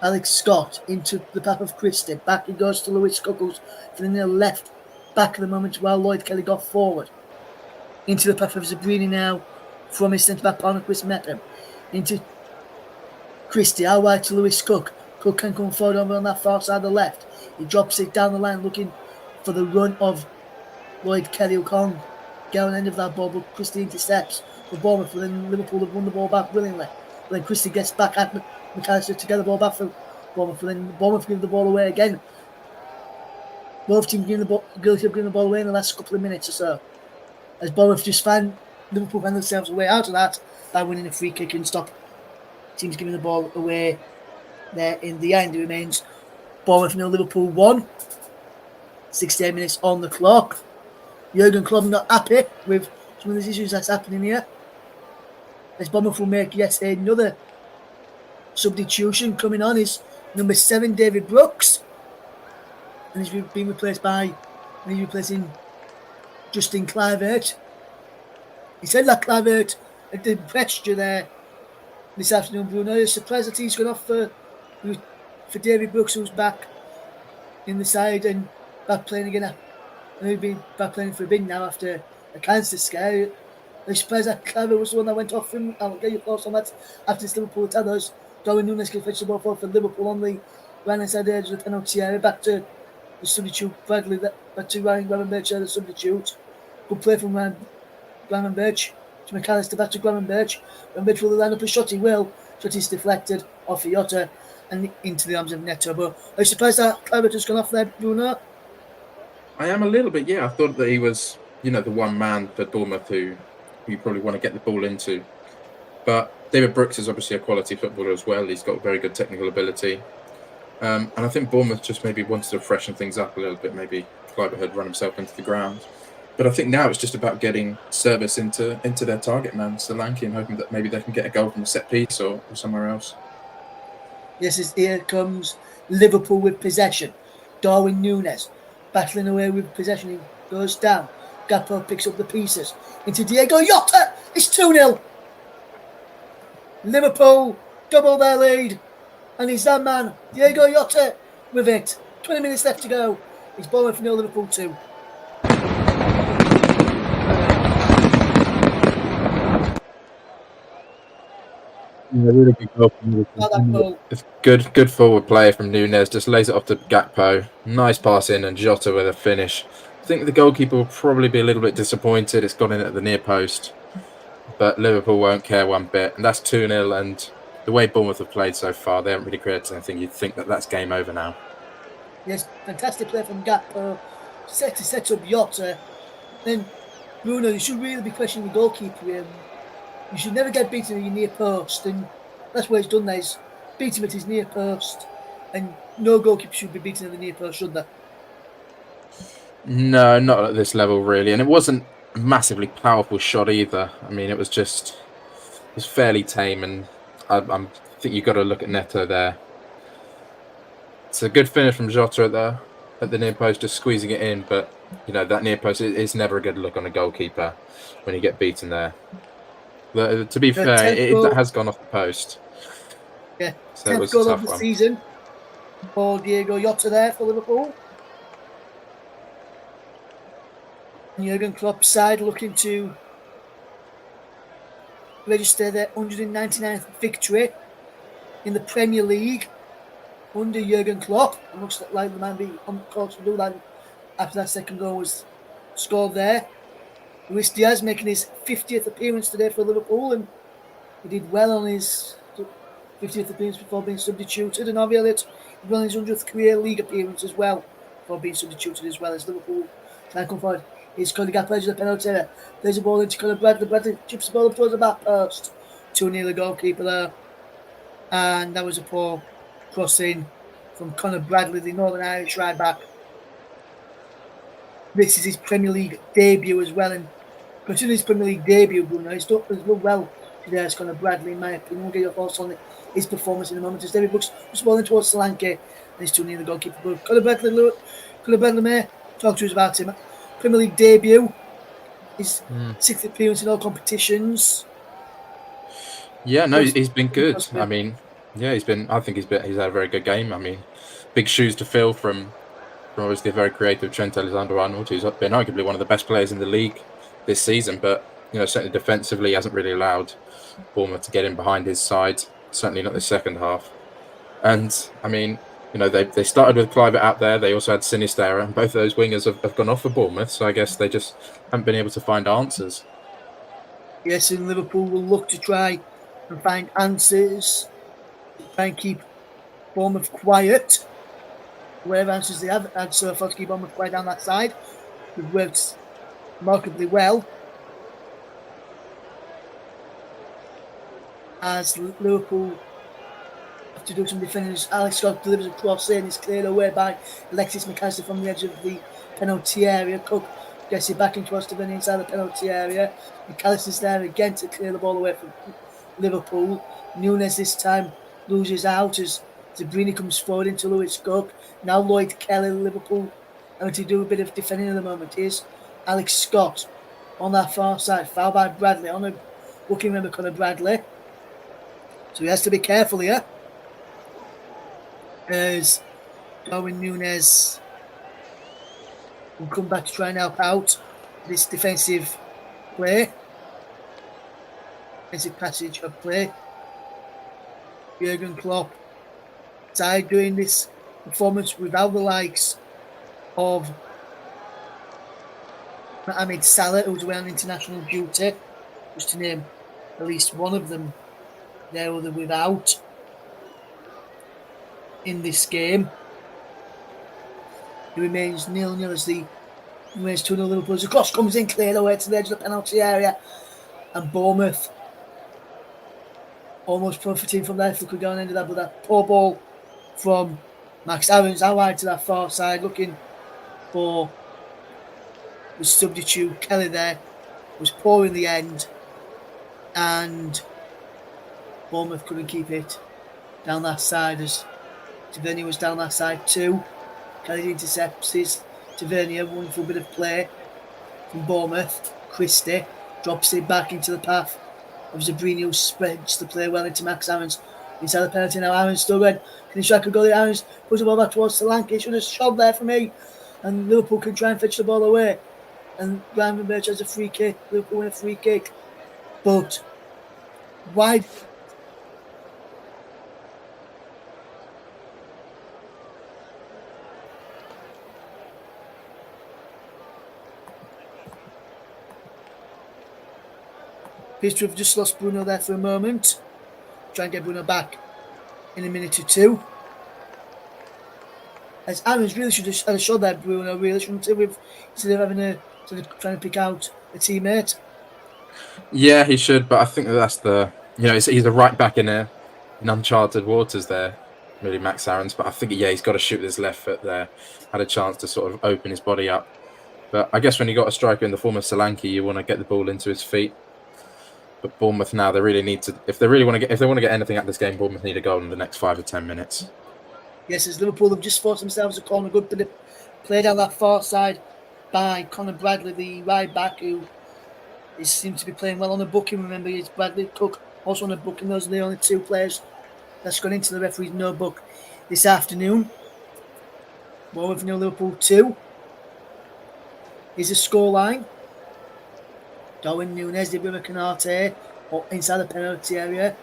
Alex Scott into the path of Christie. Back it goes to Lewis Cuckles for the left back at the moment while Lloyd Kelly got forward. Into the path of Zabrini now from his centre-back partner Chris Mepham. Into Christie, out wide to Lewis Cook. Cook can come forward over on that far side of the left. He drops it down the line looking for the run of Lloyd Kelly, who can't get on the end of that ball, but Christie intercepts for Bournemouth, and then Liverpool have won the ball back brilliantly. But then Christie gets back at McAllister to get the ball back for Bournemouth, and then Bournemouth give the ball away again. Both teams giving the ball away in the last couple of minutes or so. As Bournemouth Liverpool find themselves a way out of that by winning a free kick and stop teams giving the ball away there in the end. It remains Bournemouth 0, Liverpool 1. 68 minutes on the clock. Jurgen Klopp not happy with some of these issues that's happening here. As Bournemouth will make yet another substitution. Coming on is number 7, David Brooks. And he's been replacing Justin Kluivert. He said that Kluivert did pressure there this afternoon, Bruno. You're surprised that he's gone off for David Brooks, who's back in the side and back playing again. And he's been back playing for a bit now after a cancer scare. I'm surprised that Kluivert was the one that went off him. I'll get your thoughts on that after this Liverpool attack. Darwin Núñez can fetch the ball forward for Liverpool on the right-hand side edge of the penalty area. Back to the substitute, Bradley, back to Ryan Gravenberch, the substitute. Good play from Gravenberch to McAllister, back to Gravenberch. Gravenberch will line up a shot, he will. Shot is deflected off Iota and into the arms of Neto. But are you surprised that Kluivert has gone off there, Bruno? I am a little bit, yeah. I thought that he was, the one man for Bournemouth who you probably want to get the ball into. But David Brooks is obviously a quality footballer as well. He's got very good technical ability. And I think Bournemouth just maybe wanted to freshen things up a little bit. Maybe Kluivert had run himself into the ground. But I think now it's just about getting service into their target man, Solanke, and hoping that maybe they can get a goal from a set piece or somewhere else. Yes, here comes Liverpool with possession. Darwin Núñez battling away with possession. He goes down. Gakpo picks up the pieces. Into Diego Jota. It's 2-0. Liverpool double their lead. And he's that man, Diego Jota, with it. 20 minutes left to go. It's Bournemouth 0, Liverpool 2. Yeah, really good goal from Liverpool. It's good forward play from Núñez. Just lays it off to Gakpo. Nice pass in, and Jota with a finish. I think the goalkeeper will probably be a little bit disappointed. It's gone in at the near post. But Liverpool won't care one bit. And that's 2-0. And the way Bournemouth have played so far, they haven't really created anything. You'd think that that's game over now. Yes, fantastic play from Gakpo. Set up Jota. Then, Bruno, you should really be questioning the goalkeeper here. You should never get beaten at your near post. And that's what he's done there. He's beat him at his near post. And no goalkeeper should be beaten at the near post, should they? No, not at this level, really. And it wasn't a massively powerful shot either. I mean, it was fairly tame. And I think you've got to look at Neto there. It's a good finish from Jota at the near post, just squeezing it in. But, that near post is never a good look on a goalkeeper when you get beaten there. To be fair, it has gone off the post. Yeah, so 10th goal of the season for Diego Jota there for Liverpool. Jurgen Klopp's side looking to register their 199th victory in the Premier League under Jurgen Klopp. It looks like the man be on course to do that after that second goal was scored there. Luis Diaz making his 50th appearance today for Liverpool, and he did well on his 50th appearance before being substituted. And Harvey Elliott on his 100th career league appearance as well before being substituted as well, as Liverpool try and come forward. He's Cody Gakpo edge of the penalty area. There's a ball into Conor Bradley. Bradley chips the ball up towards the back post. 2-0 the goalkeeper there. And that was a poor crossing from Conor Bradley, the Northern Irish right back. This is his Premier League debut as well. And considering his Premier League debut, Bruno, he's done well today as Conor Bradley, in my opinion. We'll get your thoughts on his performance in a moment. As David Brooks was balling towards Solanke. And he's 2-0 the goalkeeper. But Conor Bradley may talk to us about him. Premier League debut, his 6th appearance in all competitions. Yeah, no, he's been good. I mean, yeah, he's had a very good game. I mean, big shoes to fill from obviously a very creative Trent Alexander-Arnold, who's been arguably one of the best players in the league this season, but certainly defensively hasn't really allowed Bournemouth to get in behind his side. Certainly not the second half. And I mean, they started with Kluivert out there. They also had Sinisterra, and both of those wingers have gone off for Bournemouth. So I guess they just haven't been able to find answers. Yes, and Liverpool will look to try and find answers try and keep Bournemouth quiet. Whatever answers they have had so far to keep Bournemouth quiet down that side. We've worked remarkably well. As Liverpool have to do some defending, Alex Scott delivers a cross in, it's cleared away by Alexis McAllister from the edge of the penalty area. Cook gets it back in towards the inside the penalty area. McAllister's there again to clear the ball away from Liverpool. Nunes this time loses out as Zabrini comes forward into Lewis Cook. Now Lloyd Kelly, Liverpool, having to do a bit of defending at the moment. Here's Alex Scott on that far side. Foul by Bradley on a booking member, Conor Bradley. So he has to be careful here. As Darwin Nunes will come back to try and help out this defensive play. Defensive passage of play. Jurgen Klopp started doing this performance without the likes of Mohamed Salah, who's away on international duty, just to name at least one of them there or without in this game. It remains 0-0 as the remains 2-0 Liverpool. The cross comes in, cleared away to the edge of the penalty area, and Bournemouth almost profiting from that if they could go on into that, but that poor ball from Max Aarons out wide to that far side, looking for the substitute. Kelly there was poor in the end, and Bournemouth couldn't keep it down that side as Tavernier was down that side too. Kelly intercepts his Tavernier, wonderful bit of play from Bournemouth. Christie drops it back into the path of Zabrini, who spreads the play well into Max Aarons. Inside the penalty now, Aarons still red. Can he strike a goal? Aarons puts the ball back towards Solanke. Should have shot there for me. And Liverpool can try and fetch the ball away. And Ryan Birch has a free kick. Liverpool win a free kick. But why? Appears to have just lost Bruno there for a moment. Try and get Bruno back in a minute or two. As Aarons really should have had a shot there, Bruno, really shouldn't have, instead of having a sort of trying to pick out a teammate. Yeah, he should, but I think that's the he's a right back in uncharted waters there, really, Max Aarons. But I think he's got to shoot with his left foot there. Had a chance to sort of open his body up, but I guess when you got a striker in the form of Solanke, you want to get the ball into his feet. But Bournemouth now, they really need to, if they want to get anything out of this game, Bournemouth need a goal in the next 5 or 10 minutes. Yes, as Liverpool have just forced themselves a corner, good bit of play down that far side by Conor Bradley, the right back, who seems to be playing well on the booking. Remember, it's Bradley, Cook also on the booking. Those are the only two players that's gone into the referee's no book this afternoon. Bournemouth 0, Liverpool 2. Here's the scoreline. Darwin Nunes, Ibrahima Konate inside the penalty area.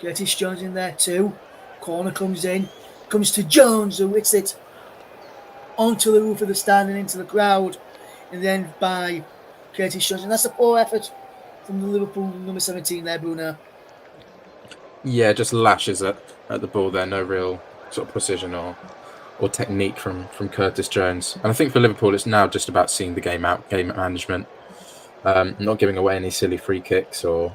Curtis Jones in there too. Corner comes in. Comes to Jones, who hits it onto the roof of the stand and into the crowd. And then by Curtis Jones. And that's a poor effort from the Liverpool number 17 there, Bruno. Yeah, just lashes at the ball there. No real sort of precision or technique from Curtis Jones. And I think for Liverpool, it's now just about seeing the game out, game management. Not giving away any silly free kicks or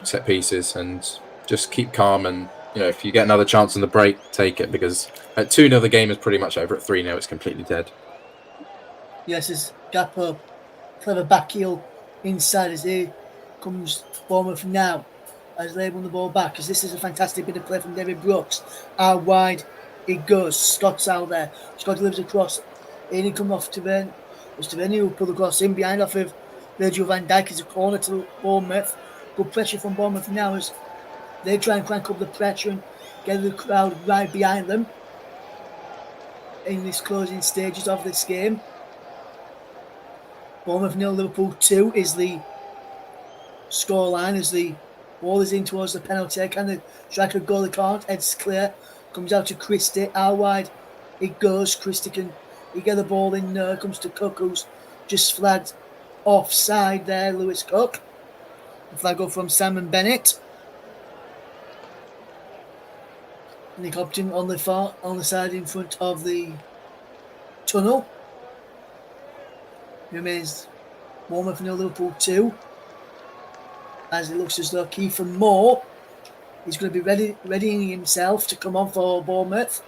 set pieces, and just keep calm. And if you get another chance on the break, take it, because at 2-0 the game is pretty much over. At 3-0 it's completely dead. Yes, as Gakpo, clever back heel inside as here comes Bournemouth now as they won the ball back, as this is a fantastic bit of play from David Brooks. Out wide it goes. Scott's out there. Scott delivers across. In he comes off to Ben. It's Tavernier who pulled the cross in behind off of Virgil van Dijk as a corner to Bournemouth. Good pressure from Bournemouth now as they try and crank up the pressure and get the crowd right behind them in these closing stages of this game. Bournemouth 0, Liverpool 2 is the scoreline as the ball is in towards the penalty. Can the striker goal? They can't. Heads clear. Comes out to Christie. Out wide it goes. Christie can get the ball in. Comes to Cook, who's just flagged offside there. Lewis Cook. The flag go from Simon Bennett. Nick Hopton on the side in front of the tunnel. Remains Bournemouth 0, Liverpool 2. As it looks as though Kiefer Moore is going to be readying himself to come on for Bournemouth,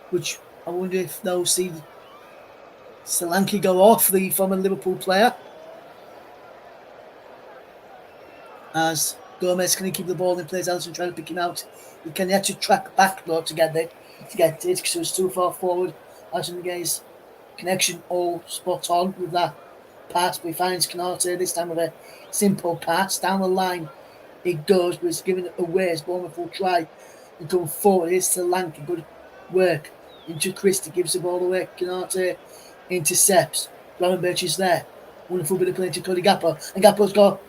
which I wonder if they'll see Solanke go off, the former Liverpool player. As Gomez can keep the ball in place, Alisson trying to pick him out. He can actually track back though to get it because it was too far forward. Alisson gets connection all spot on with that pass, but he finds Canate this time with a simple pass down the line. It goes, but it's given away as Bournemouth will try and come forward. It's Solanke, good work into Christie, gives the ball away. Canate intercepts. Gravenberch is there. Wonderful bit of play to Cody Gakpo, and Gakpo's got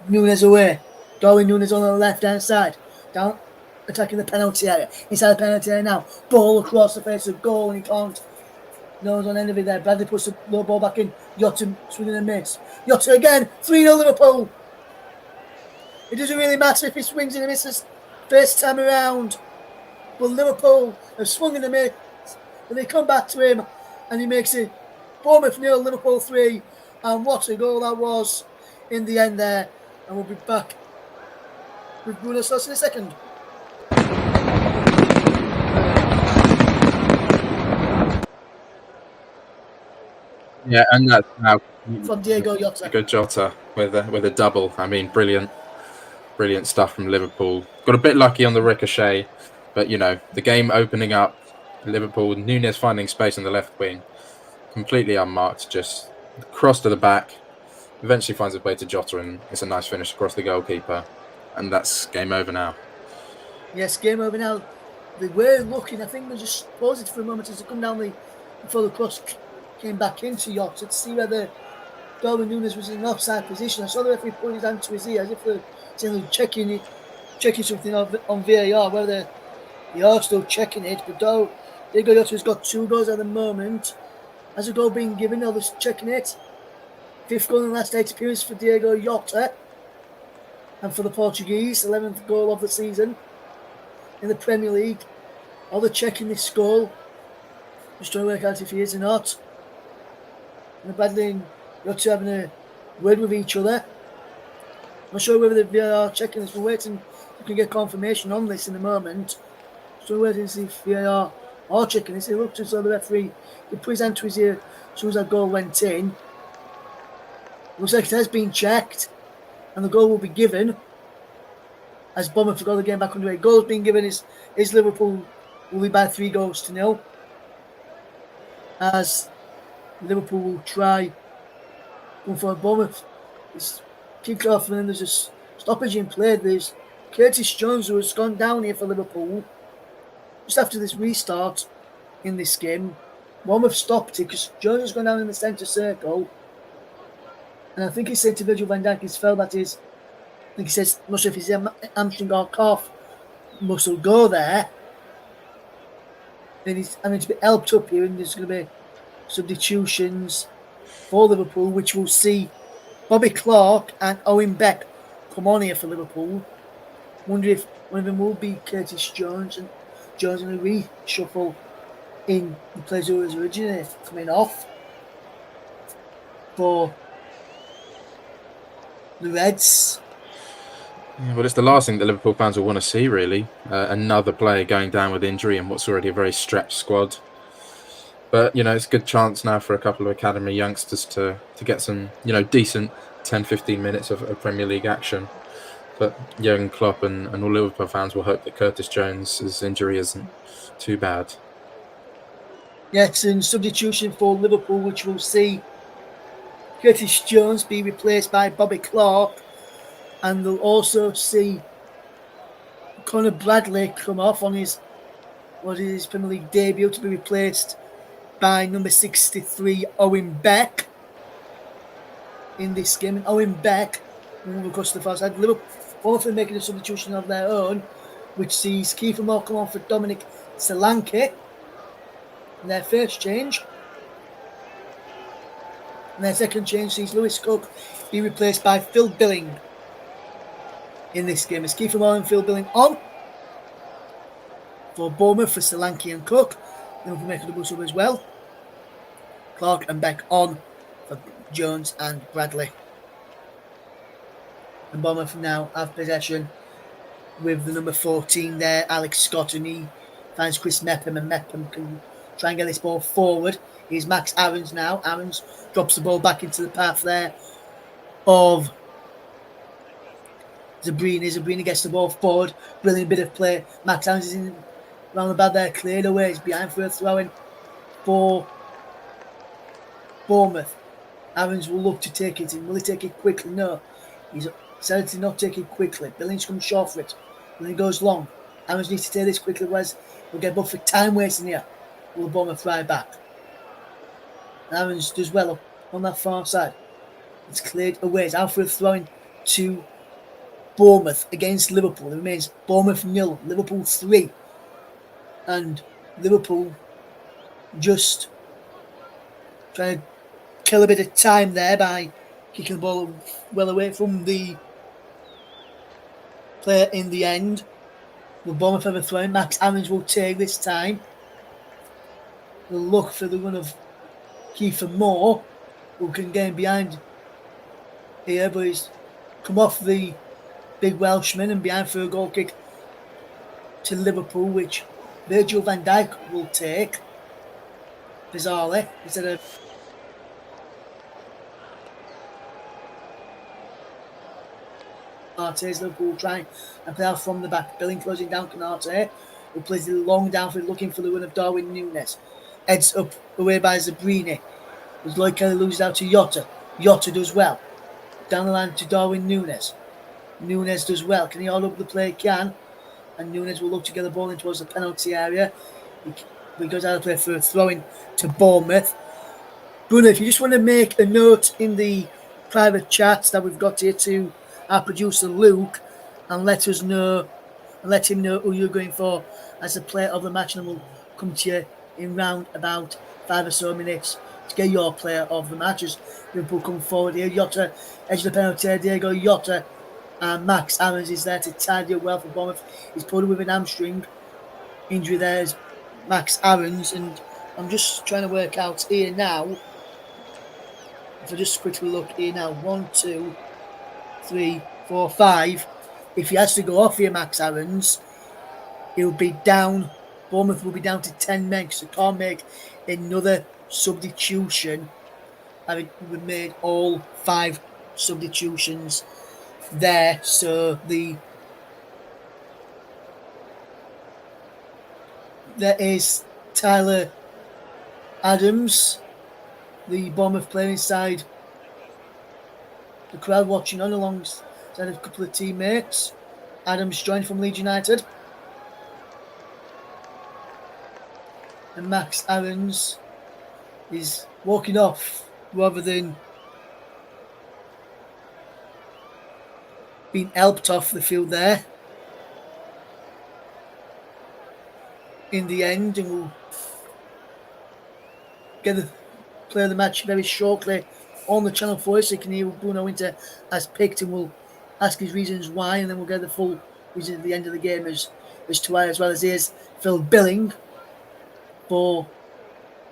Nunes away. Darwin Nunes on the left hand side. Down attacking the penalty area. Inside the penalty area now. Ball across the face of goal, and he can't. Nose on end of it there. Bradley puts the low ball back in. Jota swinging and miss. Jota again. 3-0 Liverpool. It doesn't really matter if he swings and misses first time around. But Liverpool have swung and miss. And they come back to him, and he makes it Bournemouth 0, Liverpool 3. And what a goal that was in the end there. And we'll be back with Bruno Sos in a second. Yeah, and that's now From Diego Jota. Good Jota with a double. I mean, brilliant stuff from Liverpool. Got a bit lucky on the ricochet, but the game opening up. Liverpool, Nunes finding space on the left wing, completely unmarked, just cross to the back. Eventually finds his way to Jota, and it's a nice finish across the goalkeeper, and that's game over now. Yes, game over now. They were looking. I think they just paused it for a moment as they come down before the cross came back into Jota to see whether Darwin Nunes was in an offside position. I saw the referee put his hand to his ear as if they're checking something on VAR, whether they are still checking it. But Diego Jota has got 2 goals at the moment. Has a goal being given, others checking it. 5th goal in the last 8 appearances for Diego Jota. And for the Portuguese, 11th goal of the season in the Premier League. Are they checking this goal? Just trying to work out if he is or not. And Bradley and Jota having a word with each other. I'm not sure whether the VAR are checking this. We're waiting. We can get confirmation on this in a moment. So we're waiting to see if VAR are checking this. It looked as though the referee he put his hand to his ear as soon as that goal went in. Looks like it has been checked, and the goal will be given. As Bournemouth got the game back underway. Goals being given is Liverpool will be by 3-0. As Liverpool will try going for Bournemouth. It's kicked off, and then there's a stoppage in play. There's Curtis Jones, who has gone down here for Liverpool just after this restart in this game. Bournemouth stopped it because Jones has gone down in the centre circle, and I think he said to Virgil van Dijk, his felt that is, I think he says, I'm not sure if his hamstring or calf muscle go there. Then he's having to be helped up here, and there's going to be substitutions for Liverpool, which will see Bobby Clark and Owen Beck come on here for Liverpool. Wonder if one of them will be Curtis Jones, and Jones going to reshuffle in the players who was originally coming off for the Reds. Yeah, well, it's the last thing that Liverpool fans will want to see, really. Another player going down with injury in what's already a very stretched squad. But, it's a good chance now for a couple of academy youngsters to get some, decent 10-15 minutes of Premier League action. But Jurgen Klopp and all Liverpool fans will hope that Curtis Jones' injury isn't too bad. Yes, and substitution for Liverpool, which will see Curtis Jones be replaced by Bobby Clark. And they'll also see Conor Bradley come off on his Premier League debut to be replaced by number 63, Owen Beck, in this game. And Owen Beck will move across to the far side. Liverpool also making a substitution of their own, which sees Kiefer Moore come on for Dominic Solanke in their first change. And their second change sees Lewis Cook be replaced by Phil Billing in this game. It's Kiefer Moore and Phil Billing on For Bournemouth, for Solanke and Cook. Liverpool make a double sub as well. Clark and Beck on for Jones and Bradley. And Bournemouth now have possession with the number 14 there, Alex Scott, and he finds Chris Mepham, and Mepham can try and get this ball forward. Here's Max Aarons now. Aarons drops the ball back into the path there of Zabrini. Zabrini gets the ball forward. Brilliant bit of play. Max Aarons is in round about there, cleared away. He's behind for a throw-in for Bournemouth. Aarons will look to take it in. Will he take it quickly? No. He's decided to not take it quickly. Billings comes short for it. Then he goes long. Aarons needs to take this quickly, otherwise we'll get both for time wasting here. Will Bournemouth right back. Aarons does well up on that far side. It's cleared away. It's out for a throw-in to Bournemouth against Liverpool. It remains Bournemouth 0, Liverpool 3. And Liverpool just trying to kill a bit of time there by kicking the ball well away from the player in the end. Will Bournemouth have a throw-in? Max Aarons will take this time. They'll look for the run of Kiefer Moore, who can get behind here, but he's come off the big Welshman and behind for a goal kick to Liverpool, which Virgil van Dijk will take, bizarrely, instead of Canarte's. Liverpool trying and play out from the back. Billing closing down Canarte, who plays it long downfield looking for the run of Darwin Núñez. Heads up away by Zabrini. As Lloyd Kelly loses out to Jota. Jota does well. Down the line to Darwin Núñez. Núñez does well. Can he hold up the play? Can. And Núñez will look to get the ball in towards the penalty area. He goes out of play for a throw-in to Bournemouth. Bruno, if you just want to make a note in the private chats that we've got here to our producer Luke, and let us know, and let him know who you're going for as the player of the match, and we'll come to you in round about 5 or so minutes to get your player of the match. As Liverpool come forward here, Jota edge of the penalty. Diego Jota, and Max Aarons is there to tidy up well for Bournemouth. He's pulled with an hamstring injury. There's Max Aarons, and I'm just trying to work out here now. If I just quickly look here now, 1, 2, 3, 4, 5. If he has to go off here, Max Aarons, he'll be down. Bournemouth will be down to 10 men, so can't make another substitution. Having made all 5 substitutions there, so there is Tyler Adams, the Bournemouth player inside the crowd watching on alongside a couple of teammates. Adams joined from Leeds United. And Max Aarons is walking off rather than being helped off the field there in the end, and we'll get the play of the match very shortly on the channel for us, so you can hear Bruno Winter has picked, and we'll ask his reasons why, and then we'll get the full reason at the end of the game as to why, as well as here's Phil Billing for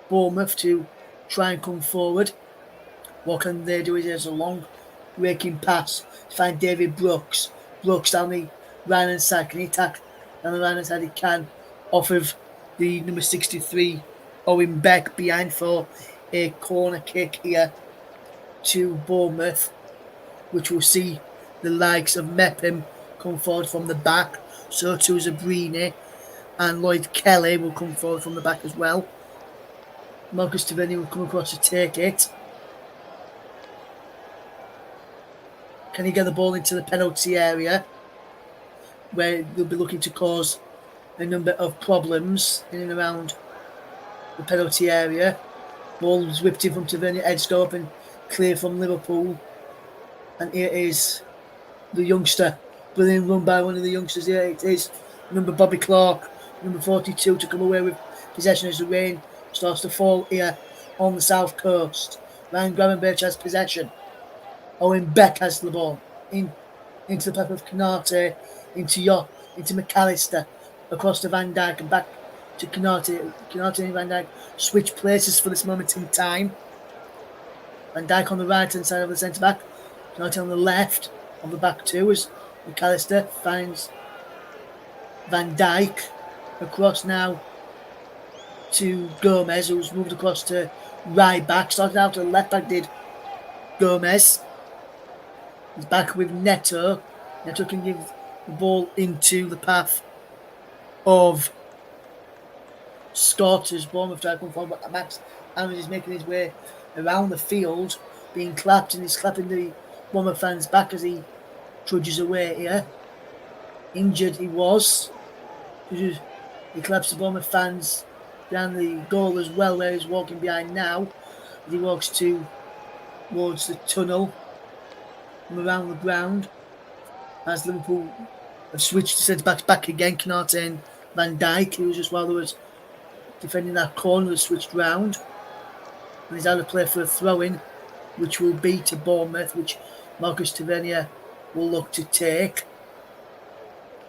Bournemouth to try and come forward. What can they do? Is a long raking pass to find David Brooks. Brooks down the right hand side. Can he attack down the right hand side? He can, off of the number 63 Owen Beck, behind for a corner kick here to Bournemouth, which will see the likes of Mepham come forward from the back. So too Zabrini, and Lloyd Kelly will come forward from the back as well. Marcus Tavernier will come across to take it. Can he get the ball into the penalty area, where they'll be looking to cause a number of problems in and around the penalty area? Ball's whipped in from Tavernier, edged up and clear from Liverpool. And here is the youngster. Brilliant run by one of the youngsters here. It is number Bobby Clark, number 42, to come away with possession as the rain starts to fall here on the south coast. Ryan Gravenberch has possession. Owen Beck has the ball into the path of Canarte, into McAllister. across to Van Dijk and back to Canate. Canate and Van Dijk switch places for this moment in time. Van Dijk on the right hand side of the centre back, Canate on the left of the back two as McAllister finds Van Dijk across now to Gomez, who's moved across to right back. Started out to the left back, did Gomez. He's back with Neto. Neto can give the ball into the path of Scott as Bournemouth try to come forward, but Max Aaron is making his way around the field, being clapped, and he's clapping the Bournemouth fans back as he trudges away here. Injured he was. He claps the Bournemouth fans behind the goal as well, where he's walking behind now. He walks towards the tunnel from around the ground as Liverpool have switched to centre backs back again. Canate and Van Dijk, who was just while there was defending that corner, has switched round. And he's out of play for a throw-in, which will be to Bournemouth, which Marcus Tavernier will look to take.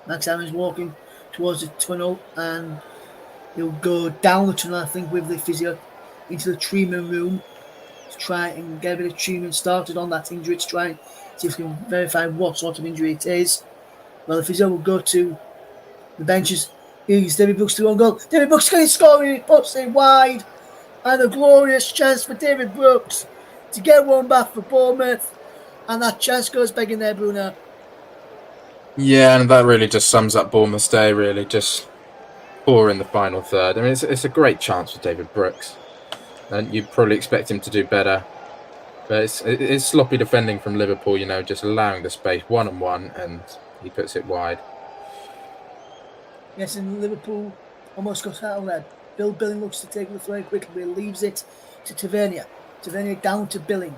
Max Aaron's walking towards the tunnel and he'll go down the tunnel, I think, with the physio into the treatment room to try and get a bit of treatment started on that injury, to try and see if we can verify what sort of injury it is. Well, the physio will go to the benches. Here's David Brooks to one goal. David Brooks can score, and he puts it wide. And a glorious chance for David Brooks to get one back for Bournemouth. And that chance goes begging there, Bruno. Yeah, and that really just sums up Bournemouth's day, really. Just poor in the final third. I mean, it's a great chance for David Brooks. And you'd probably expect him to do better. But it's sloppy defending from Liverpool, just allowing the space one-on-one, and he puts it wide. Yes, and Liverpool almost got out of there. Bill Billing looks to take the throw quickly, but leaves it to Tavernier. Tavernier down to Billing.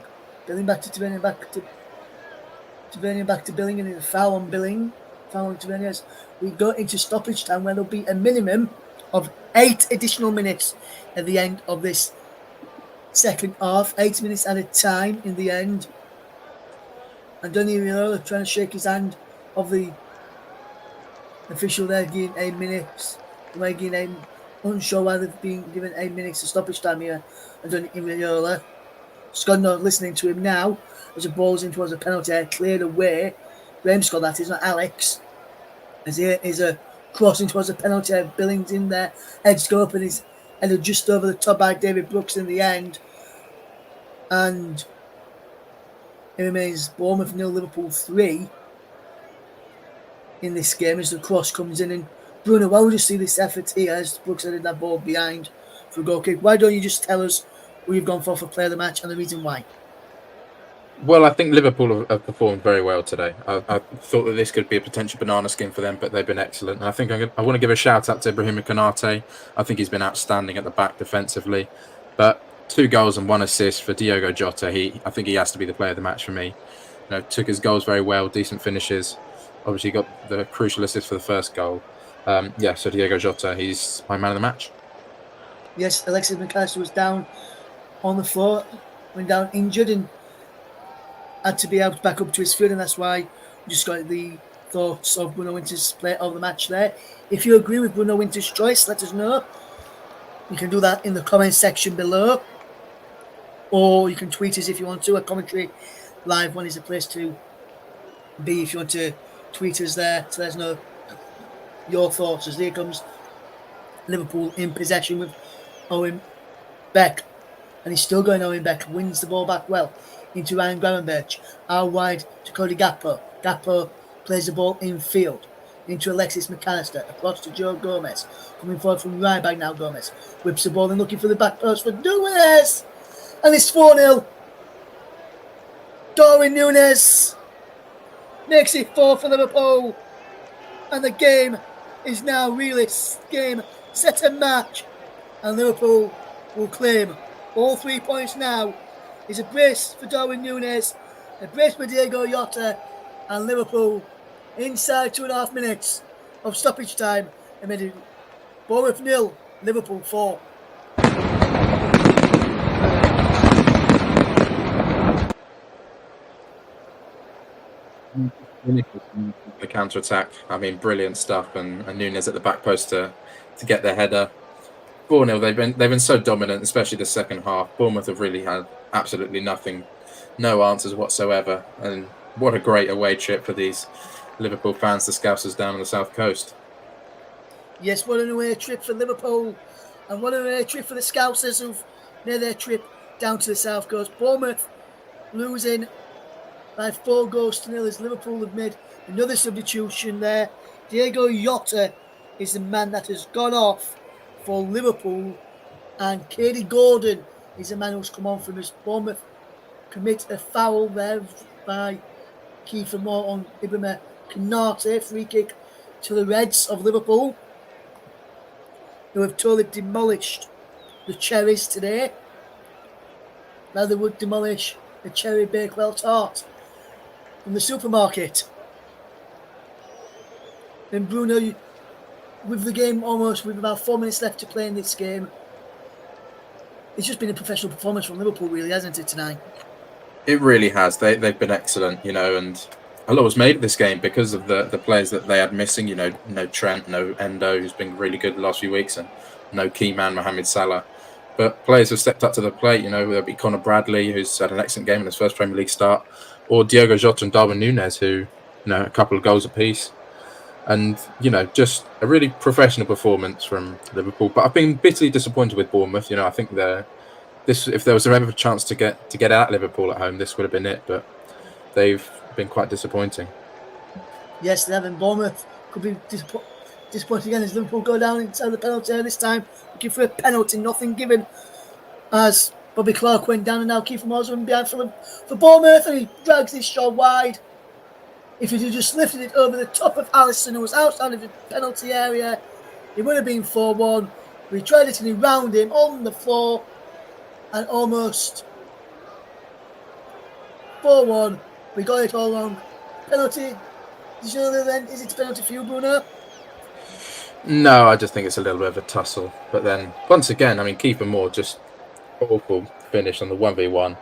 Billing back to Tavernier, back to Billing, and a foul on Billing. Foul on Tavernier. We go into stoppage time where there'll be a minimum of 8 additional minutes at the end of this second half. 8 minutes at a time in the end. And Donny Iraola trying to shake his hand of the official there, giving 8 minutes. Unsure why they've been given 8 minutes of stoppage time here. And Donny Iraola. Scott not listening to him now as the ball's in towards a penalty, cleared away. Graham Scott, that is, not Alex. As here is a crossing towards a penalty. Billings in there, heads go up and he's headed just over the top by David Brooks in the end. And it remains Bournemouth 0, Liverpool 3 in this game as the cross comes in. And Bruno, why would you see this effort here as Brooks headed that ball behind for a goal kick? Why don't you just tell us who you've gone for player of the match and the reason why? Well, I think Liverpool have performed very well today. I thought that this could be a potential banana skin for them, but they've been excellent. And I think I want to give a shout out to Ibrahim Konate. I think he's been outstanding at the back defensively. But 2 goals and 1 assist for Diogo Jota. I think he has to be the player of the match for me. Took his goals very well, decent finishes. Obviously got the crucial assist for the first goal. So Diogo Jota, he's my man of the match. Yes, Alexis McAllister was down on the floor, went down injured and had to be helped back up to his field, and that's why we just got the thoughts of Bruno Winter's player of the match there. If you agree with Bruno Winter's choice, let us know. You can do that in the comment section below, or you can tweet us if you want to. A commentary live one is a place to be if you want to tweet us there to let us know your thoughts. As here comes Liverpool in possession with Owen Beck, and he's still going. Owen Beck wins the ball back well into Ryan Gravenberch, out wide to Cody Gakpo. Gakpo plays the ball in field into Alexis McAllister, across to Joe Gomez, coming forward from right back now. Gomez whips the ball and looking for the back post for Nunez, and it's 4-0. Darwin Nunez makes it 4 for Liverpool, and the game is now really game, set and match, and Liverpool will claim all 3 points now. It's a brace for Darwin Nunez, a brace for Diogo Jota, and Liverpool inside 2.5 minutes of stoppage time. Amid Bournemouth 0, Liverpool 4. The counter attack. I mean, brilliant stuff, and Nunes at the back post to get their header. 4-0. They've been so dominant, especially the second half. Bournemouth have really had absolutely nothing, no answers whatsoever, and what a great away trip for these Liverpool fans, the Scousers down on the south coast. Yes, what an away trip for Liverpool, and what an away trip for the Scousers who've made their trip down to the south coast. Bournemouth losing by 4-0 as Liverpool have made another substitution there. Diego Jota is the man that has gone off for Liverpool, and Katie Gordon is the man who's come on from us. Bournemouth commit a foul there by Kiefer Moore on Ibrahima Konate, free kick to the Reds of Liverpool, who have totally demolished the Cherries today. Now they would demolish the Cherry Bakewell tart from the supermarket. Then Bruno, with the game almost with about 4 minutes left to play in this game, it's just been a professional performance from Liverpool, really, hasn't it, tonight? It really has. They've been excellent, and a lot was made of this game because of the players that they had missing. No Trent, no Endo, who's been really good the last few weeks, and no key man Mohamed Salah. But players have stepped up to the plate. There'll be Conor Bradley, who's had an excellent game in his first Premier League start, or Diogo Jota and Darwin Núñez, who a couple of goals apiece. And, just a really professional performance from Liverpool. But I've been bitterly disappointed with Bournemouth. I think if there was ever a chance to get out Liverpool at home, this would have been it. But they've been quite disappointing. Yes, they have. And Bournemouth could be disappointed again as Liverpool go down inside the penalty area this time, looking for a penalty, nothing given. As Bobby Clark went down, and now Kiefer Moore's running behind for Bournemouth, and he drags his shot wide. If he had just lifted it over the top of Alisson, who was outside of the penalty area, it would have been 4-1. We tried it and he rounded him on the floor, and almost 4-1. We got it all wrong. Penalty. Is it a penalty for you, Bruno? No, I just think it's a little bit of a tussle. But then, once again, Kiefer Moore just awful finish on the 1v1.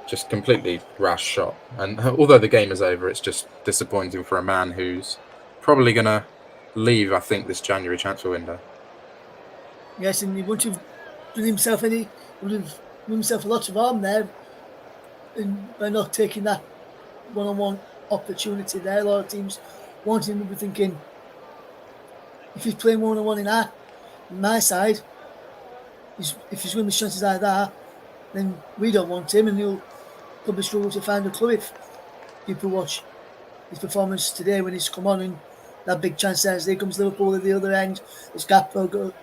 Just completely rash shot. And although the game is over, it's just disappointing for a man who's probably going to leave, I think, this January transfer window. Yes, and he wouldn't have done himself a lot of harm there by not taking that one-on-one opportunity there. A lot of teams wanting him to be thinking, if he's playing one-on-one on my side, if he's winning the chances like that, then we don't want him, and he'll probably struggle to find a club if people watch his performance today when he's come on, and that big chance there. As there comes Liverpool at the other end. It's Gakpo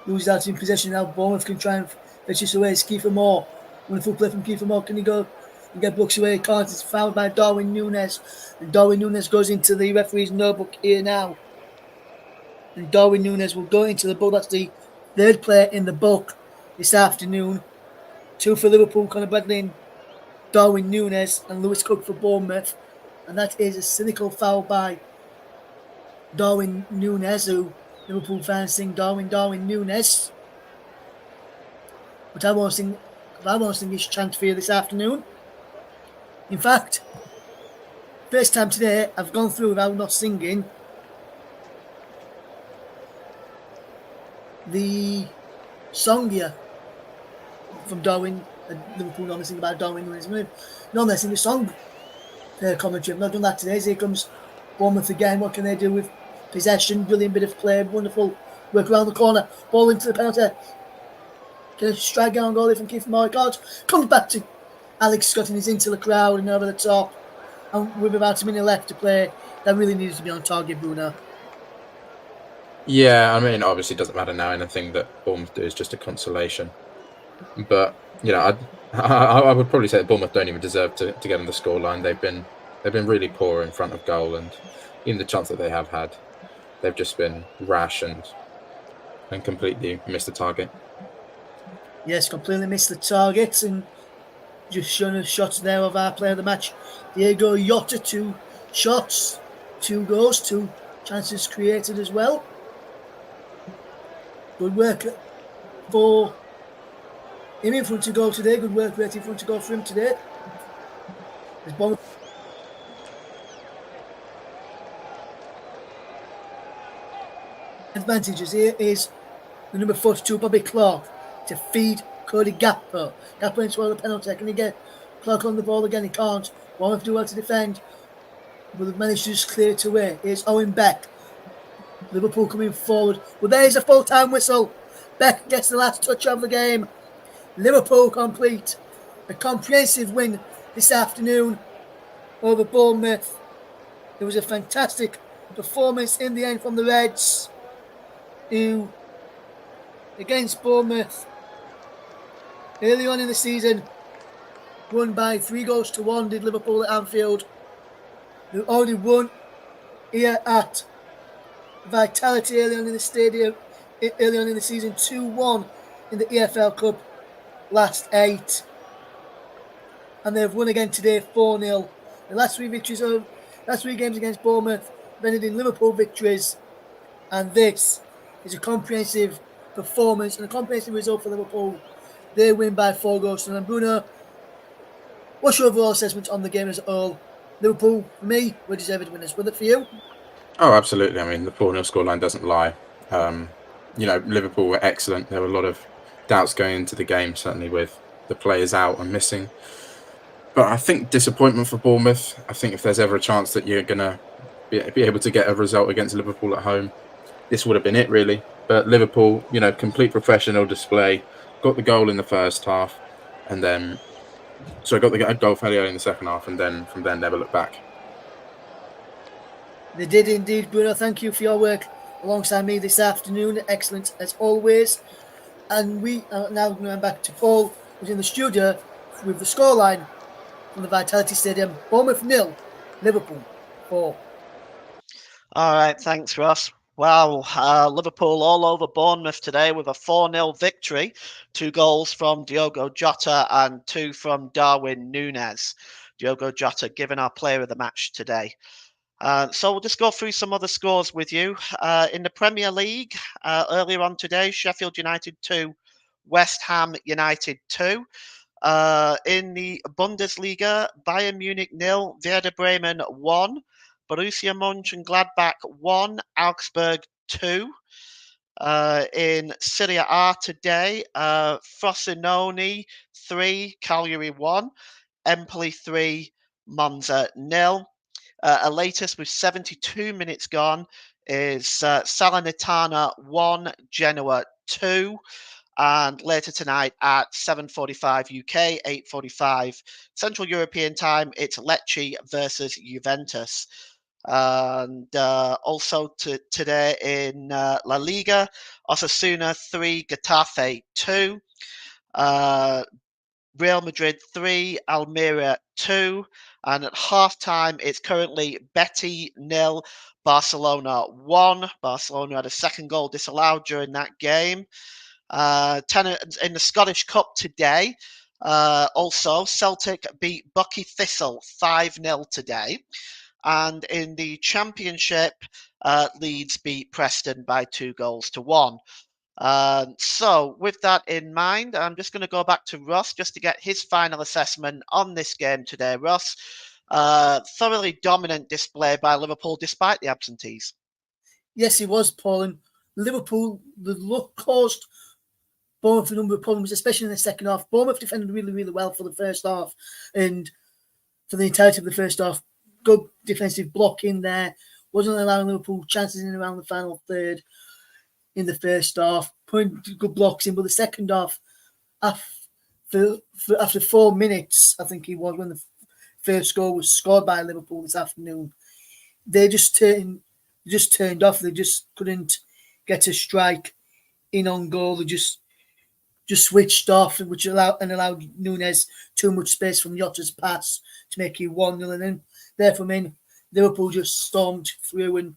loses out in possession now. Bournemouth can try and fetch this away. It's Kiefer Moore. Wonderful play from Kiefer Moore. Can he go and get blocks away? Can't. It's fouled by Darwin Núñez. And Darwin Núñez goes into the referee's notebook here now. And Darwin Núñez will go into the book. That's the third player in the book this afternoon. 2 for Liverpool, Conor Bradley and Darwin Núñez, and Lewis Cook for Bournemouth. And that is a cynical foul by Darwin Núñez, who Liverpool fans sing Darwin Núñez. But I won't sing this chant for you this afternoon. In fact, first time today I've gone through without not singing the song here from Darwin. Liverpool normally sing about Darwin Núñez. Normally I sing the song commentary. I've not done that today. Here comes Bournemouth again. What can they do with possession? Brilliant bit of play. Wonderful work around the corner. Ball into the penalty. Get a strike down goal from Kiefer Moore. Comes back to Alex Scott and he's into the crowd and over the top. And with about a minute left to play, that really needs to be on target, Bruno. Yeah, obviously it doesn't matter now. Anything that Bournemouth do is just a consolation. But I would probably say that Bournemouth don't even deserve to get on the scoreline. They've been really poor in front of goal, and even the chance that they have had, they've just been rash and completely missed the target. Yes, completely missed the target, and just showing us shots there of our player of the match, Diego Jota. 2 shots, 2 goals, 2 chances created as well. Good work for him in front of goal today. Good work rate in front of goal for him today. advantages. Here is the number 42, Bobby Clark, to feed Cody Gakpo. Gakpo into the penalty. Can he get Clark on the ball again? He can't. Bournemouth do well to defend, but they've managed to just clear it away. Here's Owen Beck. Liverpool coming forward. Well, there's a full-time whistle. Beck gets the last touch of the game. Liverpool complete a comprehensive win this afternoon over Bournemouth. It was a fantastic performance in the end from the Reds, who, against Bournemouth, early on in the season, won by 3-1, did Liverpool at Anfield. They already won here at Vitality early on in the stadium, early on in the season, 2-1 in the EFL Cup last 8. And they've won again today, 4-0. The last three games against Bournemouth have ended in Liverpool victories. And this is a comprehensive performance and a comprehensive result for Liverpool. They win by 4-0. And Bruno, what's your overall assessment on the game as a whole? Liverpool, for me, were deserved winners. Was it for you? Oh, absolutely. I mean, the 4-0 scoreline doesn't lie. Liverpool were excellent. There were a lot of doubts going into the game, certainly with the players out and missing. But I think disappointment for Bournemouth. I think if there's ever a chance that you're going to be able to get a result against Liverpool at home, this would have been it, really. But Liverpool, complete professional display, got the goal in the first half, and then... So I got the goal fairly early in the second half, and then from then never looked back. They did indeed, Bruno. Thank you for your work alongside me this afternoon. Excellent as always. And we are now going back to Paul, who's in the studio with the scoreline from the Vitality Stadium. Bournemouth 0, Liverpool 4. All right, thanks, Ross. Wow, Liverpool all over Bournemouth today with a 4-0 victory. 2 goals from Diogo Jota and 2 from Darwin Núñez. Diogo Jota given our player of the match today. So we'll just go through some other scores with you. In the Premier League, earlier on today, Sheffield United 2, West Ham United 2. In the Bundesliga, Bayern Munich 0, Werder Bremen 1, Borussia Mönchengladbach 1, Augsburg 2. In Serie A today, Frosinone 3, Cagliari 1, Empoli 3, Monza 0. A latest with 72 minutes gone is Salernitana 1, Genoa 2. And later tonight at 7:45 UK, 8:45 Central European Time, it's Lecce versus Juventus. And also today in La Liga, Osasuna 3, Getafe 2. Real Madrid 3, Almeria 2. And at half-time, it's currently Betis 0, Barcelona 1. Barcelona had a second goal disallowed during that game. In the Scottish Cup today, also Celtic beat Bucky Thistle 5-0 today. And in the Championship, Leeds beat Preston by 2-1. So with that in mind, I'm just going to go back to Ross just to get his final assessment on this game today. Ross, thoroughly dominant display by Liverpool despite the absentees. Yes, it was, Paul. And Liverpool, the luck caused Bournemouth a number of problems, especially in the second half. Bournemouth defended really, really well for the first half. And for the entirety of the first half, good defensive block in there. Wasn't allowing Liverpool chances in around the final third in the first half. Putting good blocks in. But the second half, after 4 minutes, I think it was, when the first goal was scored by Liverpool this afternoon, they just turned off. They just couldn't get a strike in on goal. They just switched off, which allowed Núñez too much space from Jota's pass to make it 1-0. And then therefore, Liverpool just stormed through and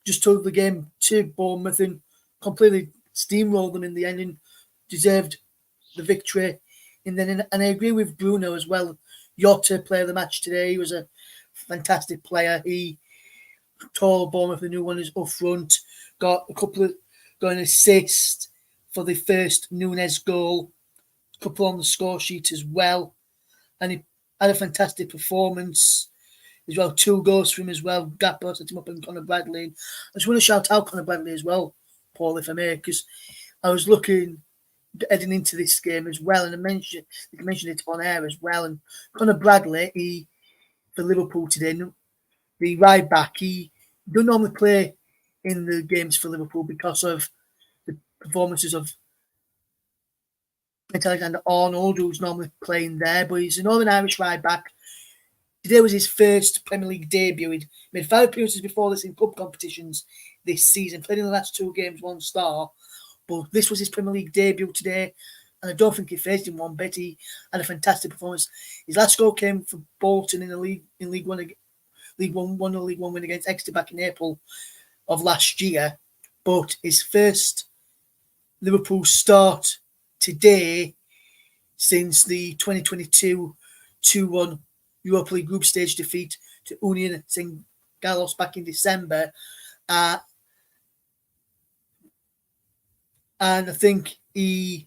just took the game to Bournemouth and completely steamrolled them in the end and deserved the victory. And I agree with Bruno as well. Jota, player of the match today, he was a fantastic player. He tore Bournemouth a new one up front, got an assist for the first Núñez goal, a couple on the score sheet as well. And he had a fantastic performance as well. 2 goals for him as well. Gakpo set him up, and Conor Bradley. I just want to shout out Conor Bradley as well Paul, if I may, because I was looking heading into this game as well, and I mentioned it on air as well. And Conor Bradley, for Liverpool today, the right back, he don't normally play in the games for Liverpool because of the performances of Alexander-Arnold, who's normally playing there, but he's a Northern Irish right back. Today was his first Premier League debut. He'd made 5 appearances before this in club competitions this season, played in the last 2 games, 1 star. But this was his Premier League debut today, and I don't think he faced him one bit. He had a fantastic performance. His last goal came for Bolton in League One win against Exeter back in April of last year. But his first Liverpool start today since the 2022 2-1 Europa League group stage defeat to Union St. Gallos back in December. And I think he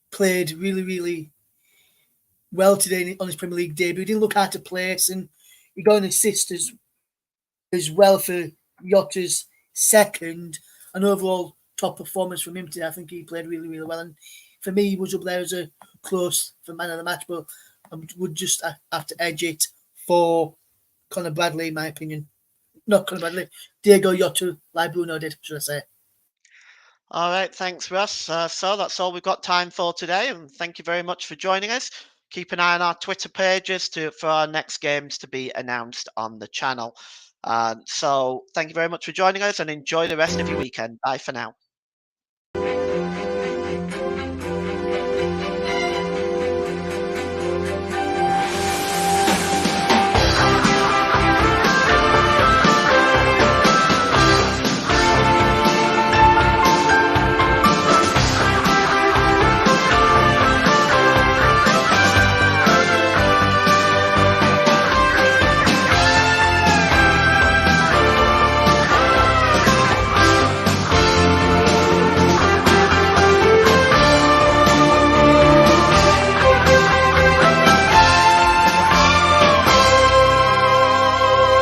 played really, really well today on his Premier League debut. He didn't look out of place, and he got an assist as well for Yotta's second. An overall top performance from him today. I think he played really, really well. And for me, he was up there as a close for man of the match, but I would just have to edge it for Conor Bradley, in my opinion. Not Conor Bradley, Diego Yotta, like Bruno did, should I say. All right, thanks, Russ. So that's all we've got time for today, and thank you very much for joining us. Keep an eye on our Twitter pages for our next games to be announced on the channel. So thank you very much for joining us, and enjoy the rest of your weekend. Bye for now.